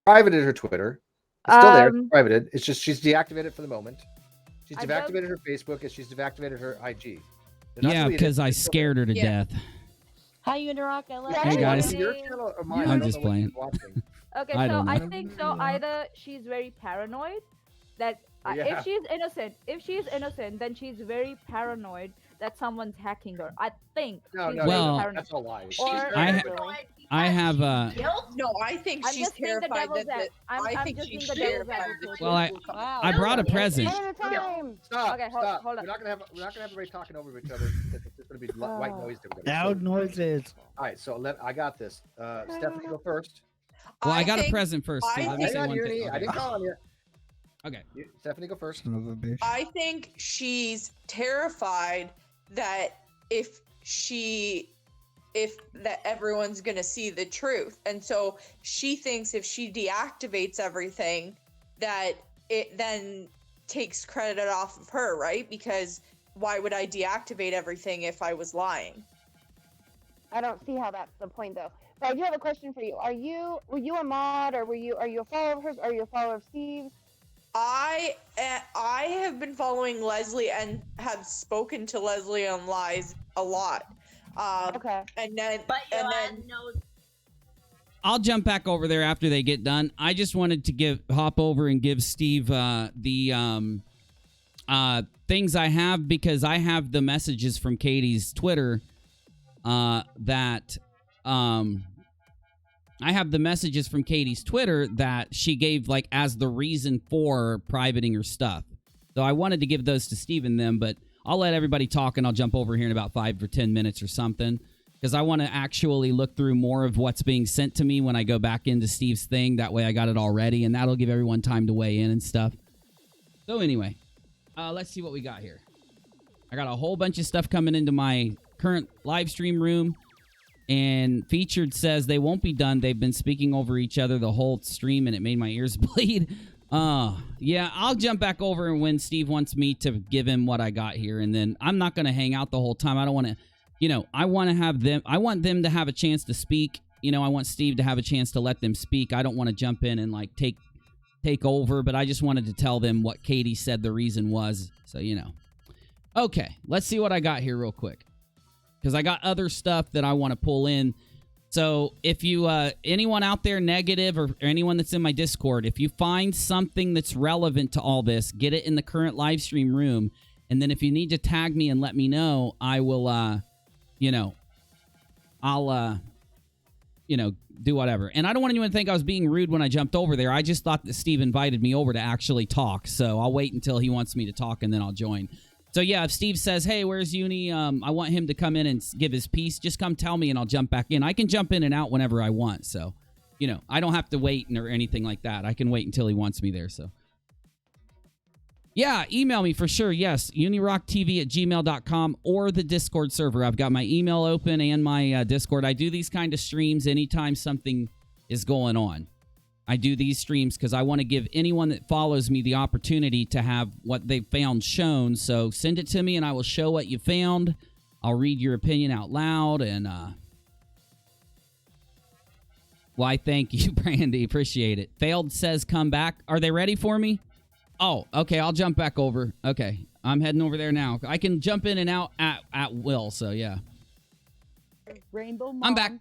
privated her Twitter. It's still there. It's Um, privated. It's just she's deactivated for the moment. She's I deactivated her Facebook and she's deactivated her IG. They're not Yeah, deleted. because I They're still scared her to Yeah. death. Hi, UNIRock. I love Hey, you. guys. Your channel or mine? I'm I don't just know what playing. she's watching. Okay, I so don't I know. think so either she's very paranoid that Yeah. if she's innocent, then she's very paranoid that someone's hacking her. I think. No, she's no, very Well, paranoid. that's all lies. Or I have No, I think I'm she's just being the terrified devil's that. I'm think just she's being the devil's terrified advocate. Well, I brought a present. Stop. Okay, stop. hold on. We're not gonna have everybody talking over each other. It's gonna be white noise. Loud noises. All right, so I got this. Stephanie, go first. Well, I got a think- present first. I Steve. Let me say Hang on, one Uni. thing. I didn't call on you. Okay. Stephanie, go first. Son of a bitch. I think she's terrified that that everyone's gonna see the truth, and so she thinks if she deactivates everything, that it then takes credit off of her, right? Because why would I deactivate everything if I was lying? I don't see how that's the point though. But I do have a question for you. Were you a mod, or are you a follower of hers, or are you a follower of Steve's? I have been following Leslie and have spoken to Leslie on lies a lot. Okay. And then I'll jump back over there after they get done. I just wanted to hop over and give Steve the things I have, because I have the messages from Katy's Twitter that she gave like as the reason for privating her stuff. So I wanted to give those to Steve and them, but I'll let everybody talk and I'll jump over here in about 5 or 10 minutes or something, because I want to actually look through more of what's being sent to me when I go back into Steve's thing. That way I got it all ready, and that'll give everyone time to weigh in and stuff. So anyway, let's see what we got here. I got a whole bunch of stuff coming into my current live stream room, and Featured says they won't be done. They've been speaking over each other the whole stream, and it made my ears bleed. Yeah, I'll jump back over when Steve wants me to give him what I got here, and then I'm not going to hang out the whole time. I don't want to, I want them to have a chance to speak. I want Steve to have a chance to let them speak. I don't want to jump in and like take over, but I just wanted to tell them what Katy said the reason was, so Okay, let's see what I got here real quick, because I got other stuff that I want to pull in. So if you, anyone out there negative or anyone that's in my Discord, if you find something that's relevant to all this, get it in the current live stream room. And then if you need to tag me and let me know, I will, I'll, do whatever. And I don't want anyone to think I was being rude when I jumped over there. I just thought that Steve invited me over to actually talk. So I'll wait until he wants me to talk and then I'll join. So yeah, if Steve says, hey, where's Uni? I want him to come in and give his piece. Just come tell me and I'll jump back in. I can jump in and out whenever I want. So, I don't have to wait or anything like that. I can wait until he wants me there. So yeah, email me for sure. Yes, UNIRocktv@gmail.com or the Discord server. I've got my email open and my Discord. I do these kind of streams anytime something is going on. I do these streams because I want to give anyone that follows me the opportunity to have what they found shown. So send it to me and I will show what you found. I'll read your opinion out loud. And why, thank you, Brandy. Appreciate it. Failed says come back. Are they ready for me? Oh, okay. I'll jump back over. Okay. I'm heading over there now. I can jump in and out at will. So yeah. Rainbow Mom. I'm back.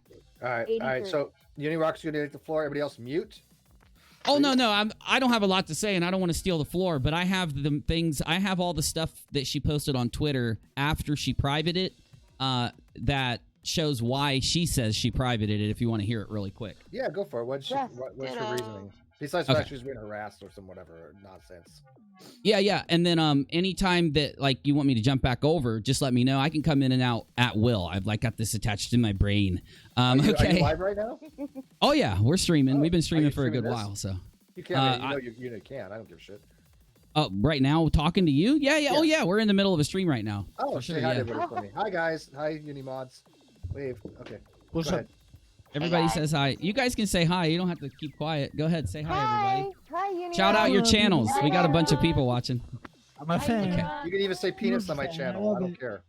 All right. So UNIRock's going to take the floor. Everybody else mute. Oh, no. I don't have a lot to say, and I don't want to steal the floor, but I have the things. I have all the stuff that she posted on Twitter after she privated it that shows why she says she privated it, if you want to hear it really quick. Yeah, go for it. What's her reasoning? Besides the fact she's being harassed or some whatever nonsense. Yeah. And then anytime that like you want me to jump back over, just let me know. I can come in and out at will. I've like got this attached in my brain. Are you okay. live right now? Oh yeah, we're streaming. We've been streaming for a good while. So you can't. You can't. I don't give a shit. Oh, right now talking to you? Yeah. Oh yeah, we're in the middle of a stream right now. Oh, for sure. Say hi to everybody for me. Hi guys. Hi Unimods. Wave. Okay. What's up? Everybody says hi. You guys can say hi. You don't have to keep quiet. Go ahead, say hi, everybody. Hi, UNIRock. Shout out your channels. We got a bunch of people watching. I'm a fan. Okay. You can even say penis on my channel. I don't care.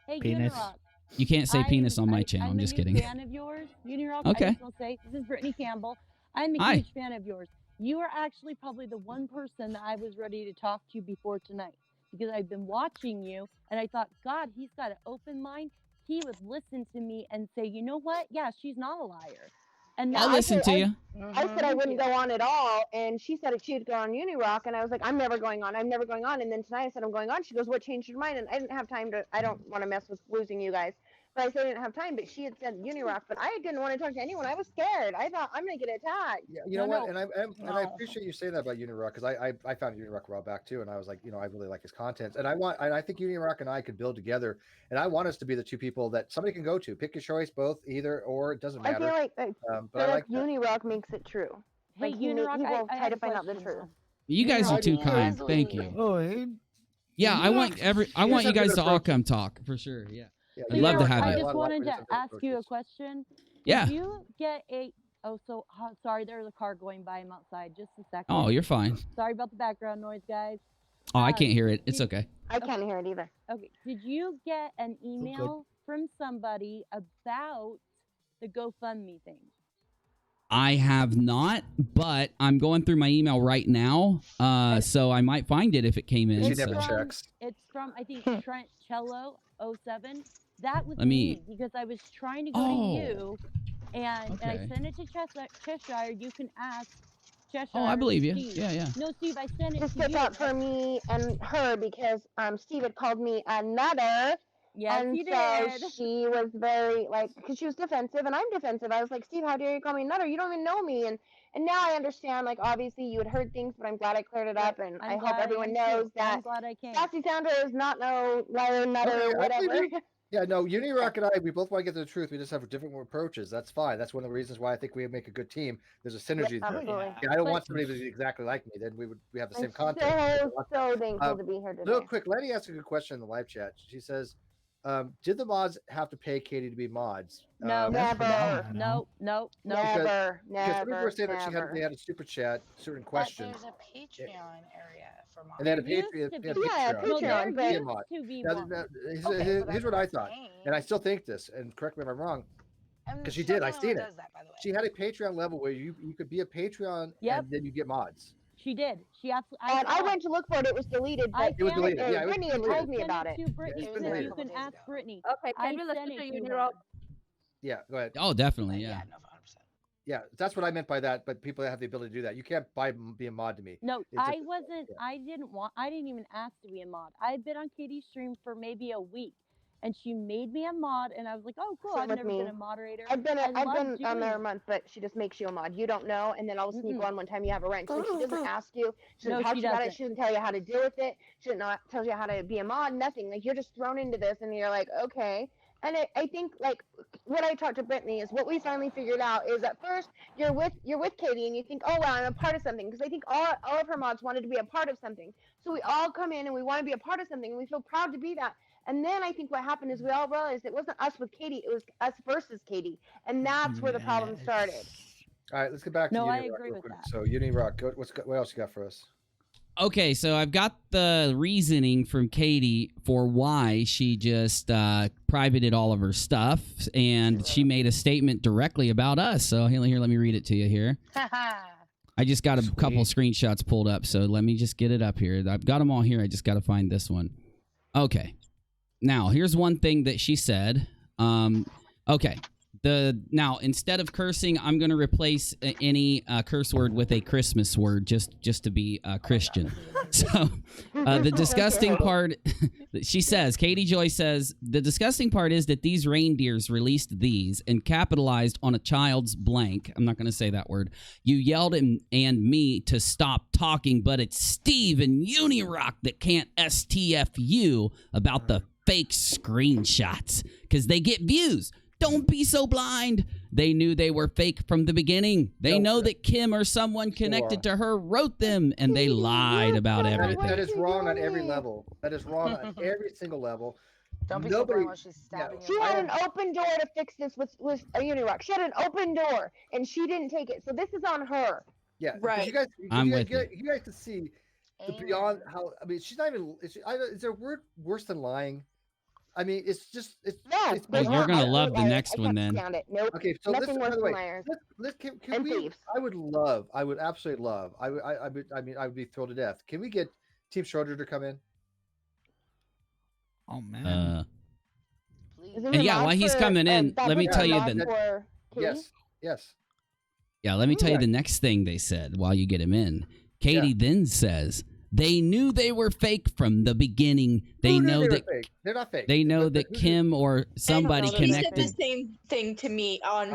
Hey, Penis. UNIRock. You can't say penis on my channel. I'm just kidding. I'm a fan of yours, UNIRock. Okay. I just want to say, this is Brittany Campbell. I'm a Hi. huge fan of yours. You are actually probably the one person that I was ready to talk to before tonight because I've been watching you and I thought, God, he's got an open mind. He would listen to me and say, you know what? Yeah, she's not a liar. And I'll listen to you. I said I wouldn't go on at all, and she said she'd go on UNIRock, and I was like, I'm never going on. I'm never going on. And then tonight I said I'm going on. She goes, what changed your mind? And I didn't have time to. I don't want to mess with losing you guys, but I said I didn't have time. But she had said UNIRock, but I didn't want to talk to anyone. I was scared. I thought I'm gonna get attacked. Yeah, you know what? And I appreciate you saying that about UNIRock because I found UNIRock a while back too, and I was like, I really like his content, and I think UNIRock and I could build together, and I want us to be the two people that somebody can go to. Pick your choice, both, either or. It doesn't matter. I feel like, but I like UNIRock makes it true. Hey, Like he UNIRock, will I try have to a find out the question, truth. You guys are too kind. Thank you. Oh, Yeah, I want you guys to all come talk for sure. Yeah, I'd love to have I you. just wanted to ask you a question. Yeah. Did you get a? Oh, so sorry. There's a car going by. I'm outside. Just a second. Oh, you're fine. Sorry about the background noise, guys. Oh, I can't hear it. It's okay. I can't hear it either. Okay. Did you get an email from somebody about the GoFundMe thing? I have not, but I'm going through my email right now, so I might find it if it came in. She never checks. It's from I think Trent Cello 07. That was Let me- because I was trying to go to you, and I sent it to Cheshire. You can ask Cheshire. Oh, I believe you. Steve. Yeah, yeah. No, Steve, I sent it This to gets you. out for me and her because Steve had called me a nutter. Yes, and he so did. she was very because she was defensive and I'm defensive. I was like, Steve, how dare you call me a nutter? You don't even know me. And now I understand. Like obviously you had heard things, but I'm glad I cleared it up, and I hope everyone knows that I'm glad I came. Sassy Sandra is not no liar, nutter, Okay, I believe whatever. you. Yeah, no, UNIRock and I, we both want to get to the truth. We just have different approaches. That's fine. That's one of the reasons why I think we make a good team. There's a synergy there. absolutely. Yeah, I don't want somebody to be exactly like me. Then we have the same content. So thankful to be here today. Real quick, Lenny asked a good question in the live chat. She says, did the mods have to pay Katy to be mods? No, never. No. Never. Because somebody Never. was saying that they had a super chat, certain question. There's a Patreon area for mods. And they had a Patreon. Patreon. Be a mod. Here's what I thought, and I still think this. And correct me if I'm wrong, because she did. I seen it. She had a Patreon level where you could be a Patreon, and then you get mods. She did. She absolutely. And I went to look for it. It was deleted. But It was deleted. Yeah, it was Brittany had deleted. told me about it. To Brittany, it's been so you deleted. can ask Brittany. Okay, can we listen to UNIRock? Yeah, go ahead. Oh, definitely. Yeah. Yeah, that's what I meant by that. But people have the ability to do that. You can't be a mod to me. No, It's I just- wasn't. I didn't even ask to be a mod. I've been on Katy's stream for maybe a week, and she made me a mod, and I was like, oh, cool. Same I've with never me. been a moderator. I've been I love on doing there a it. month, but she just makes you a mod. You don't know, and then all of a sudden you go on one time, you have a rank. So she doesn't ask you. She doesn't No, talk she to you about it. doesn't. She doesn't tell you how to deal with it. She doesn't tell you how to be a mod. Nothing. Like you're just thrown into this, and you're like, okay. And I think like what I talked to Brittany is what we finally figured out is at first you're with Katy and you think, oh well, I'm a part of something, because I think all of her mods wanted to be a part of something. So we all come in and we want to be a part of something and we feel proud to be that. And then I think what happened is we all realized it wasn't us with Katy, it was us versus Katy, and that's where the problem started. All right, let's get back to No, I UNIRock agree real with quick. that. So UNIRock, what else you got for us? Okay, so I've got the reasoning from Katy for why she just privated all of her stuff, and she made a statement directly about us. So here, let me read it to you here. I just got a couple screenshots pulled up, so let me just get it up here. I've got them all here. I just got to find this one. Okay. Now, here's one thing that she said. Okay. Now, instead of cursing, I'm going to replace any curse word with a Christmas word just to be Christian. So the disgusting part, she says, Katy Joy says, the disgusting part is that these reindeers released these and capitalized on a child's blank. I'm not going to say that word. You yelled and me to stop talking, but it's Steve and UNIRock that can't STF you about the fake screenshots because they get views. Don't be so blind. They knew they were fake from the beginning. They know that Kim or someone connected to her wrote them, and they lied about everything. That is wrong on every level. That is wrong on every single level. Don't be Nobody, so while she's stabbing She had an open door to fix this with a UNIRock. She had an open door, and she didn't take it. So this is on her. Yeah, Right. You guys, I'm you with guys, you guys can see the beyond how. I mean, she's not even. Is there a word worse than lying? I mean, it's just it's. No, it's Well, you're gonna love the next one then. Stand it. Nope. Okay, so Nothing listen. worse By the than way, liars. can And we? thieves. I would absolutely love. I would be thrilled to death. Can we get Team Schroeder to come in? Oh man. And yeah, while he's coming in, let me tell you the. Yes. Yeah, let me tell you the next thing they said while you get him in. Katie then says they knew they were fake from the beginning. They know that fake. They're not fake. they know that Kim or somebody He said connected. the same thing to me on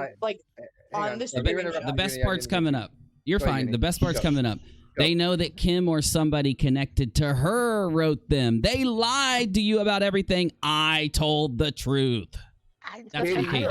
on the stream. The best part's coming up. You're Go ahead, fine. Uni. The best part's Go. coming up. They know that Kim or somebody connected to her wrote them. They lied to you about everything. I told the truth. That's from Katie. You're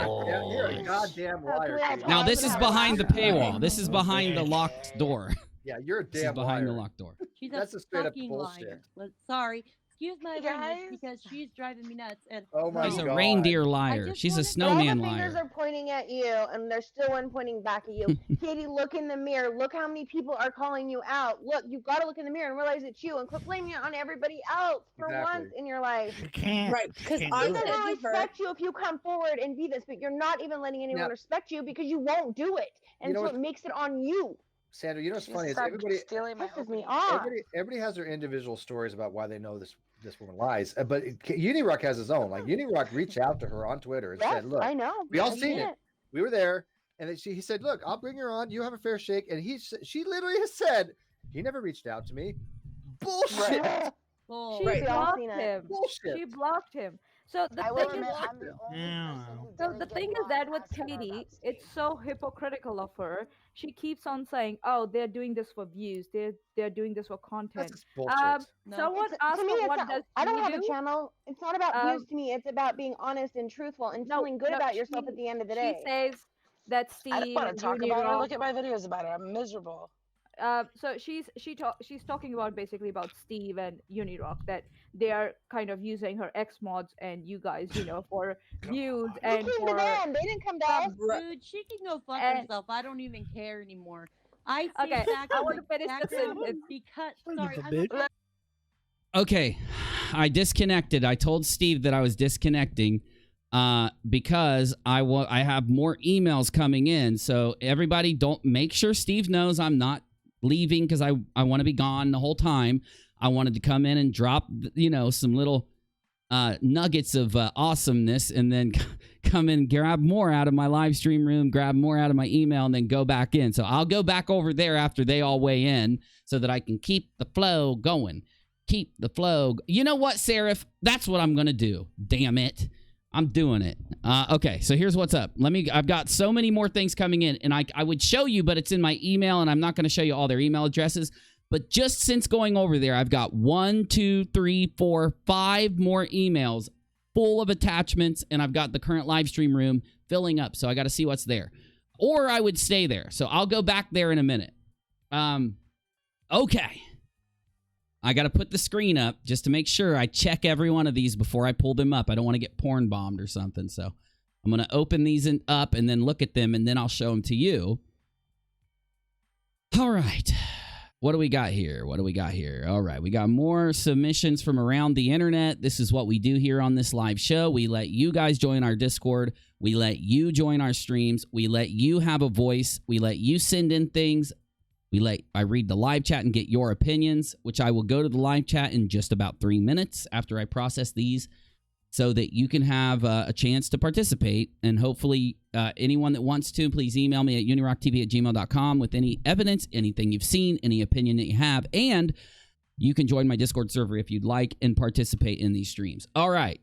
a goddamn liar. Katie. Now this is behind the paywall. This is behind the locked door. Yeah, you're a This is damn behind liar. the locked door. She's That's a a straight up fucking bullshit. liar. Sorry. Excuse my Guys. language because she's driving me nuts. And Oh my She's a God. reindeer liar. She's a All snowman the fingers liar. are pointing at you, and there's still one pointing back at you. Katie, look in the mirror. Look how many people are calling you out. Look, you've got to look in the mirror and realize it's you, and quit blaming it on everybody else for Exactly. once in your life. You can't. Right, because Can't I do said it. People to will her, respect you if you come forward and be this, but you're not even letting anyone Now- respect you because you won't do it, and You know so what- it makes it on you. Sandra, you know what's funny is Stop everybody stealing my pisses me off. everybody has their individual stories about why they know this woman lies. But UNIRock has his own. Like UNIRock reached out to her on Twitter and Yes, said, "Look, I know. we all I seen get it. We were there." And then he said, "Look, I'll bring her on. You have a fair shake." And she literally has said, "He never reached out to me." Bullshit. She Right. blocked Seen it. him. Bullshit. She blocked him. So the I will thing is, admit, I'm the only Yeah. person who so didn't the get thing is blocked that with asking her Katie, about it's Steve. so hypocritical of her. She keeps on saying, "Oh, they're doing this for views. They're doing this for content." That's bullshit. Someone It's- asked to me, her, it's "What not, does I don't she have do?" a channel. It's not about views to me. It's about being honest and truthful and feeling good about yourself at the end of the day. She says that Steve I don't want and to talk about it. UNIRock. Look at my videos about it. I'm miserable. So she's talking about basically about Steve and UNIRock, that they are kind of using her X mods and you guys, for views and came to for them. They didn't come to us. Dude, she can go fuck And- herself. I don't even care anymore. I say Okay, back I on want the to finish the background sentence. because Son sorry, of a I'm bitch. Okay, I disconnected. I told Steve that I was disconnecting because I have more emails coming in. So everybody, don't make sure Steve knows I'm not leaving because I want to be gone the whole time. I wanted to come in and drop some little nuggets of awesomeness, and then come in, grab more out of my live stream room, grab more out of my email, and then go back in. So I'll go back over there after they all weigh in so that I can keep the flow going. Keep the flow. You know what, Seraph? That's what I'm going to do. Damn it. I'm doing it. Okay, so here's what's up. I've got so many more things coming in, and I would show you, but it's in my email, and I'm not going to show you all their email addresses. But just since going over there, I've got 1, 2, 3, 4, 5 more emails full of attachments, and I've got the current live stream room filling up, so I got to see what's there. Or I would stay there, so I'll go back there in a minute. Okay. I got to put the screen up just to make sure I check every one of these before I pull them up. I don't want to get porn bombed or something, so I'm going to open these up and then look at them, and then I'll show them to you. All right. What do we got here? All right. We got more submissions from around the internet. This is what we do here on this live show. We let you guys join our Discord. We let you join our streams. We let you have a voice. We let you send in things. I read the live chat and get your opinions, which I will go to the live chat in just about 3 minutes after I process these, so that you can have a chance to participate. And hopefully anyone that wants to, please email me at unirocktv@gmail.com with any evidence, anything you've seen, any opinion that you have. And you can join my Discord server if you'd like and participate in these streams. All right.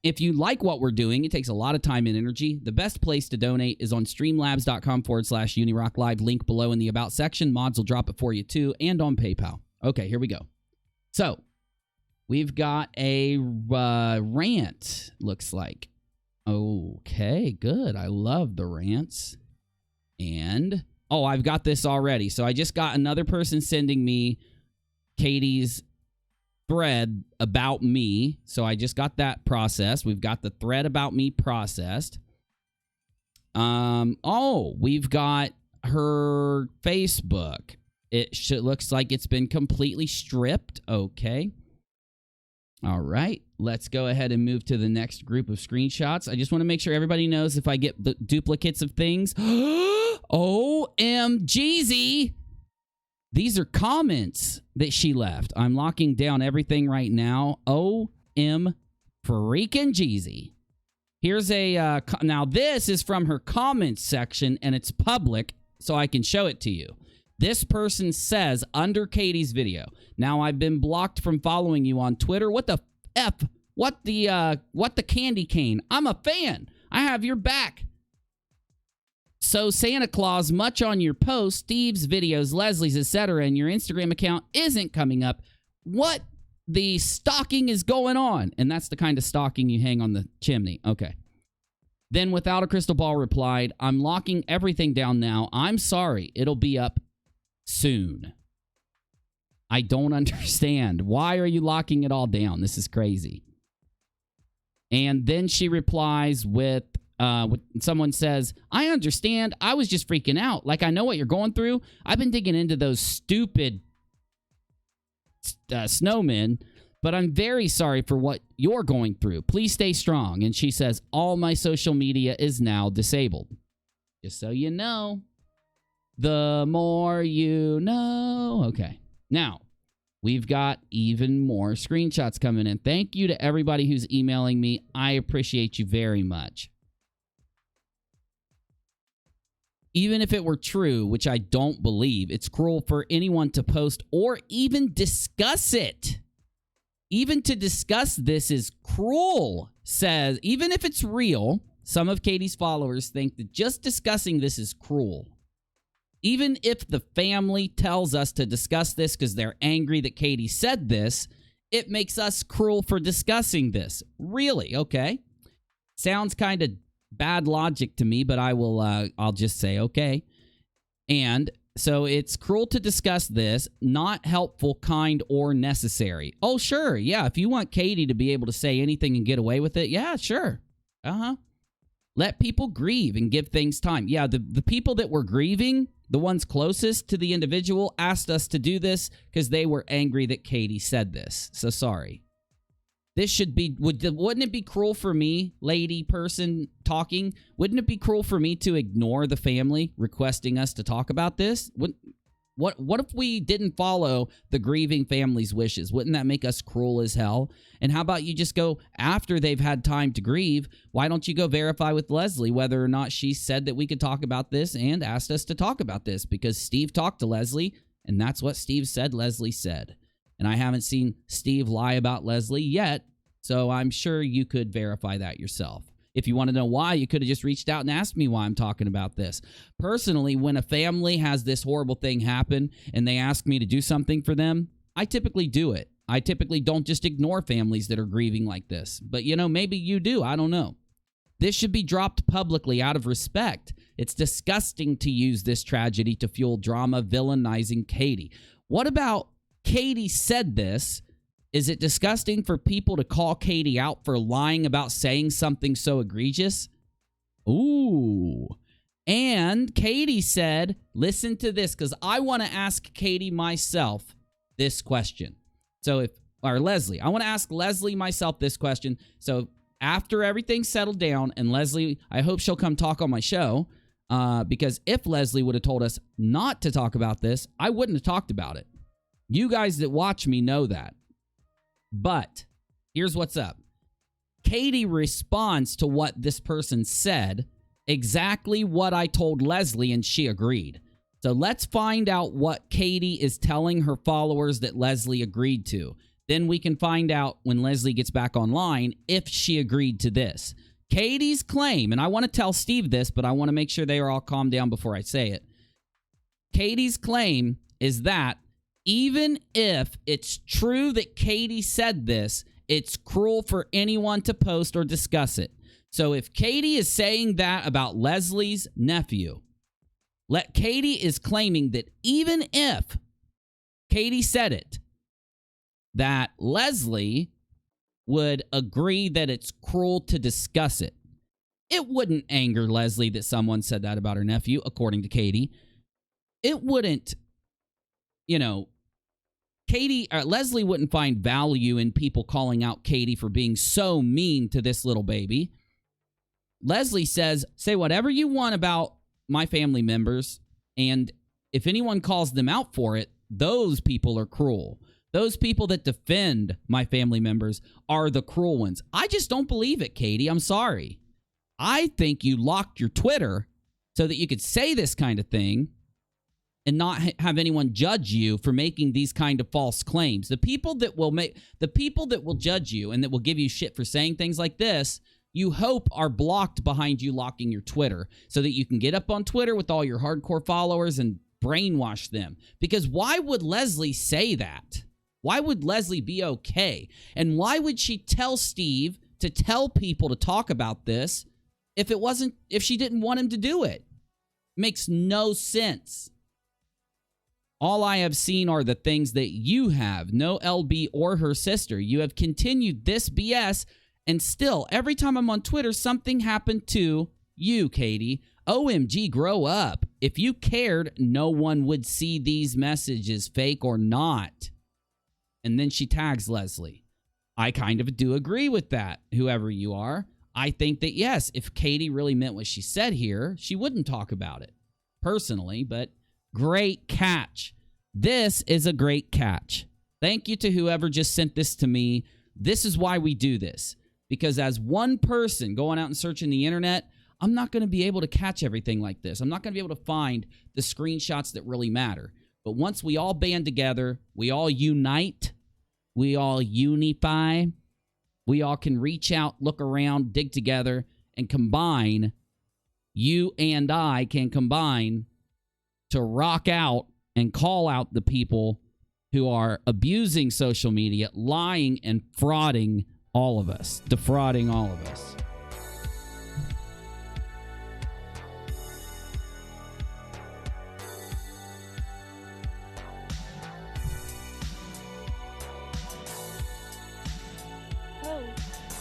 If you like what we're doing, it takes a lot of time and energy. The best place to donate is on streamlabs.com/UniRock Live. Link below in the About section. Mods will drop it for you too, and on PayPal. Okay, here we go. So, we've got a rant, looks like. Okay, good. I love the rants. And, I've got this already. So I just got another person sending me Katie's thread about me. So I just got that processed. We've got the thread about me processed. We've got her Facebook. It looks like it's been completely stripped. Okay. All right. let's go ahead and move to the next group of screenshots. I just want to make sure everybody knows if I get the duplicates of things. OMGZ! These are comments that she left. I'm locking down everything right now. OM freaking Jeezy. Here's a, now this is from her comments section and it's public, so I can show it to you. This person says under Katie's video, now I've been blocked from following you on Twitter. What the F? What the candy cane? I'm a fan. I have your back. So Santa Claus, much on your post, Steve's videos, Leslie's, etc., and your Instagram account isn't coming up. What the stalking is going on? And that's the kind of stalking you hang on the chimney. Okay. Then Without a Crystal Ball replied, I'm locking everything down now. I'm sorry. It'll be up soon. I don't understand. Why are you locking it all down? This is crazy. And then she replies with someone says, I understand. I was just freaking out. Like, I know what you're going through. I've been digging into those stupid snowmen, but I'm very sorry for what you're going through. Please stay strong. And she says, all my social media is now disabled. Just so you know. The more you know. Okay. Now, we've got even more screenshots coming in. Thank you to everybody who's emailing me. I appreciate you very much. Even if it were true, which I don't believe, it's cruel for anyone to post or even discuss it. Even to discuss this is cruel, says, even if it's real, some of Katie's followers think that just discussing this is cruel. Even if the family tells us to discuss this because they're angry that Katie said this, it makes us cruel for discussing this. Really? Okay. Sounds kind of bad logic to me, but I'll just say okay. And so it's cruel to discuss this, not helpful, kind, or necessary. Oh, sure. Yeah, if you want Katie to be able to say anything and get away with it, yeah, sure. Let people grieve and give things time. Yeah, the people that were grieving, the ones closest to the individual, asked us to do this because they were angry that Katie said this. So sorry. This should be, wouldn't it be cruel for me, lady person talking? Wouldn't it be cruel for me to ignore the family requesting us to talk about this? What if we didn't follow the grieving family's wishes? Wouldn't that make us cruel as hell? And how about you just go after they've had time to grieve? Why don't you go verify with Leslie whether or not she said that we could talk about this and asked us to talk about this? Because Steve talked to Leslie, and that's what Steve said Leslie said. And I haven't seen Steve lie about Leslie yet, so I'm sure you could verify that yourself. If you want to know why, you could have just reached out and asked me why I'm talking about this. Personally, when a family has this horrible thing happen and they ask me to do something for them, I typically do it. I typically don't just ignore families that are grieving like this. But, you know, maybe you do. I don't know. This should be dropped publicly out of respect. It's disgusting to use this tragedy to fuel drama, villainizing Katie. What about Katie said this? Is it disgusting for people to call Katie out for lying about saying something so egregious? Ooh. And Katie said, listen to this, because I want to ask Katie myself this question. So Leslie, I want to ask Leslie myself this question. So after everything's settled down, and Leslie, I hope she'll come talk on my show, because if Leslie would have told us not to talk about this, I wouldn't have talked about it. You guys that watch me know that. But here's what's up. Katie responds to what this person said, exactly what I told Leslie, and she agreed. So let's find out what Katie is telling her followers that Leslie agreed to. Then we can find out when Leslie gets back online if she agreed to this. Katie's claim, and I want to tell Steve this, but I want to make sure they are all calmed down before I say it. Katie's claim is that even if it's true that Katie said this, it's cruel for anyone to post or discuss it. So if Katie is saying that about Leslie's nephew, Katie is claiming that even if Katie said it, that Leslie would agree that it's cruel to discuss it. It wouldn't anger Leslie that someone said that about her nephew, according to Katie. It wouldn't, Leslie wouldn't find value in people calling out Katy for being so mean to this little baby. Leslie says, say whatever you want about my family members, and if anyone calls them out for it, those people are cruel. Those people that defend my family members are the cruel ones. I just don't believe it, Katy. I'm sorry. I think you locked your Twitter so that you could say this kind of thing and not have anyone judge you for making these kind of false claims. The people that will judge you and that will give you shit for saying things like this, you hope are blocked behind you locking your Twitter so that you can get up on Twitter with all your hardcore followers and brainwash them. Because why would Leslie say that? Why would Leslie be okay? And why would she tell Steve to tell people to talk about this if she didn't want him to do it? Makes no sense. All I have seen are the things that you have. No LB or her sister. You have continued this BS, and still, every time I'm on Twitter, something happened to you, Katy. OMG, grow up. If you cared, no one would see these messages, fake or not. And then she tags Leslie. I kind of do agree with that, whoever you are. I think that, yes, if Katy really meant what she said here, she wouldn't talk about it personally, but great catch. This is a great catch. Thank you to whoever just sent this to me. This is why we do this. Because as one person going out and searching the internet, I'm not going to be able to catch everything like this. I'm not going to be able to find the screenshots that really matter. But once we all band together, we all unite, we all unify, we all can reach out, look around, dig together, and combine. You and I can combine to rock out and call out the people who are abusing social media, lying and frauding all of us, defrauding all of us. Oh,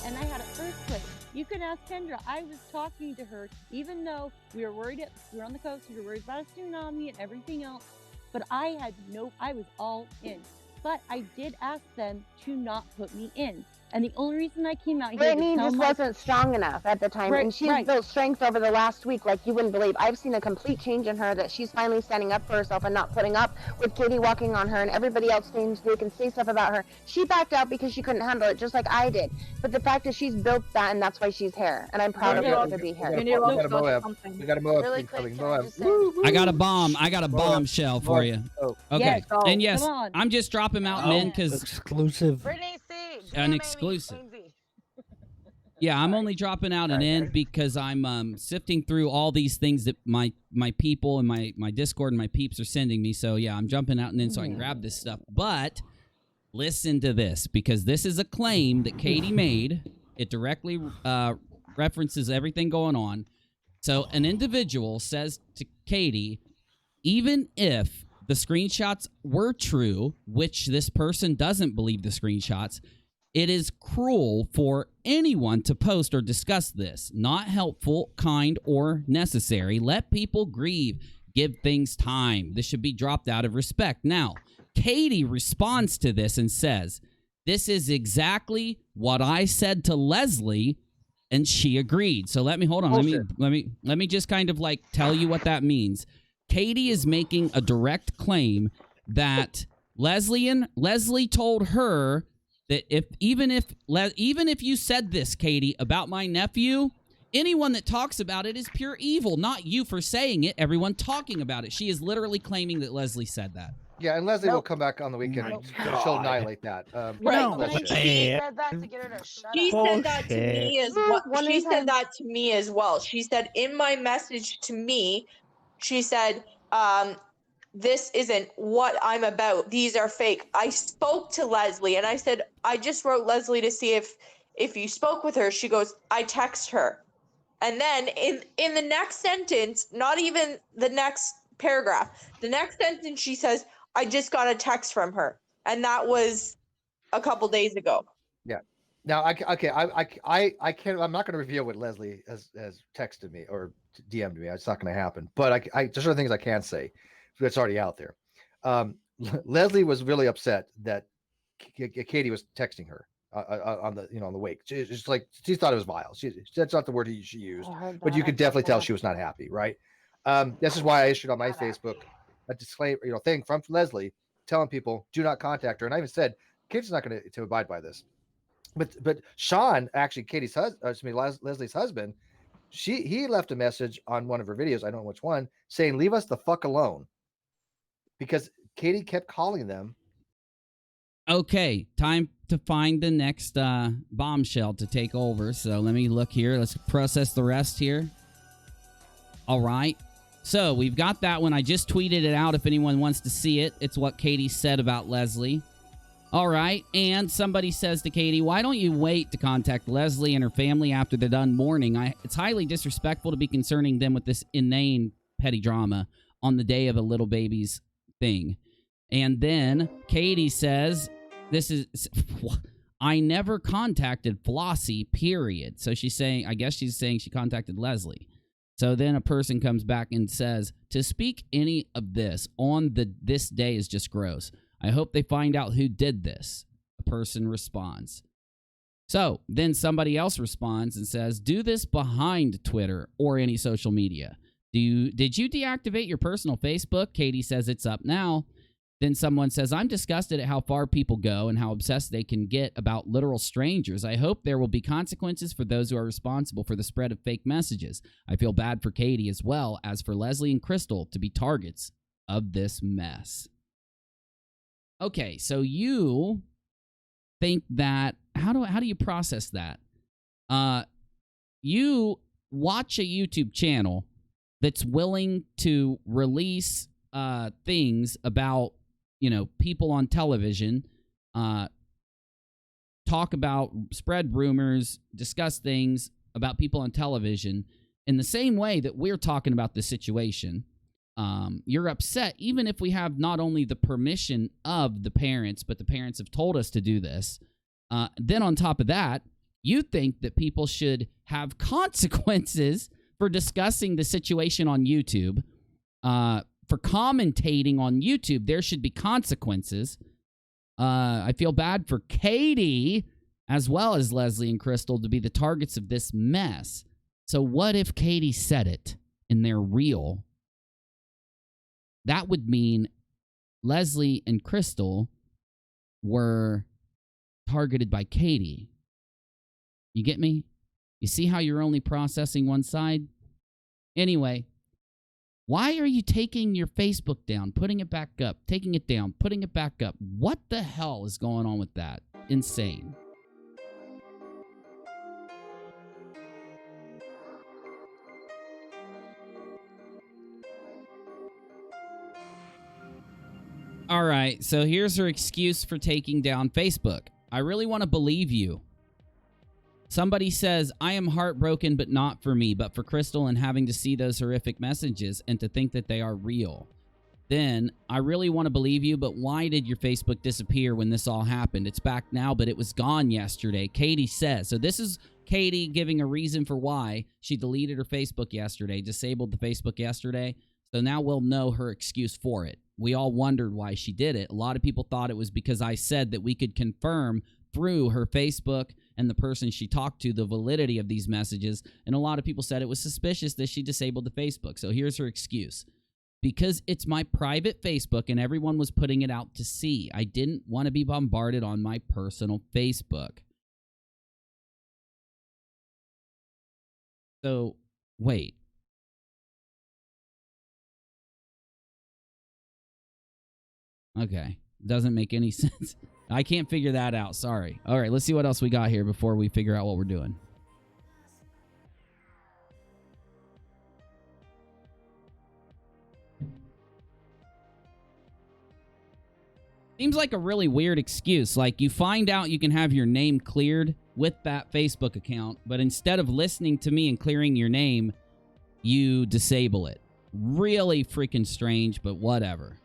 and I had an earthquake. You can ask Kendra. I was talking to her, even though we were worried, we were on the coast, we were worried about a tsunami and everything else. But I was all in. But I did ask them to not put me in. And the only reason I came out here Brittany to tell just wasn't strong enough at the time, and she's built strength over the last week like you wouldn't believe. I've seen a complete change in her, that she's finally standing up for herself and not putting up with Katy walking on her and everybody else saying they can say stuff about her. She backed out because she couldn't handle it, just like I did. But the fact is she's built that, and that's why she's here. And I'm proud of her to be here. We got a Moab. Really quick, I got a bomb. I got a bombshell for you. Okay. Yes, and yes, come on. I'm just dropping Mountain in because exclusive. Brittany C. An exclusive. Yeah, I'm only dropping out an end because I'm sifting through all these things that my people and my Discord and my peeps are sending me. So yeah, I'm jumping out and in so I can grab this stuff. But listen to this, because this is a claim that Katy made. It directly references everything going on. So an individual says to Katy, even if the screenshots were true, which this person doesn't believe the screenshots, it is cruel for anyone to post or discuss this. Not helpful, kind, or necessary. Let people grieve. Give things time. This should be dropped out of respect. Now, Katy responds to this and says, this is exactly what I said to Leslie, and she agreed. So let me hold on. Let me just kind of like tell you what that means. Katy is making a direct claim that Leslie told her that even if you said this, Katy, about my nephew, anyone that talks about it is pure evil. Not you for saying it. Everyone talking about it. She is literally claiming that Leslie said that. Yeah, and Leslie will come back on the weekend and she'll annihilate that. She said that to get her to shut up. She said that to me as well. She said that to me as well. She said in my message to me, she said, this isn't what I'm about. These are fake. I spoke to Leslie and I said, I just wrote Leslie to see if you spoke with her. She goes, I text her. And then in the next sentence, not even the next paragraph, the next sentence, she says, I just got a text from her. And that was a couple days ago. Yeah. Now, I can't, I'm not going to reveal what Leslie has texted me or DM'd me. It's not going to happen. But there's certain things I can't say. It's already out there. Leslie was really upset that Katy was texting her on the on the wake. Just like she thought it was vile. That's not the word she used, but you could definitely tell she was not happy, right? This is why I issued on my Facebook a disclaimer, thing from Leslie telling people do not contact her. And I even said Katy's not going to abide by this. But Sean, actually Leslie's husband, he left a message on one of her videos, I don't know which one, saying leave us the fuck alone, because Katy kept calling them. Okay, time to find the next bombshell to take over. So let me look here. Let's process the rest here. All right. So we've got that one. I just tweeted it out if anyone wants to see it. It's what Katy said about Leslie. All right. And somebody says to Katy, why don't you wait to contact Leslie and her family after they're done mourning? It's highly disrespectful to be concerning them with this inane petty drama on the day of a little baby's thing. And then Katy says, I never contacted Flossie, period. So I guess she's saying she contacted Leslie. So then a person comes back and says, to speak any of this on this day is just gross. I hope they find out who did this. A person responds. So then somebody else responds and says, do this behind Twitter or any social media. Did you deactivate your personal Facebook? Katy says it's up now. Then someone says, I'm disgusted at how far people go and how obsessed they can get about literal strangers. I hope there will be consequences for those who are responsible for the spread of fake messages. I feel bad for Katy as well as for Leslie and Crystal to be targets of this mess. Okay, so you think that, how do you process that? You watch a YouTube channel that's willing to release things about people on television, talk about, spread rumors, discuss things about people on television in the same way that we're talking about the situation. You're upset, even if we have not only the permission of the parents, but the parents have told us to do this. Then on top of that, you think that people should have consequences for discussing the situation on YouTube, for commentating on YouTube. There should be consequences. I feel bad for Katy as well as Leslie and Crystal to be the targets of this mess. So what if Katy said it and they're real? That would mean Leslie and Crystal were targeted by Katy. You get me? You see how you're only processing one side? Anyway, why are you taking your Facebook down, putting it back up, taking it down, putting it back up? What the hell is going on with that? Insane. All right, so here's her excuse for taking down Facebook. I really want to believe you. Somebody says, I am heartbroken, but not for me, but for Crystal and having to see those horrific messages and to think that they are real. Then, I really want to believe you, but why did your Facebook disappear when this all happened? It's back now, but it was gone yesterday. Katy says. So this is Katy giving a reason for why she deleted her Facebook yesterday, disabled the Facebook yesterday. So now we'll know her excuse for it. We all wondered why she did it. A lot of people thought it was because I said that we could confirm through her Facebook and the person she talked to the validity of these messages. And a lot of people said it was suspicious that she disabled the Facebook. So here's her excuse. Because it's my private Facebook and everyone was putting it out to see. I didn't want to be bombarded on my personal Facebook. So, wait. Okay. Doesn't make any sense. I can't figure that out. Sorry. All right, let's see what else we got here before we figure out what we're doing. Seems like a really weird excuse. Like, you find out you can have your name cleared with that Facebook account, but instead of listening to me and clearing your name, you disable it. Really freaking strange, but whatever.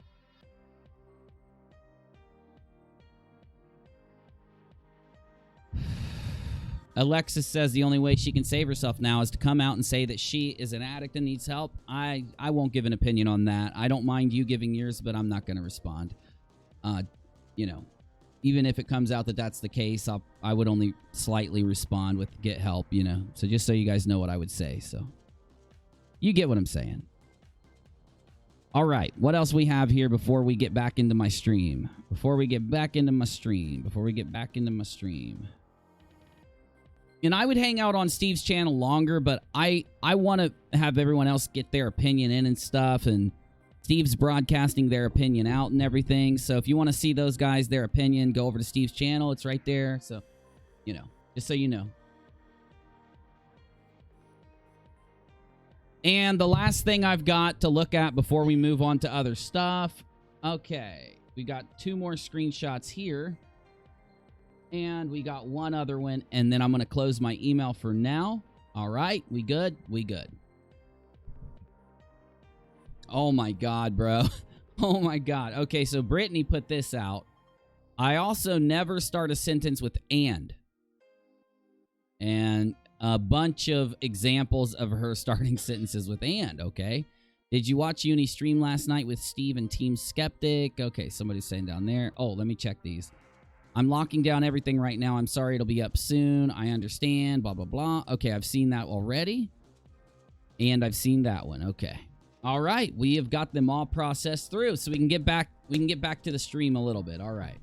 Alexis says the only way she can save herself now is to come out and say that she is an addict and needs help. I won't give an opinion on that. I don't mind you giving yours, but I'm not going to respond. you know, even if it comes out that that's the case, I would only slightly respond with get help, you know. So just so you guys know what I would say. So you get what I'm saying. All right. What else we have here before we get back into my stream? And I would hang out on Steve's channel longer, but I want to have everyone else get their opinion in and stuff, and Steve's broadcasting their opinion out and everything. So if you want to see those guys, their opinion, go over to Steve's channel. It's right there. So, you know, just so you know. And the last thing I've got to look at before we move on to other stuff. Okay. We got 2 more screenshots here. And we got one other one. And then I'm going to close my email for now. All right. We good? We good. Oh my God, bro. Oh my God. Okay, so Brittany put this out. I also never start a sentence with and. And a bunch of examples of her starting sentences with and, okay? Did you watch Uni stream last night with Steve and Team Skeptic? Okay, somebody's saying down there. Oh, let me check these. I'm locking down everything right now. I'm sorry, it'll be up soon. I understand, blah, blah, blah. Okay, I've seen that already. And I've seen that one. Okay. All right, we have got them all processed through, so we can get back to the stream a little bit. All right.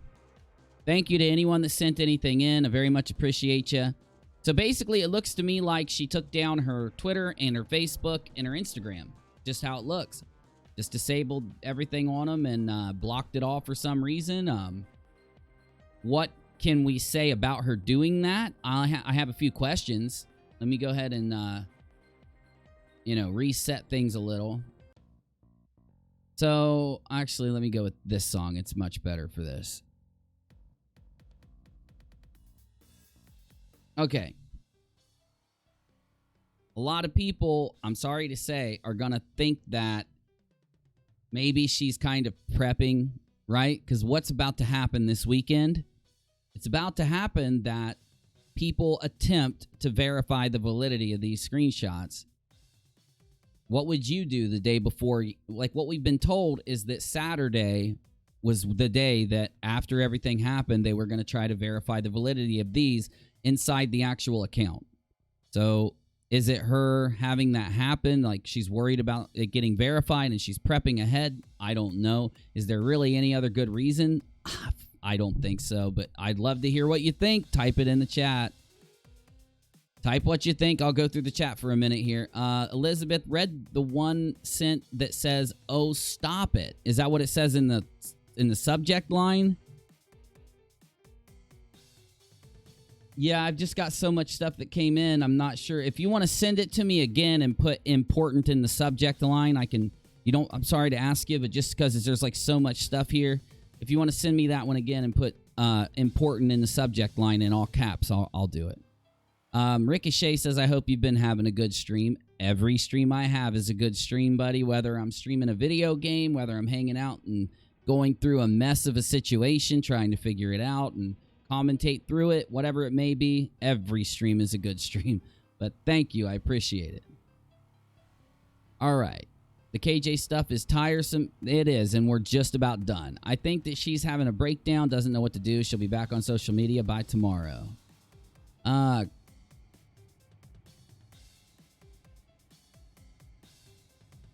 Thank you to anyone that sent anything in. I very much appreciate you. So basically, it looks to me like she took down her Twitter and her Facebook and her Instagram. Just how it looks. Just disabled everything on them and blocked it all for some reason. What can we say about her doing that? I have a few questions. Let me go ahead and, you know, reset things a little. So, actually, let me go with this song. It's much better for this. Okay. A lot of people, I'm sorry to say, are going to think that maybe she's kind of prepping, right? Because what's about to happen this weekend? It's about to happen that people attempt to verify the validity of these screenshots. What would you do the day before? Like, what we've been told is that Saturday was the day that after everything happened, they were going to try to verify the validity of these inside the actual account. So is it her having that happen? Like, she's worried about it getting verified and she's prepping ahead? I don't know. Is there really any other good reason? I don't think so, but I'd love to hear what you think. Type it in the chat. Type what you think. I'll go through the chat for a minute here. Elizabeth read the one sent that says, "Oh, stop it." Is that what it says in the subject line? Yeah, I've just got so much stuff that came in. I'm not sure. If you want to send it to me again and put important in the subject line, I can. I'm sorry to ask you, but just because there's like so much stuff here, if you want to send me that one again and put important in the subject line in all caps, I'll do it. Ricochet says, I hope you've been having a good stream. Every stream I have is a good stream, buddy. Whether I'm streaming a video game, whether I'm hanging out and going through a mess of a situation, trying to figure it out and commentate through it, whatever it may be, every stream is a good stream. But thank you. I appreciate it. All right. The KJ stuff is tiresome. It is, and we're just about done. I think that she's having a breakdown, doesn't know what to do. She'll be back on social media by tomorrow.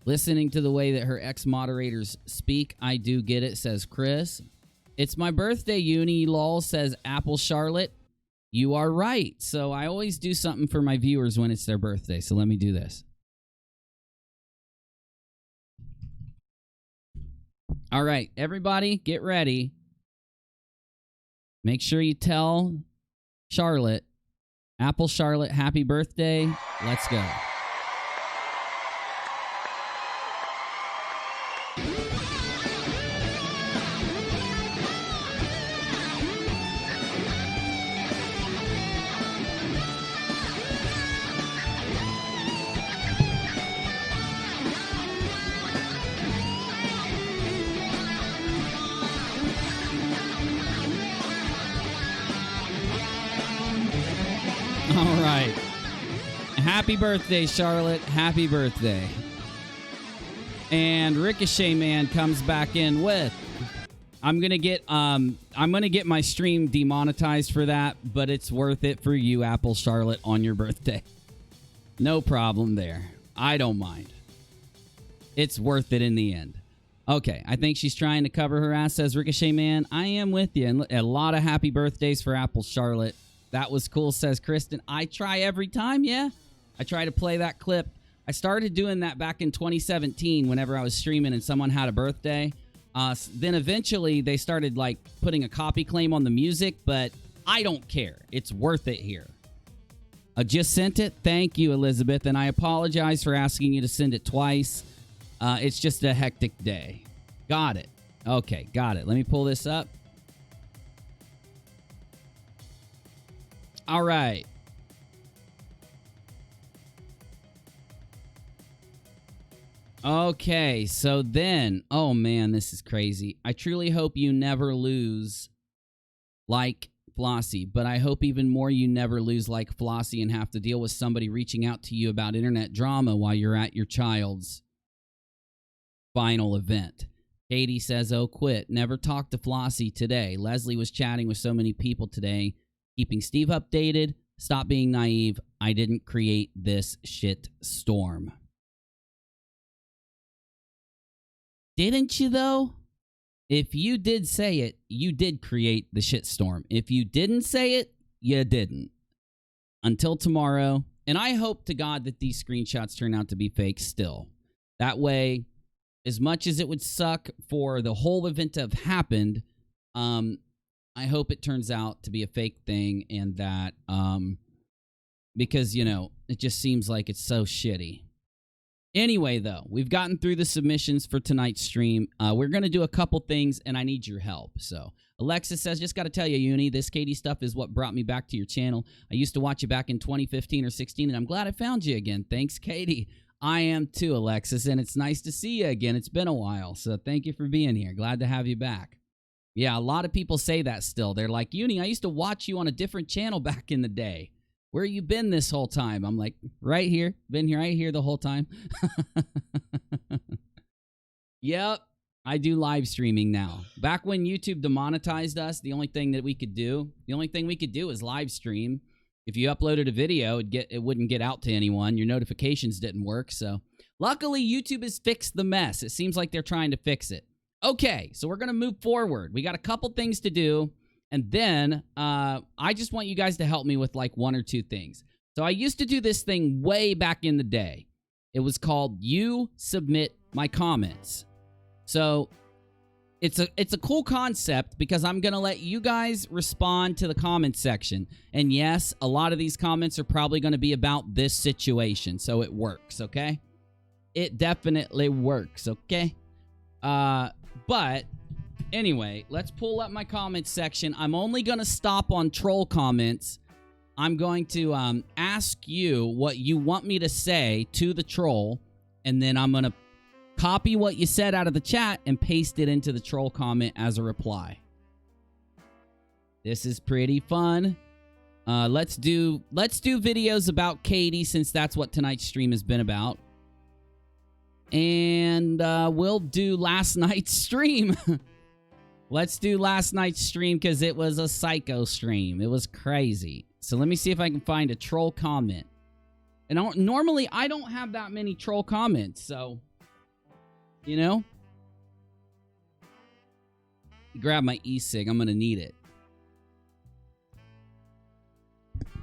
Listening to the way that her ex-moderators speak, I do get it, says Chris. It's my birthday, Uni, lol, says Apple Charlotte. You are right. So I always do something for my viewers when it's their birthday. So let me do this. All right, everybody, get ready. Make sure you tell Charlotte, Apple Charlotte, happy birthday. Let's go. All right. Happy birthday, Charlotte. Happy birthday. And Ricochet Man comes back in with, I'm gonna get my stream demonetized for that, but it's worth it for you, Apple Charlotte, on your birthday. No problem there. I don't mind. It's worth it in the end. Okay, I think she's trying to cover her ass, says Ricochet Man. I am with you. And a lot of happy birthdays for Apple Charlotte. That was cool, says Kristen. I try every time, yeah. I try to play that clip. I started doing that back in 2017 whenever I was streaming and someone had a birthday. Then eventually they started like putting a copy claim on the music, but I don't care. It's worth it here. I just sent it. Thank you, Elizabeth. And I apologize for asking you to send it twice. It's just a hectic day. Got it. Okay, got it. Let me pull this up. All right. Okay, so then, oh man, this is crazy. I truly hope you never lose like Flossie, but I hope even more you never lose like Flossie and have to deal with somebody reaching out to you about internet drama while you're at your child's final event. Katie says, oh, quit. Never talked to Flossie today. Leslie was chatting with so many people today, keeping Steve updated. Stop being naive. I didn't create this shit storm. Didn't you, though? If you did say it, you did create the shitstorm. If you didn't say it, you didn't. Until tomorrow. And I hope to God that these screenshots turn out to be fake still. That way, as much as it would suck for the whole event to have happened, I hope it turns out to be a fake thing and that, because, you know, it just seems like it's so shitty. Anyway, though, we've gotten through the submissions for tonight's stream. We're going to do a couple things, and I need your help. So, Alexis says, just got to tell you, Uni, this Katy stuff is what brought me back to your channel. I used to watch you back in 2015 or 16, and I'm glad I found you again. Thanks, Katy. I am too, Alexis, and it's nice to see you again. It's been a while, so thank you for being here. Glad to have you back. Yeah, a lot of people say that still. They're like, Uni, I used to watch you on a different channel back in the day. Where you been this whole time? I'm like, right here. Been here, right here the whole time. Yep, I do live streaming now. Back when YouTube demonetized us, the only thing we could do is live stream. If you uploaded a video, it wouldn't get out to anyone. Your notifications didn't work. So luckily, YouTube has fixed the mess. It seems like they're trying to fix it. Okay, so we're going to move forward. We got a couple things to do. And then I just want you guys to help me with like one or two things. So I used to do this thing way back in the day. It was called You Submit My Comments. So it's a cool concept because I'm going to let you guys respond to the comment section. And yes, a lot of these comments are probably going to be about this situation. So it works, okay? It definitely works, okay? But anyway, let's pull up my comments section. I'm only going to stop on troll comments. I'm going to ask you what you want me to say to the troll, and then I'm going to copy what you said out of the chat and paste it into the troll comment as a reply. This is pretty fun. Let's do videos about Katy since that's what tonight's stream has been about. And we'll do last night's stream. Let's do last night's stream because it was a psycho stream. It was crazy. So let me see if I can find a troll comment. And normally I don't have that many troll comments, so you know. Grab my e-cig. I'm going to need it.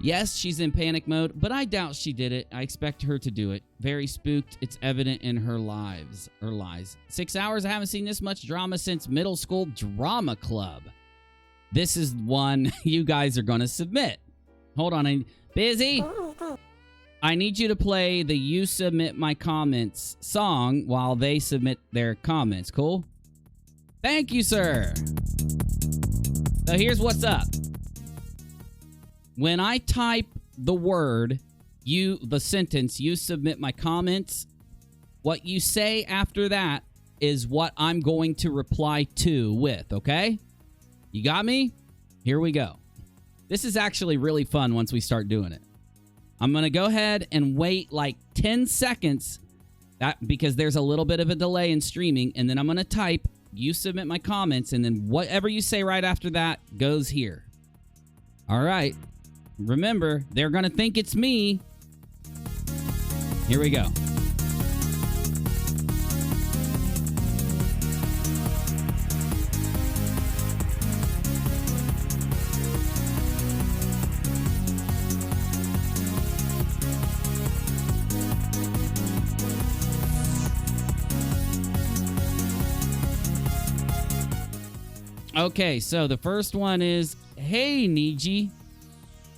Yes, she's in panic mode, but I doubt she did it. I expect her to do it. Very spooked. It's evident in her lies. 6 hours. I haven't seen this much drama since middle school drama club. This is one you guys are going to submit. Hold on. I'm busy. I need you to play the You Submit My Comments song while they submit their comments. Cool? Thank you, sir. So here's what's up. When I type the word, the sentence, you submit my comments, what you say after that is what I'm going to reply to with, okay? You got me? Here we go. This is actually really fun once we start doing it. I'm going to go ahead and wait like 10 seconds because there's a little bit of a delay in streaming, and then I'm going to type you submit my comments, and then whatever you say right after that goes here. All right. Remember, they're going to think it's me. Here we go. Okay, so the first one is, hey, Niji.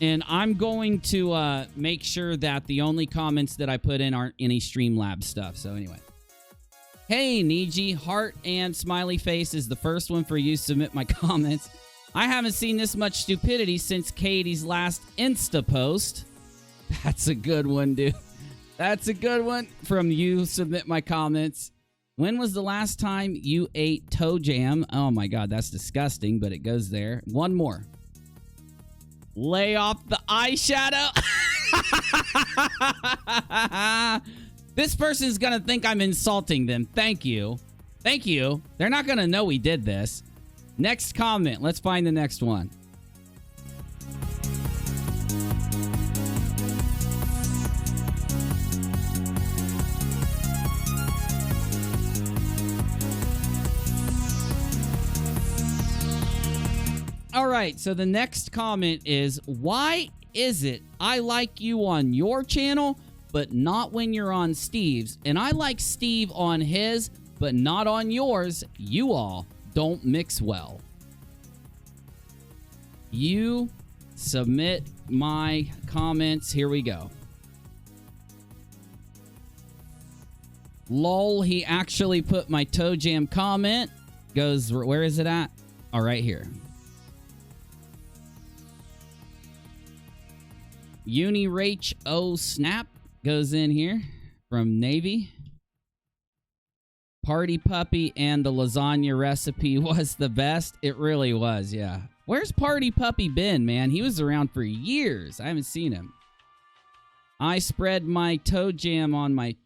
And I'm going to make sure that the only comments that I put in aren't any Streamlabs stuff. So anyway. Hey, Niji. Heart and smiley face is the first one for you. Submit my comments. I haven't seen this much stupidity since Katy's last Insta post. That's a good one, dude. That's a good one from you. Submit my comments. When was the last time you ate toe jam? Oh my God, that's disgusting, but it goes there. One more. Lay off the eyeshadow. This person's gonna think I'm insulting them. Thank you. Thank you. They're not gonna know we did this. Next comment. Let's find the next one. All right, so the next comment is, why is it I like you on your channel, but not when you're on Steve's? And I like Steve on his, but not on yours. You all don't mix well. You submit my comments. Here we go. Lol, he actually put my toe jam comment. Goes, where is it at? Oh, right here. UNIRocktv snap goes in here from Navy. Party Puppy and the lasagna recipe was the best. It really was, yeah. Where's Party Puppy been, man? He was around for years. I haven't seen him. I spread my toe jam on my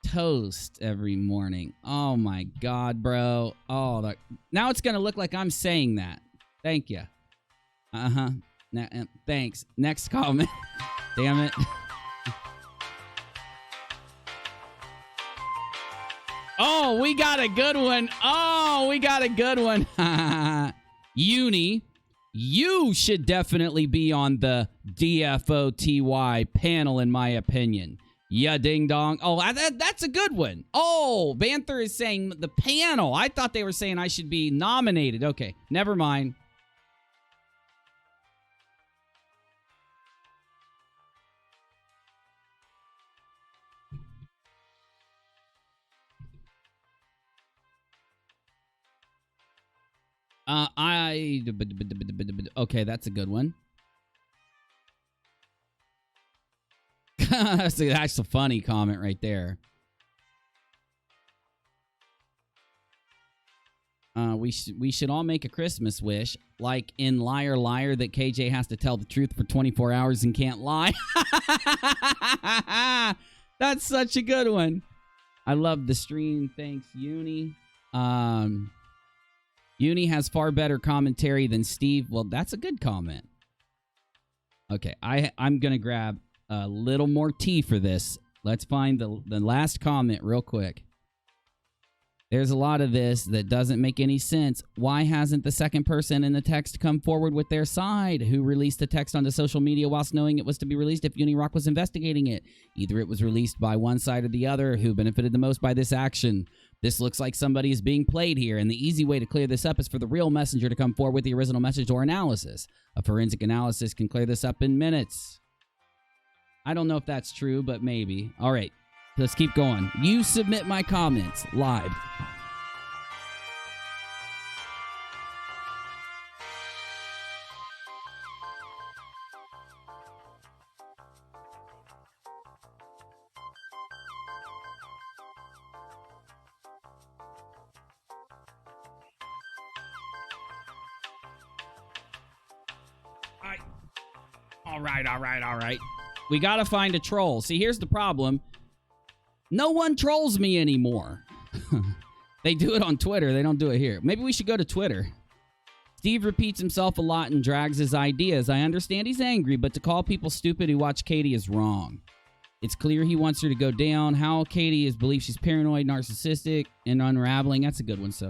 toast every morning. Oh my God, bro. Oh, now it's going to look like I'm saying that. Thank you. Uh-huh. Thanks. Next comment. Damn it. Oh, we got a good one. Oh, we got a good one. Uni, you should definitely be on the DFOTY panel, in my opinion. Yeah, ding dong. Oh, that's a good one. Oh, Banther is saying the panel. I thought they were saying I should be nominated. Okay, never mind. Okay, that's a good one. That's a funny comment right there. We should all make a Christmas wish, like in Liar Liar, that KJ has to tell the truth for 24 hours and can't lie. That's such a good one. I love the stream. Thanks, Uni. Uni has far better commentary than Steve. Well, that's a good comment. Okay, I'm going to grab a little more tea for this. Let's find the last comment real quick. There's a lot of this that doesn't make any sense. Why hasn't the second person in the text come forward with their side? Who released the text onto social media whilst knowing it was to be released if UNIRock was investigating it? Either it was released by one side or the other. Who benefited the most by this action? This looks like somebody is being played here, and the easy way to clear this up is for the real messenger to come forward with the original message or analysis. A forensic analysis can clear this up in minutes. I don't know if that's true, but maybe. All right, let's keep going. You submit my comments live. All right. We gotta find a troll. See, here's the problem. No one trolls me anymore. They do it on Twitter. They don't do it here. Maybe we should go to Twitter. Steve repeats himself a lot and drags his ideas. I understand he's angry, but to call people stupid who watch Katy is wrong. It's clear he wants her to go down. How Katy is believes she's paranoid, narcissistic, and unraveling. That's a good one, so.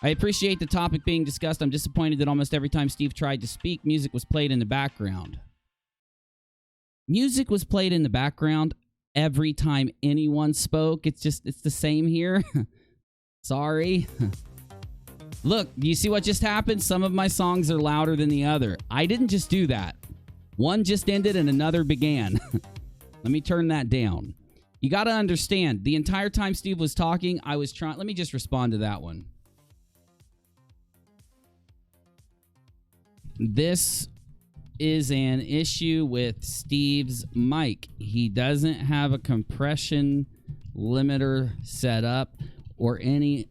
I appreciate the topic being discussed. I'm disappointed that almost every time Steve tried to speak, music was played in the background. Music was played in the background every time anyone spoke. It's the same here. Sorry. Look, you see what just happened? Some of my songs are louder than the other. I didn't just do that. One just ended and another began. Let me turn that down. You got to understand, the entire time Steve was talking, I was trying... Let me just respond to that one. This is an issue with Steve's mic. He doesn't have a compression limiter set up or any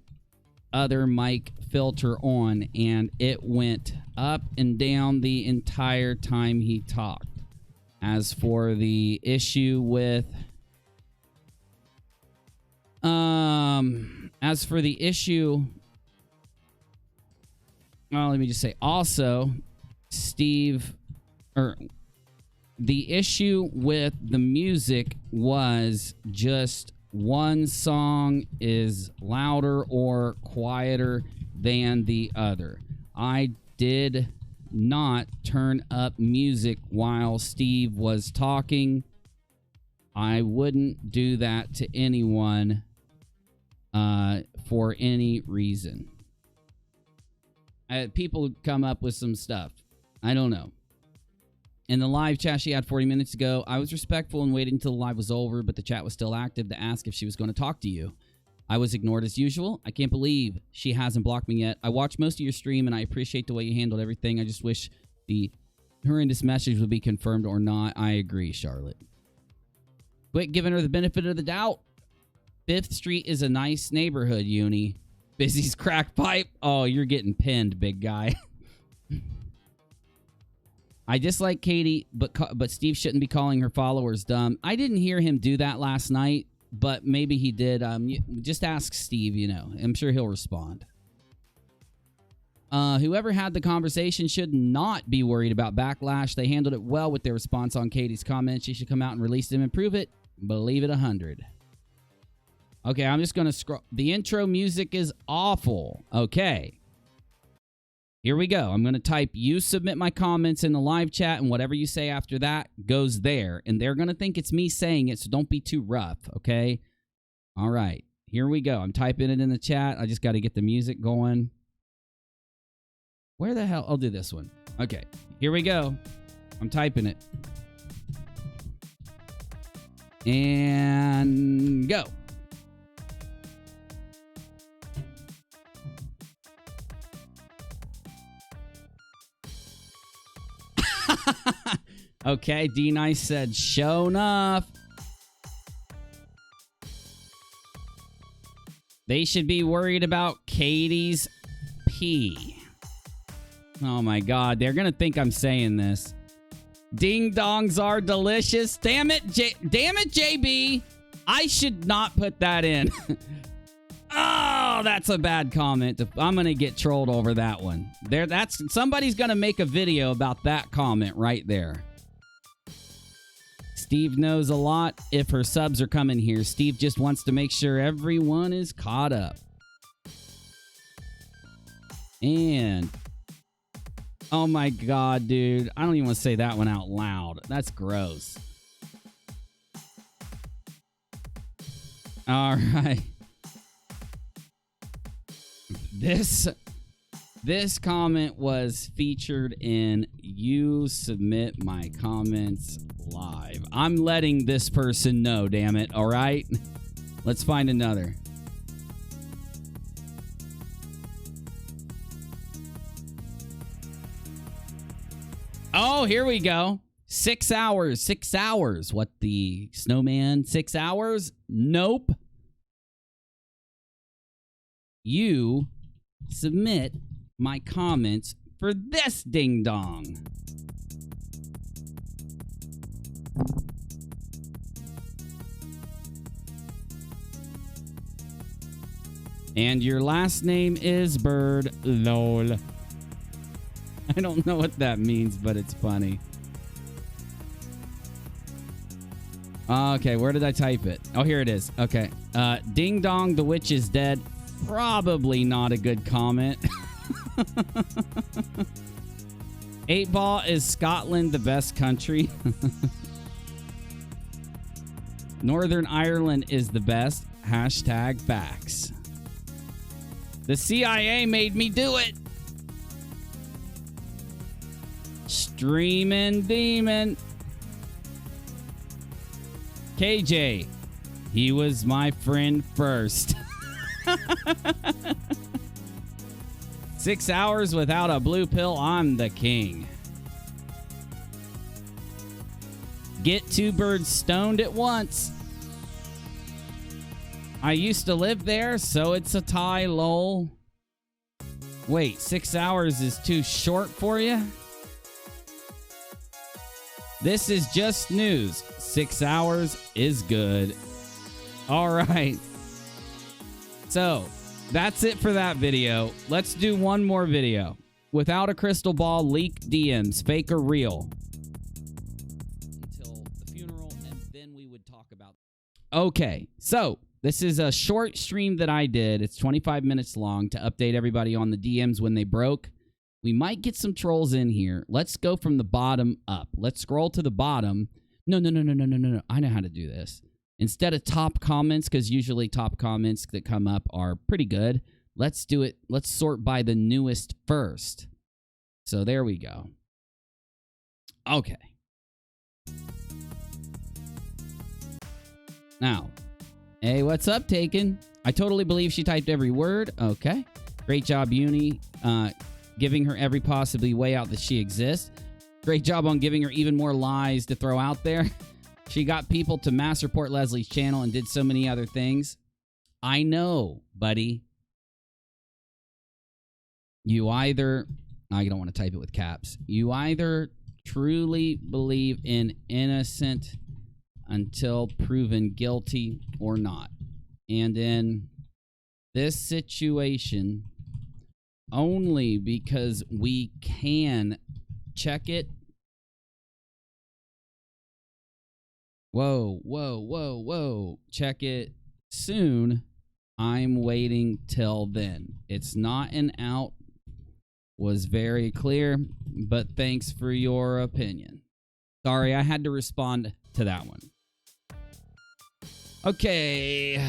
other mic filter on, and it went up and down the entire time he talked. As for the issue with well, let me just say also Steve, or the issue with the music was just one song is louder or quieter than the other. I did not turn up music while Steve was talking. I wouldn't do that to anyone for any reason. People come up with some stuff. I don't know. In the live chat she had 40 minutes ago, I was respectful and waited until the live was over, but the chat was still active to ask if she was going to talk to you. I was ignored as usual. I can't believe she hasn't blocked me yet. I watched most of your stream, and I appreciate the way you handled everything. I just wish the horrendous message would be confirmed or not. I agree, Charlotte. Quit giving her the benefit of the doubt. 5th Street is a nice neighborhood, Uni. Busy's crack pipe. Oh, you're getting pinned, big guy. I dislike Katy, but Steve shouldn't be calling her followers dumb. I didn't hear him do that last night, but maybe he did. Just ask Steve, you know. I'm sure he'll respond. Whoever had the conversation should not be worried about backlash. They handled it well with their response on Katy's comments. She should come out and release them and prove it. Believe it 100. Okay, I'm just going to scroll. The intro music is awful. Okay. Here we go. I'm going to type, you submit my comments in the live chat, and whatever you say after that goes there. And they're going to think it's me saying it, so don't be too rough, okay? All right. Here we go. I'm typing it in the chat. I just got to get the music going. Where the hell? I'll do this one. Okay. Here we go. I'm typing it. And go. Okay, D-Nice said, show enough. They should be worried about Katy's pee. Oh my God, they're gonna think I'm saying this. Ding dongs are delicious. Damn it, JB. I should not put that in. Oh, that's a bad comment. I'm gonna get trolled over that one. Somebody's gonna make a video about that comment right there. Steve knows a lot if her subs are coming here. Steve just wants to make sure everyone is caught up. And oh my God, dude. I don't even want to say that one out loud. That's gross. All right. This comment was featured in You Submit My Comments Live. I'm letting this person know, damn it. All right? Let's find another. Oh, here we go. 6 hours. 6 hours. What, the snowman? 6 hours? Nope. You submit my comments for this ding dong. And your last name is Bird. Lol. I don't know what that means, but it's funny. Okay, where did I type it? Oh, here it is. Okay. Ding dong, the witch is dead. Probably not a good comment. 8-Ball, is Scotland the best country? Northern Ireland is the best. Hashtag facts. The CIA made me do it. Streamin' Demon. KJ, he was my friend first. 6 hours without a blue pill, I'm the king. Get 2 birds stoned at once. I used to live there, so it's a tie, lol. Wait, 6 hours is too short for you? This is just news. 6 hours is good. All right. So, that's it for that video. Let's do one more video. Without a crystal ball, leak DMs, fake or real. Until the funeral, and then we would talk about... Okay, so this is a short stream that I did. It's 25 minutes long to update everybody on the DMs when they broke. We might get some trolls in here. Let's go from the bottom up. Let's scroll to the bottom. No. I know how to do this. Instead of top comments, because usually top comments that come up are pretty good, let's do it. Let's sort by the newest first. So there we go. Okay. Now, hey, what's up, Taken? I totally believe she typed every word. Okay. Great job, Uni. Giving her every possibly way out that she exists. Great job on giving her even more lies to throw out there. She got people to mass report Leslie's channel and did so many other things. I know, buddy. You either... I don't want to type it with caps. You either truly believe in innocent until proven guilty or not. And in this situation... only because we can check it. Whoa. Check it soon. I'm waiting till then. It's not an out. Was very clear, but thanks for your opinion. Sorry, I had to respond to that one. Okay.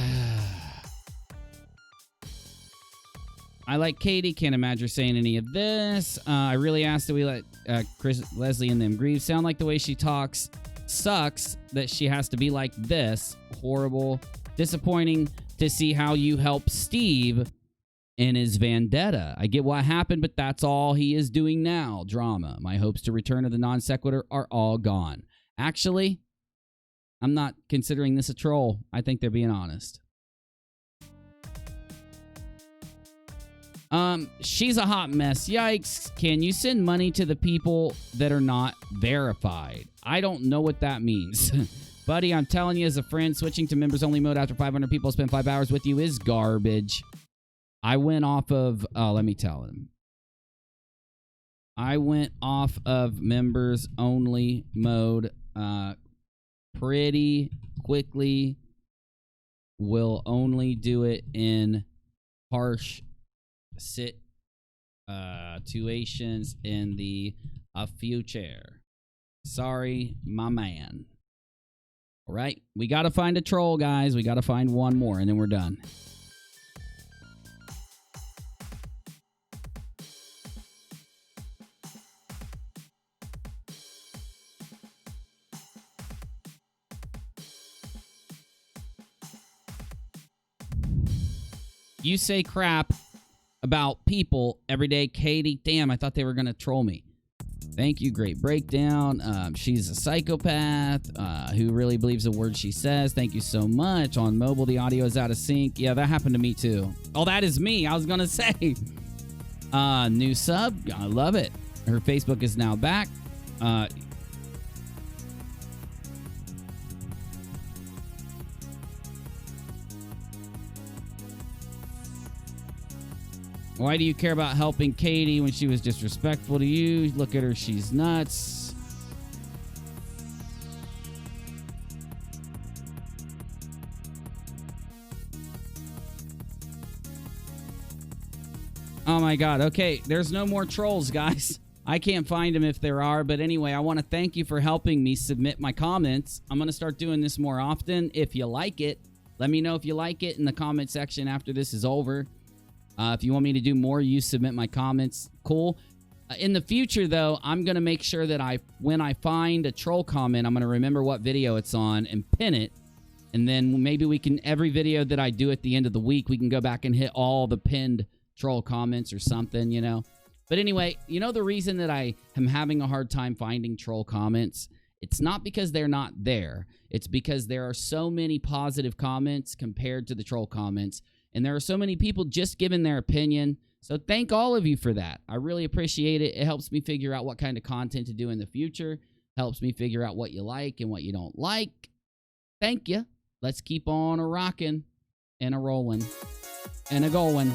I like Katy. Can't imagine saying any of this. I really asked that we let Leslie and them grieve. Sound like the way she talks sucks that she has to be like this. Horrible. Disappointing to see how you help Steve in his vendetta. I get what happened, but that's all he is doing now. Drama. My hopes to return to the non sequitur are all gone. Actually, I'm not considering this a troll. I think they're being honest. She's a hot mess. Yikes. Can you send money to the people that are not verified? I don't know what that means. Buddy, I'm telling you as a friend, switching to members only mode after 500 people spend 5 hours with you is garbage. I went off of, let me tell him. I went off of members only mode, pretty quickly. Will only do it in harsh situations in the future. Sorry, my man. All right, we got to find a troll, guys. We got to find one more, and then we're done. You say crap about people every day, Katy. Damn, I thought they were going to troll me. Thank you. Great breakdown. She's a psychopath who really believes the words she says. Thank you so much. On mobile, the audio is out of sync. Yeah, that happened to me too. Oh, that is me. I was going to say. New sub. I love it. Her Facebook is now back. Why do you care about helping Katy when she was disrespectful to you? Look at her. She's nuts. Oh my God. Okay, there's no more trolls, guys. I can't find them if there are. But anyway, I want to thank you for helping me submit my comments. I'm going to start doing this more often. If you like it, let me know if you like it in the comment section after this is over. If you want me to do more, you submit my comments. Cool. In the future, though, I'm going to make sure that when I find a troll comment, I'm going to remember what video it's on and pin it. And then maybe we can, every video that I do at the end of the week, we can go back and hit all the pinned troll comments or something, you know. But anyway, you know the reason that I am having a hard time finding troll comments? It's not because they're not there. It's because there are so many positive comments compared to the troll comments. And there are so many people just giving their opinion. So thank all of you for that. I really appreciate it. It helps me figure out what kind of content to do in the future. Helps me figure out what you like and what you don't like. Thank you. Let's keep on a-rocking and a-rolling and a-going.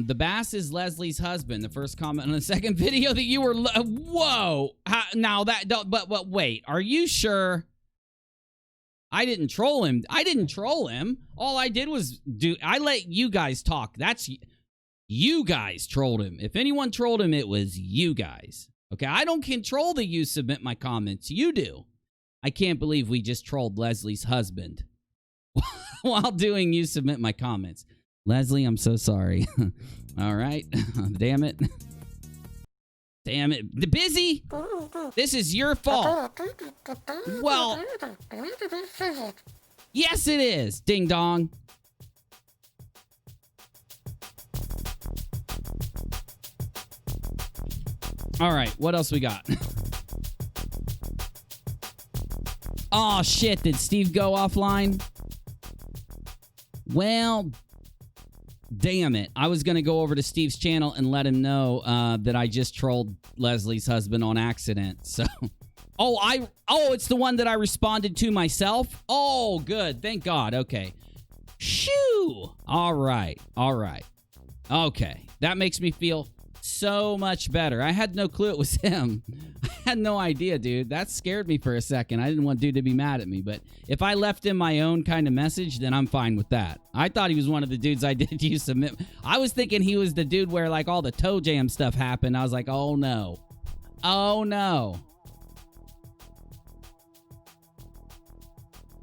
The bass is Leslie's husband. The first comment on the second video that you were... Whoa! Now that... But wait. Are you sure? I didn't troll him. I didn't troll him. All I did was do... I let you guys talk. That's... You guys trolled him. If anyone trolled him, it was you guys. Okay? I don't control the you submit my comments. You do. I can't believe we just trolled Leslie's husband while doing you submit my comments. Leslie, I'm so sorry. All right. Damn it. Damn it. Busy? This is your fault. Well, yes, it is. Ding dong. All right. What else we got? Oh, shit. Did Steve go offline? Well, damn it. I was going to go over to Steve's channel and let him know that I just trolled Leslie's husband on accident. So, it's the one that I responded to myself? Oh, good. Thank God. Okay. Shoo. All right. All right. Okay. That makes me feel so much better. I had no clue it was him. I had no idea, dude. That scared me for a second. I didn't want dude to be mad at me, but if I left him my own kind of message, then I'm fine with that. I thought he was one of the dudes I did use submit. I was thinking he was the dude where like all the toe jam stuff happened. I was like, oh no. Oh no.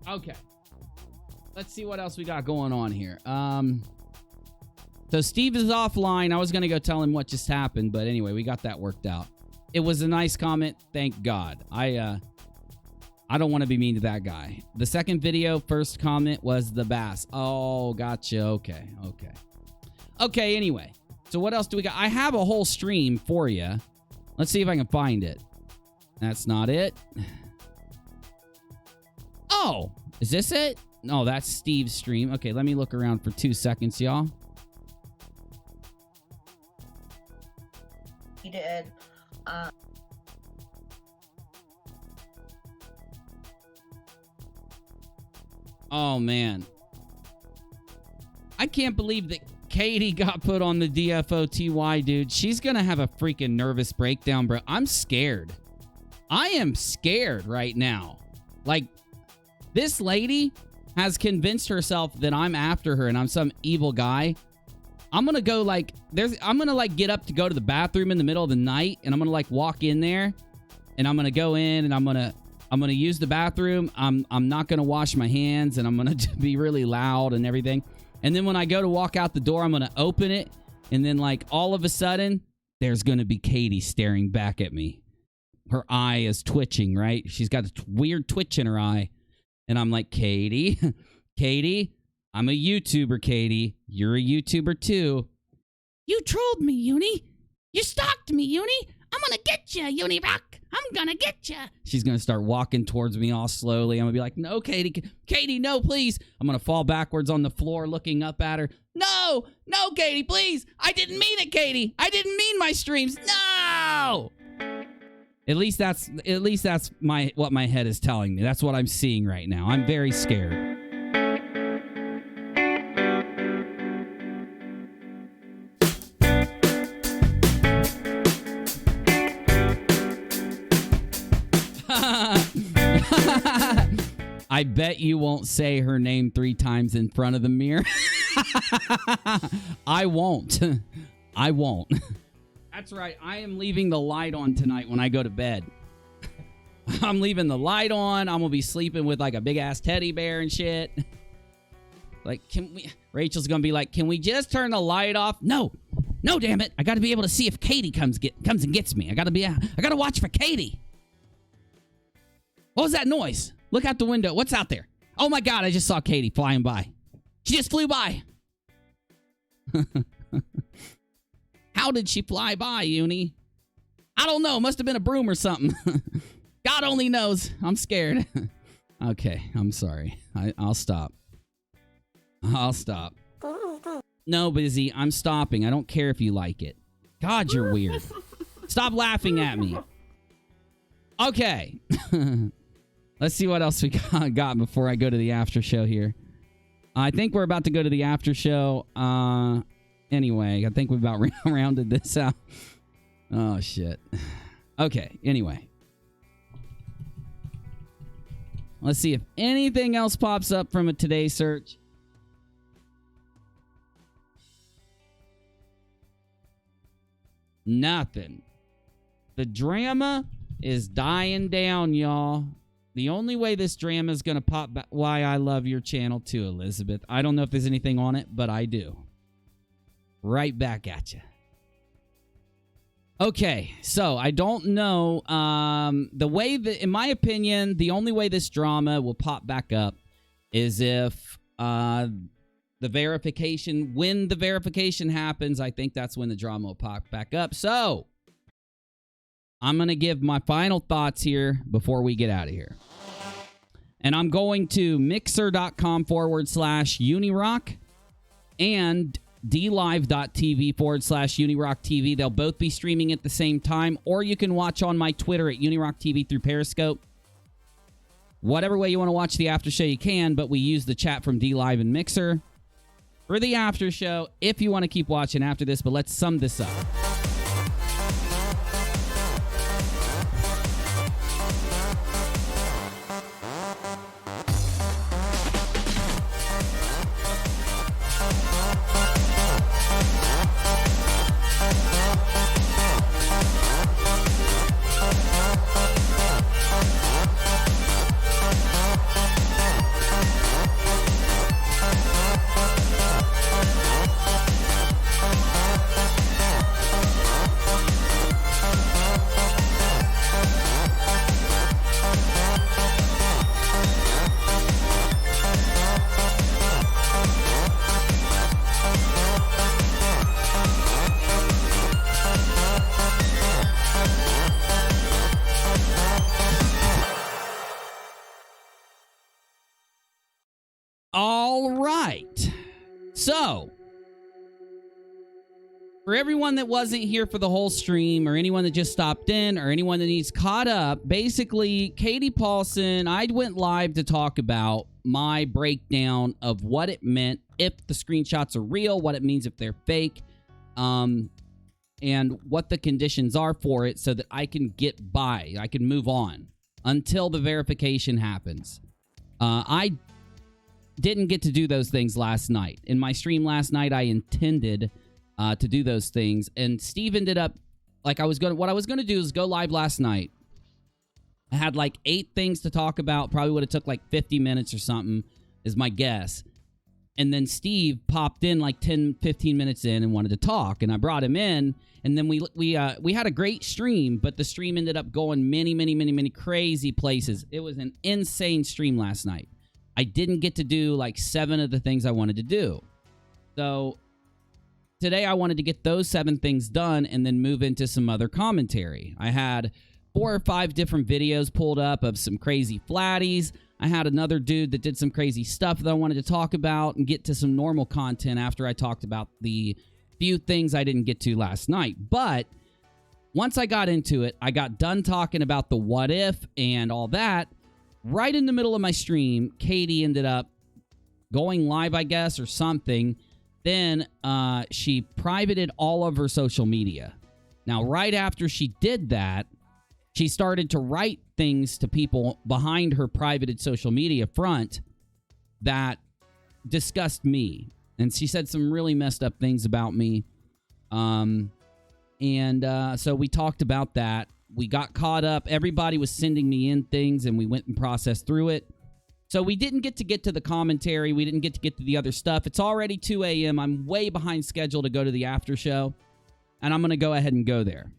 Okay. Let's see what else we got going on here. So Steve is offline. I was going to go tell him what just happened, but anyway, we got that worked out. It was a nice comment. Thank God. I don't want to be mean to that guy. The second video, first comment was the bass. Oh, gotcha. Okay. Okay. Okay, anyway. So what else do we got? I have a whole stream for you. Let's see if I can find it. That's not it. Oh, is this it? No, that's Steve's stream. Okay, let me look around for 2 seconds, y'all. He did. Oh, man. I can't believe that Katy got put on the DFOTY, dude. She's going to have a freaking nervous breakdown, bro. I'm scared. I am scared right now. Like, this lady has convinced herself that I'm after her and I'm some evil guy. I'm going to go like, I'm going to like get up to go to the bathroom in the middle of the night and I'm going to like walk in there and I'm going to go in and I'm going to use the bathroom. I'm not going to wash my hands and I'm going to be really loud and everything. And then when I go to walk out the door, I'm going to open it. And then like all of a sudden, there's going to be Katy staring back at me. Her eye is twitching, right? She's got a weird twitch in her eye. And I'm like, Katy, Katy, I'm a YouTuber, Katy. You're a YouTuber too. You trolled me, Uni. You stalked me, Uni. I'm going to get you, UNIRock. I'm going to get you. She's going to start walking towards me all slowly. I'm going to be like, no, Katy. Katy, no, please. I'm going to fall backwards on the floor looking up at her. No, no, Katy, please. I didn't mean it, Katy. I didn't mean my streams. No. At least that's what my head is telling me. That's what I'm seeing right now. I'm very scared. I bet you won't say her name 3 times in front of the mirror. I won't. I won't. That's right. I am leaving the light on tonight when I go to bed. I'm leaving the light on. I'm going to be sleeping with like a big ass teddy bear and shit. Like, Rachel's going to be like, can we just turn the light off? No, damn it. I got to be able to see if Katy comes and gets me. I got to watch for Katy. What was that noise? Look out the window. What's out there? Oh my God, I just saw Katy flying by. She just flew by. How did she fly by, Uni? I don't know. Must have been a broom or something. God only knows. I'm scared. Okay, I'm sorry. I'll stop. I'll stop. No, Busy, I'm stopping. I don't care if you like it. God, you're weird. Stop laughing at me. Okay. Let's see what else we got before I go to the after show here. I think we're about to go to the after show. Anyway, I think we've about rounded this out. Oh, shit. Okay, anyway. Let's see if anything else pops up from a Today search. Nothing. The drama is dying down, y'all. The only way this drama is going to pop back... Why I love your channel too, Elizabeth. I don't know if there's anything on it, but I do. Right back at you. Okay, so I don't know. The way that, in my opinion, the only way this drama will pop back up is if the verification... When the verification happens, I think that's when the drama will pop back up. So... I'm going to give my final thoughts here before we get out of here. And I'm going to mixer.com/UNIRock and dlive.tv/UNIRocktv. They'll both be streaming at the same time, or you can watch on my Twitter at UNIRocktv through Periscope. Whatever way you want to watch the after show, you can, but we use the chat from DLive and Mixer for the after show if you want to keep watching after this. But let's sum this up. So, for everyone that wasn't here for the whole stream, or anyone that just stopped in, or anyone that needs caught up, basically, Katy Paulson, I went live to talk about my breakdown of what it meant if the screenshots are real, what it means if they're fake, and what the conditions are for it so that I can get by, I can move on until the verification happens. I didn't get to do those things last night. In my stream last night, I intended to do those things, and Steve ended up, what I was going to do is go live last night. I had like 8 things to talk about, probably would have took like 50 minutes or something, is my guess. And then Steve popped in like 10, 15 minutes in and wanted to talk, and I brought him in, and then we had a great stream, but the stream ended up going many crazy places. It was an insane stream last night. I didn't get to do like 7 of the things I wanted to do. So today I wanted to get those 7 things done and then move into some other commentary. I had 4 or 5 different videos pulled up of some crazy flatties. I had another dude that did some crazy stuff that I wanted to talk about and get to some normal content after I talked about the few things I didn't get to last night. But Once I got into it, I got done talking about the what if and all that. Right in the middle of my stream, Katy ended up going live, I guess, or something. Then she privated all of her social media. Now, right after she did that, she started to write things to people behind her privated social media front that discussed me. And she said some really messed up things about me. So we talked about that. We got caught up. Everybody was sending me in things, and we went and processed through it. So we didn't get to the commentary. We didn't get to the other stuff. It's already 2 a.m. I'm way behind schedule to go to the after show, and I'm going to go ahead and go there.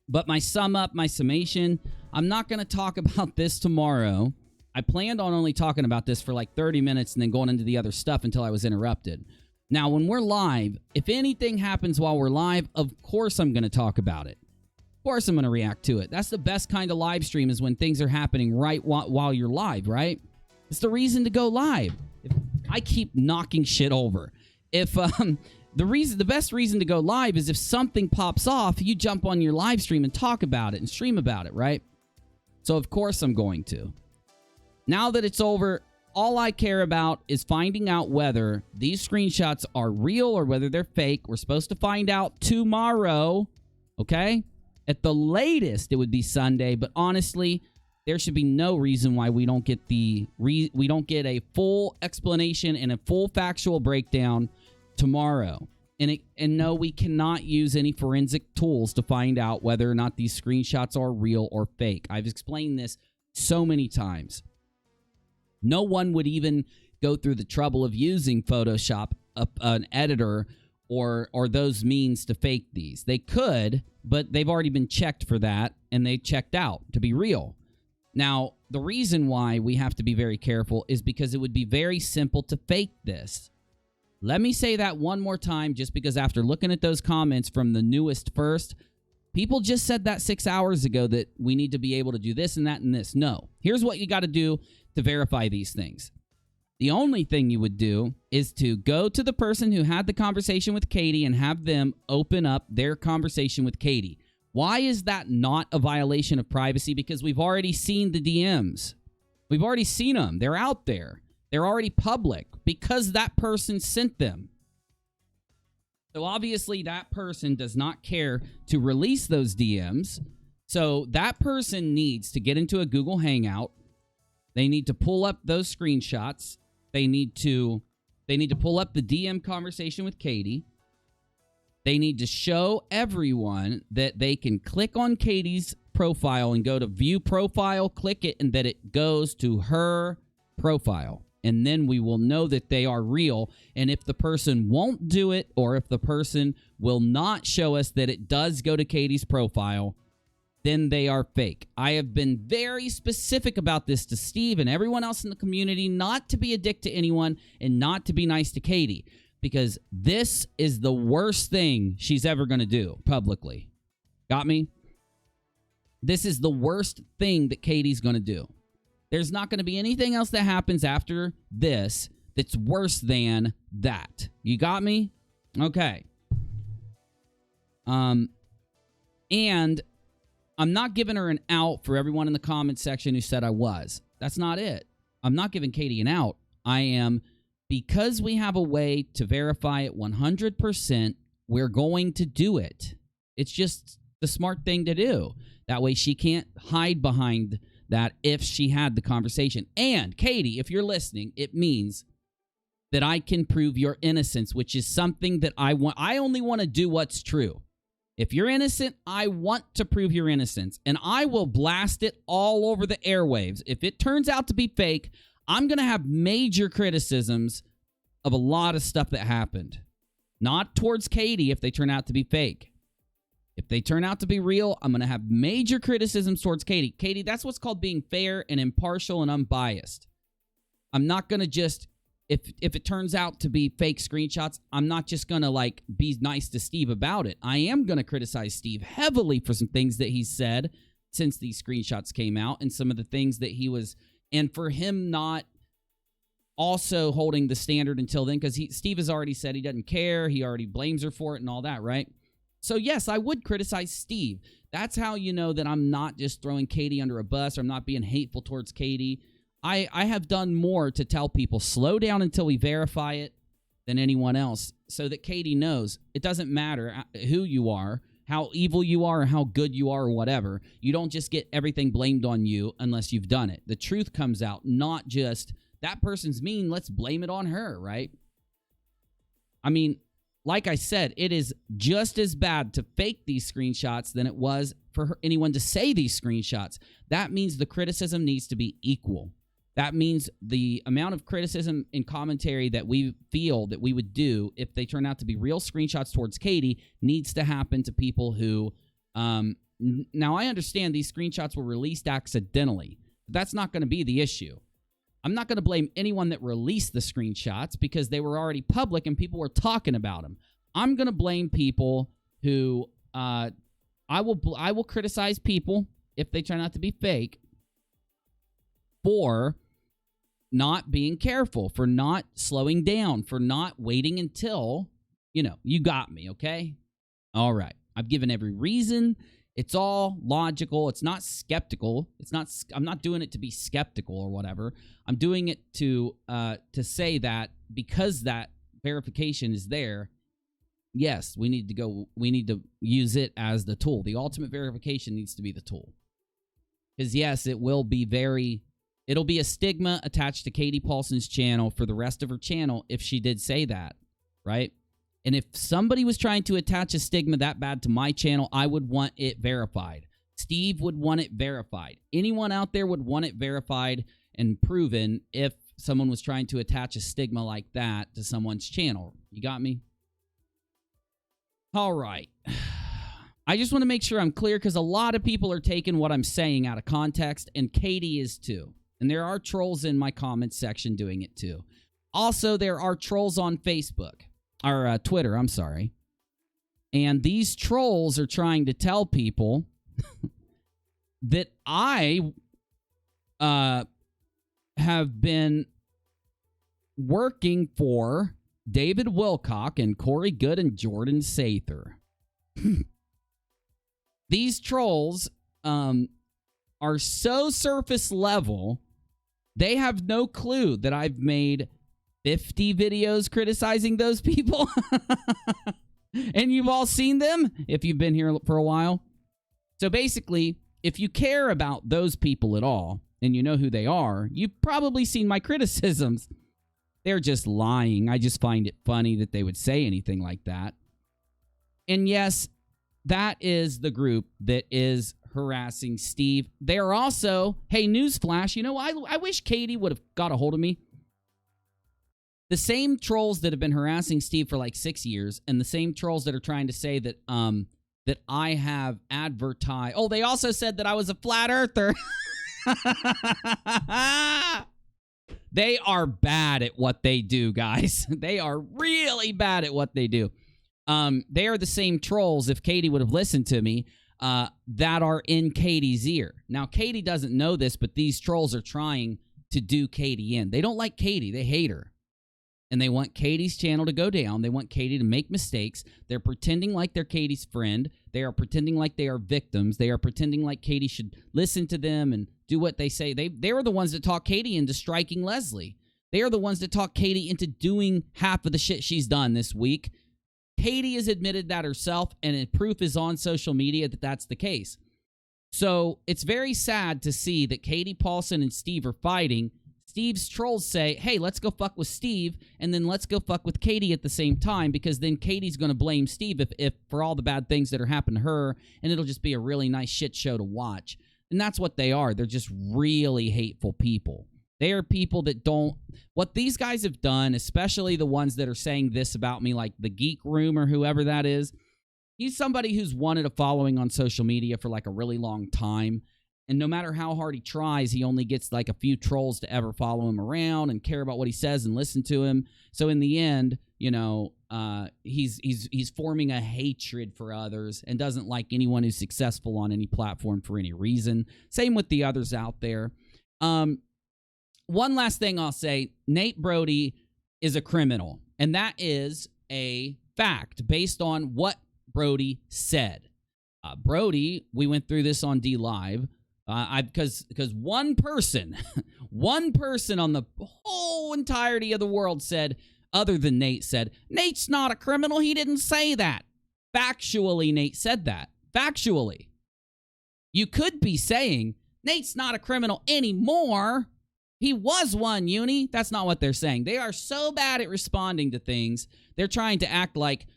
But my summation, I'm not going to talk about this tomorrow. I planned on only talking about this for like 30 minutes and then going into the other stuff until I was interrupted. Now, when we're live, if anything happens while we're live, of course I'm going to talk about it. Of course I'm going to react to it. That's the best kind of live stream, is when things are happening right while you're live, right? It's the reason to go live. I keep knocking shit over. If the best reason to go live is if something pops off, you jump on your live stream and talk about it and stream about it, right? So of course I'm going to. Now that it's over, all I care about is finding out whether these screenshots are real or whether they're fake. We're supposed to find out tomorrow, okay? At the latest, it would be Sunday, but honestly, there should be no reason why we don't get a full explanation and a full factual breakdown tomorrow. And no, we cannot use any forensic tools to find out whether or not these screenshots are real or fake. I've explained this so many times. No one would even go through the trouble of using Photoshop, an editor, or those means to fake these. They could, but they've already been checked for that, and they checked out to be real. Now, the reason why we have to be very careful is because it would be very simple to fake this. Let me say that one more time, just because after looking at those comments from the newest first, people just said that 6 hours ago that we need to be able to do this and that and this. No. Here's what you got to do to verify these things. The only thing you would do is to go to the person who had the conversation with Katy and have them open up their conversation with Katy. Why is that not a violation of privacy? Because we've already seen the DMs. We've already seen them. They're out there. They're already public because that person sent them. So obviously that person does not care to release those DMs. So that person needs to get into a Google Hangout. They need to pull up those screenshots. They need to pull up the DM conversation with Katy. They need to show everyone that they can click on Katy's profile and go to view profile, click it, and that it goes to her profile. And then we will know that they are real. And if the person won't do it, or if the person will not show us that it does go to Katy's profile, then they are fake. I have been very specific about this to Steve and everyone else in the community, not to be a dick to anyone and not to be nice to Katy, because this is the worst thing she's ever going to do publicly. Got me? This is the worst thing that Katy's going to do. There's not going to be anything else that happens after this that's worse than that. You got me? Okay. And I'm not giving her an out for everyone in the comment section who said I was. That's not it. I'm not giving Katy an out. I am, because we have a way to verify it 100%, we're going to do it. It's just the smart thing to do. That way she can't hide behind that if she had the conversation. And Katy, if you're listening, it means that I can prove your innocence, which is something that I want. I only want to do what's true. If you're innocent, I want to prove your innocence, and I will blast it all over the airwaves. If it turns out to be fake, I'm going to have major criticisms of a lot of stuff that happened. Not towards Katy if they turn out to be fake. If they turn out to be real, I'm going to have major criticisms towards Katy. Katy, that's what's called being fair and impartial and unbiased. I'm not going to just, if it turns out to be fake screenshots, I'm not just going to be nice to Steve about it. I am going to criticize Steve heavily for some things that he's said since these screenshots came out and some of the things that he was, and for him not also holding the standard until then, because Steve has already said he doesn't care. He already blames her for it and all that, right? So yes, I would criticize Steve. That's how you know that I'm not just throwing Katy under a bus, or I'm not being hateful towards Katy. I have done more to tell people, slow down until we verify it, than anyone else, so that Katy knows it doesn't matter who you are, how evil you are, or how good you are, or whatever. You don't just get everything blamed on you unless you've done it. The truth comes out, not just, that person's mean, let's blame it on her, right? I mean, like I said, it is just as bad to fake these screenshots than it was for anyone to say these screenshots. That means the criticism needs to be equal. That means the amount of criticism and commentary that we feel that we would do if they turn out to be real screenshots towards Katy needs to happen to people who, now I understand these screenshots were released accidentally. That's not going to be the issue. I'm not going to blame anyone that released the screenshots because they were already public and people were talking about them. I'm going to blame people who, I will criticize people if they turn out to be fake for not being careful, for not slowing down, for not waiting until, you got me, okay? All right. I've given every reason. It's all logical. It's not skeptical. I'm not doing it to be skeptical or whatever. I'm doing it to say that because that verification is there, yes, we need to use it as the tool. The ultimate verification needs to be the tool. Because yes, it'll be a stigma attached to Katy Paulson's channel for the rest of her channel if she did say that, right? And if somebody was trying to attach a stigma that bad to my channel, I would want it verified. Steve would want it verified. Anyone out there would want it verified and proven if someone was trying to attach a stigma like that to someone's channel. You got me? All right. I just want to make sure I'm clear because a lot of people are taking what I'm saying out of context, and Katy is too. And there are trolls in my comments section doing it too. Also, there are trolls on Facebook. Or Twitter, I'm sorry. And these trolls are trying to tell people that I have been working for David Wilcock and Corey Good and Jordan Sather. These trolls are so surface level, they have no clue that I've made 50 videos criticizing those people. And you've all seen them if you've been here for a while. So basically, if you care about those people at all, and you know who they are, you've probably seen my criticisms. They're just lying. I just find it funny that they would say anything like that. And yes, that is the group that is harassing Steve. They are also, hey, newsflash, I wish Katy would have got a hold of me. The same trolls that have been harassing Steve for like 6 years, and the same trolls that are trying to say that that I have advertised. Oh, they also said that I was a flat earther. They are bad at what they do, guys. They are really bad at what they do. They are the same trolls, if Katy would have listened to me, that are in Katy's ear. Now, Katy doesn't know this, but these trolls are trying to do Katy in. They don't like Katy. They hate her. And they want Katy's channel to go down. They want Katy to make mistakes. They're pretending like they're Katy's friend. They are pretending like they are victims. They are pretending like Katy should listen to them and do what they say. They are the ones that talk Katy into striking Leslie. They are the ones that talk Katy into doing half of the shit she's done this week. Katy has admitted that herself, and proof is on social media that that's the case. So it's very sad to see that Katy Paulson and Steve are fighting. Steve's trolls say, hey, let's go fuck with Steve, and then let's go fuck with Katy at the same time, because then Katy's going to blame Steve if for all the bad things that are happening to her, and it'll just be a really nice shit show to watch. And that's what they are. They're just really hateful people. They are people that don't... What these guys have done, especially the ones that are saying this about me, like the Geek Room or whoever that is, he's somebody who's wanted a following on social media for like a really long time. And no matter how hard he tries, he only gets like a few trolls to ever follow him around and care about what he says and listen to him. So in the end, he's forming a hatred for others and doesn't like anyone who's successful on any platform for any reason. Same with the others out there. One last thing I'll say, Nate Brody is a criminal. And that is a fact based on what Brody said. Brody, we went through this on D Live. Because one person on the whole entirety of the world said, other than Nate, said, Nate's not a criminal. He didn't say that. Factually, Nate said that. Factually. You could be saying, Nate's not a criminal anymore. He was one, Uni. That's not what they're saying. They are so bad at responding to things. They're trying to act like,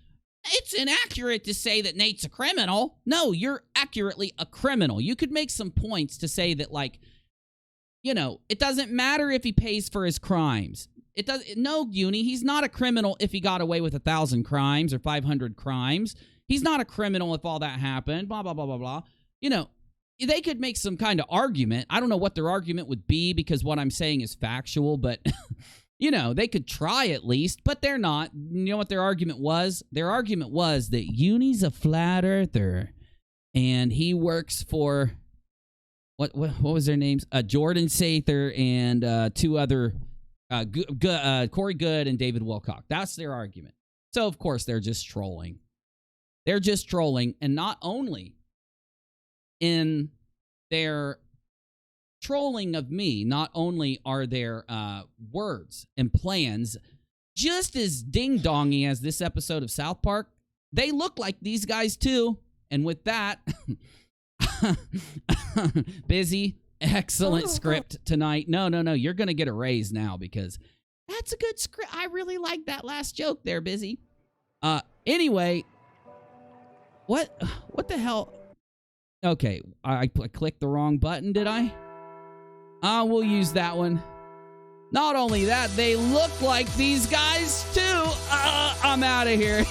it's inaccurate to say that Nate's a criminal. No, you're accurately a criminal. You could make some points to say that, like, you know, it doesn't matter if he pays for his crimes. It does. No, Uni, he's not a criminal if he got away with 1,000 crimes or 500 crimes. He's not a criminal if all that happened, blah, blah, blah, blah, blah. You know, they could make some kind of argument. I don't know what their argument would be because what I'm saying is factual, but... You know, they could try at least, but they're not. You know what their argument was? Their argument was that Uni's a flat earther, and he works for what was their names? Jordan Sather and two other Corey Good and David Wilcock. That's their argument. So of course they're just trolling. They're just trolling, and not only in their trolling of me, not only are their words and plans just as ding-dongy as this episode of South Park, they look like these guys too. And with that, Busy, excellent script tonight. No, you're going to get a raise now because that's a good script. I really like that last joke there, Busy. Anyway, what the hell? Okay, I clicked the wrong button, did I? We'll use that one. Not only that, they look like these guys too. I'm out of here.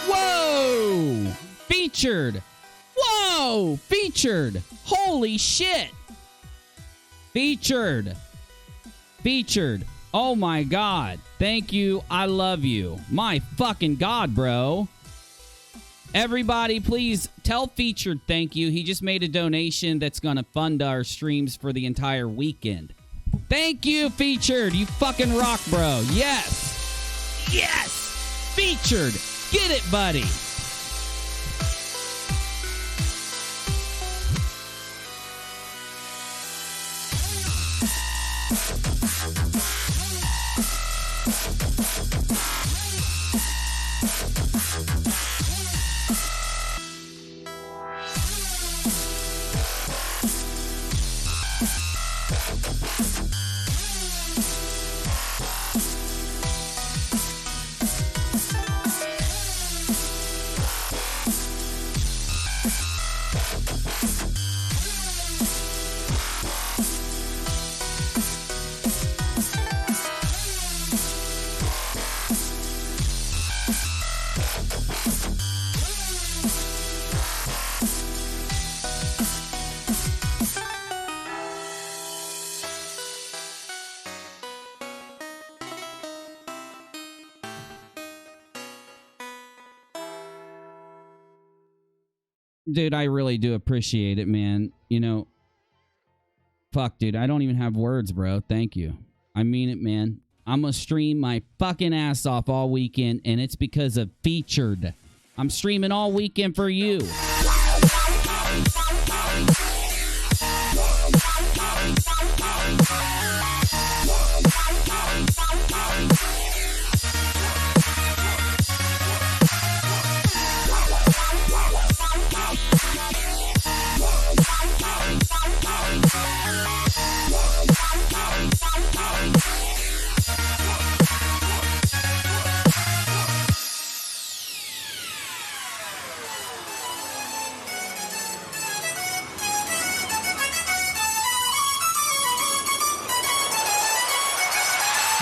Whoa! Featured. Whoa! Featured. Holy shit. Featured. Featured. Oh my God. Thank you. I love you. My fucking God, bro. Everybody, please tell Featured thank you. He just made a donation that's going to fund our streams for the entire weekend. Thank you, Featured. You fucking rock, bro. Yes. Yes. Featured. Get it, buddy. Dude, I really do appreciate it, man. You know, fuck, dude, I don't even have words, bro. Thank you. I mean it, man. I'm going to stream my fucking ass off all weekend, and it's because of Featured. I'm streaming all weekend for you.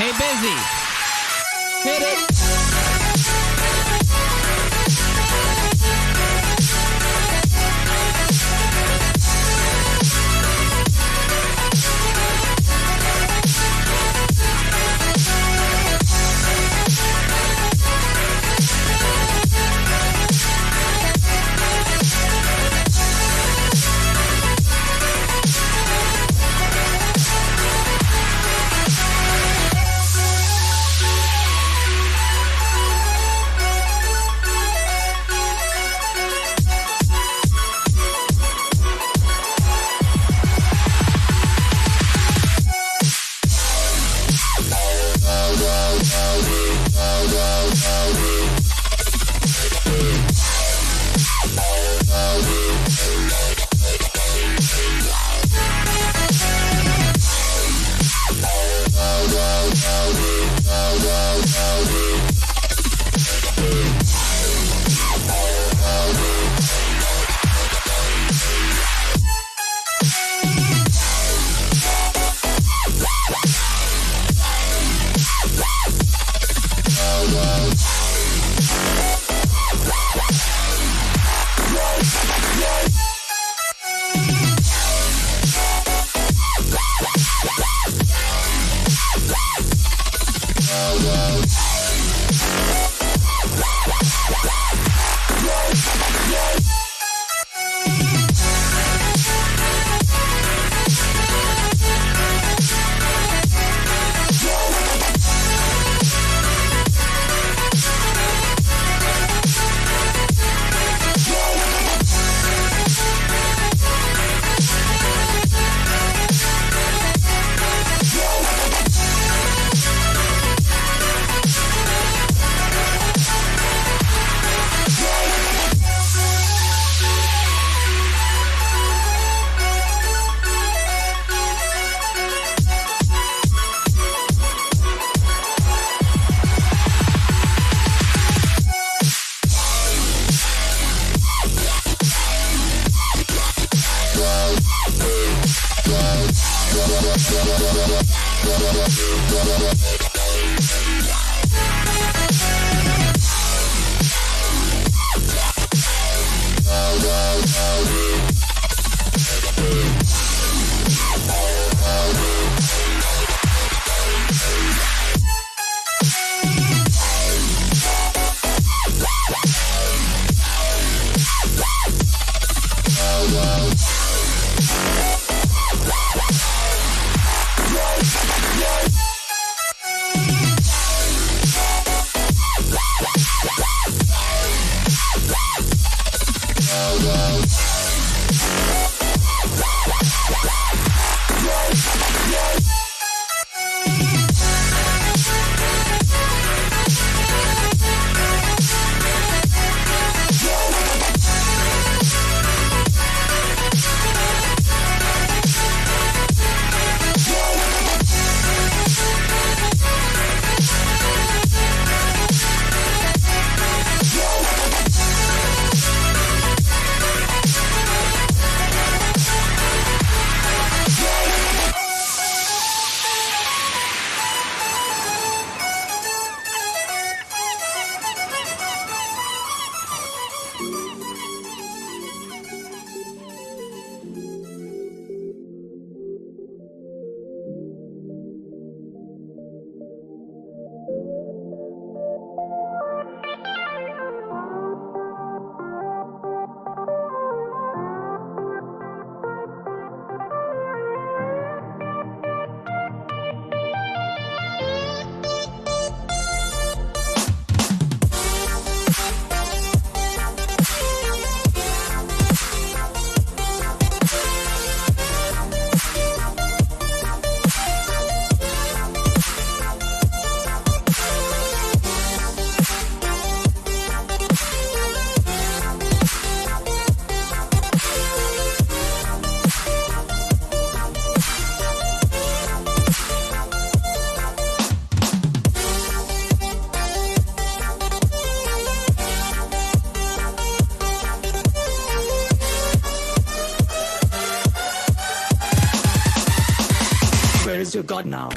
Hey, Busy. Hit it. God now.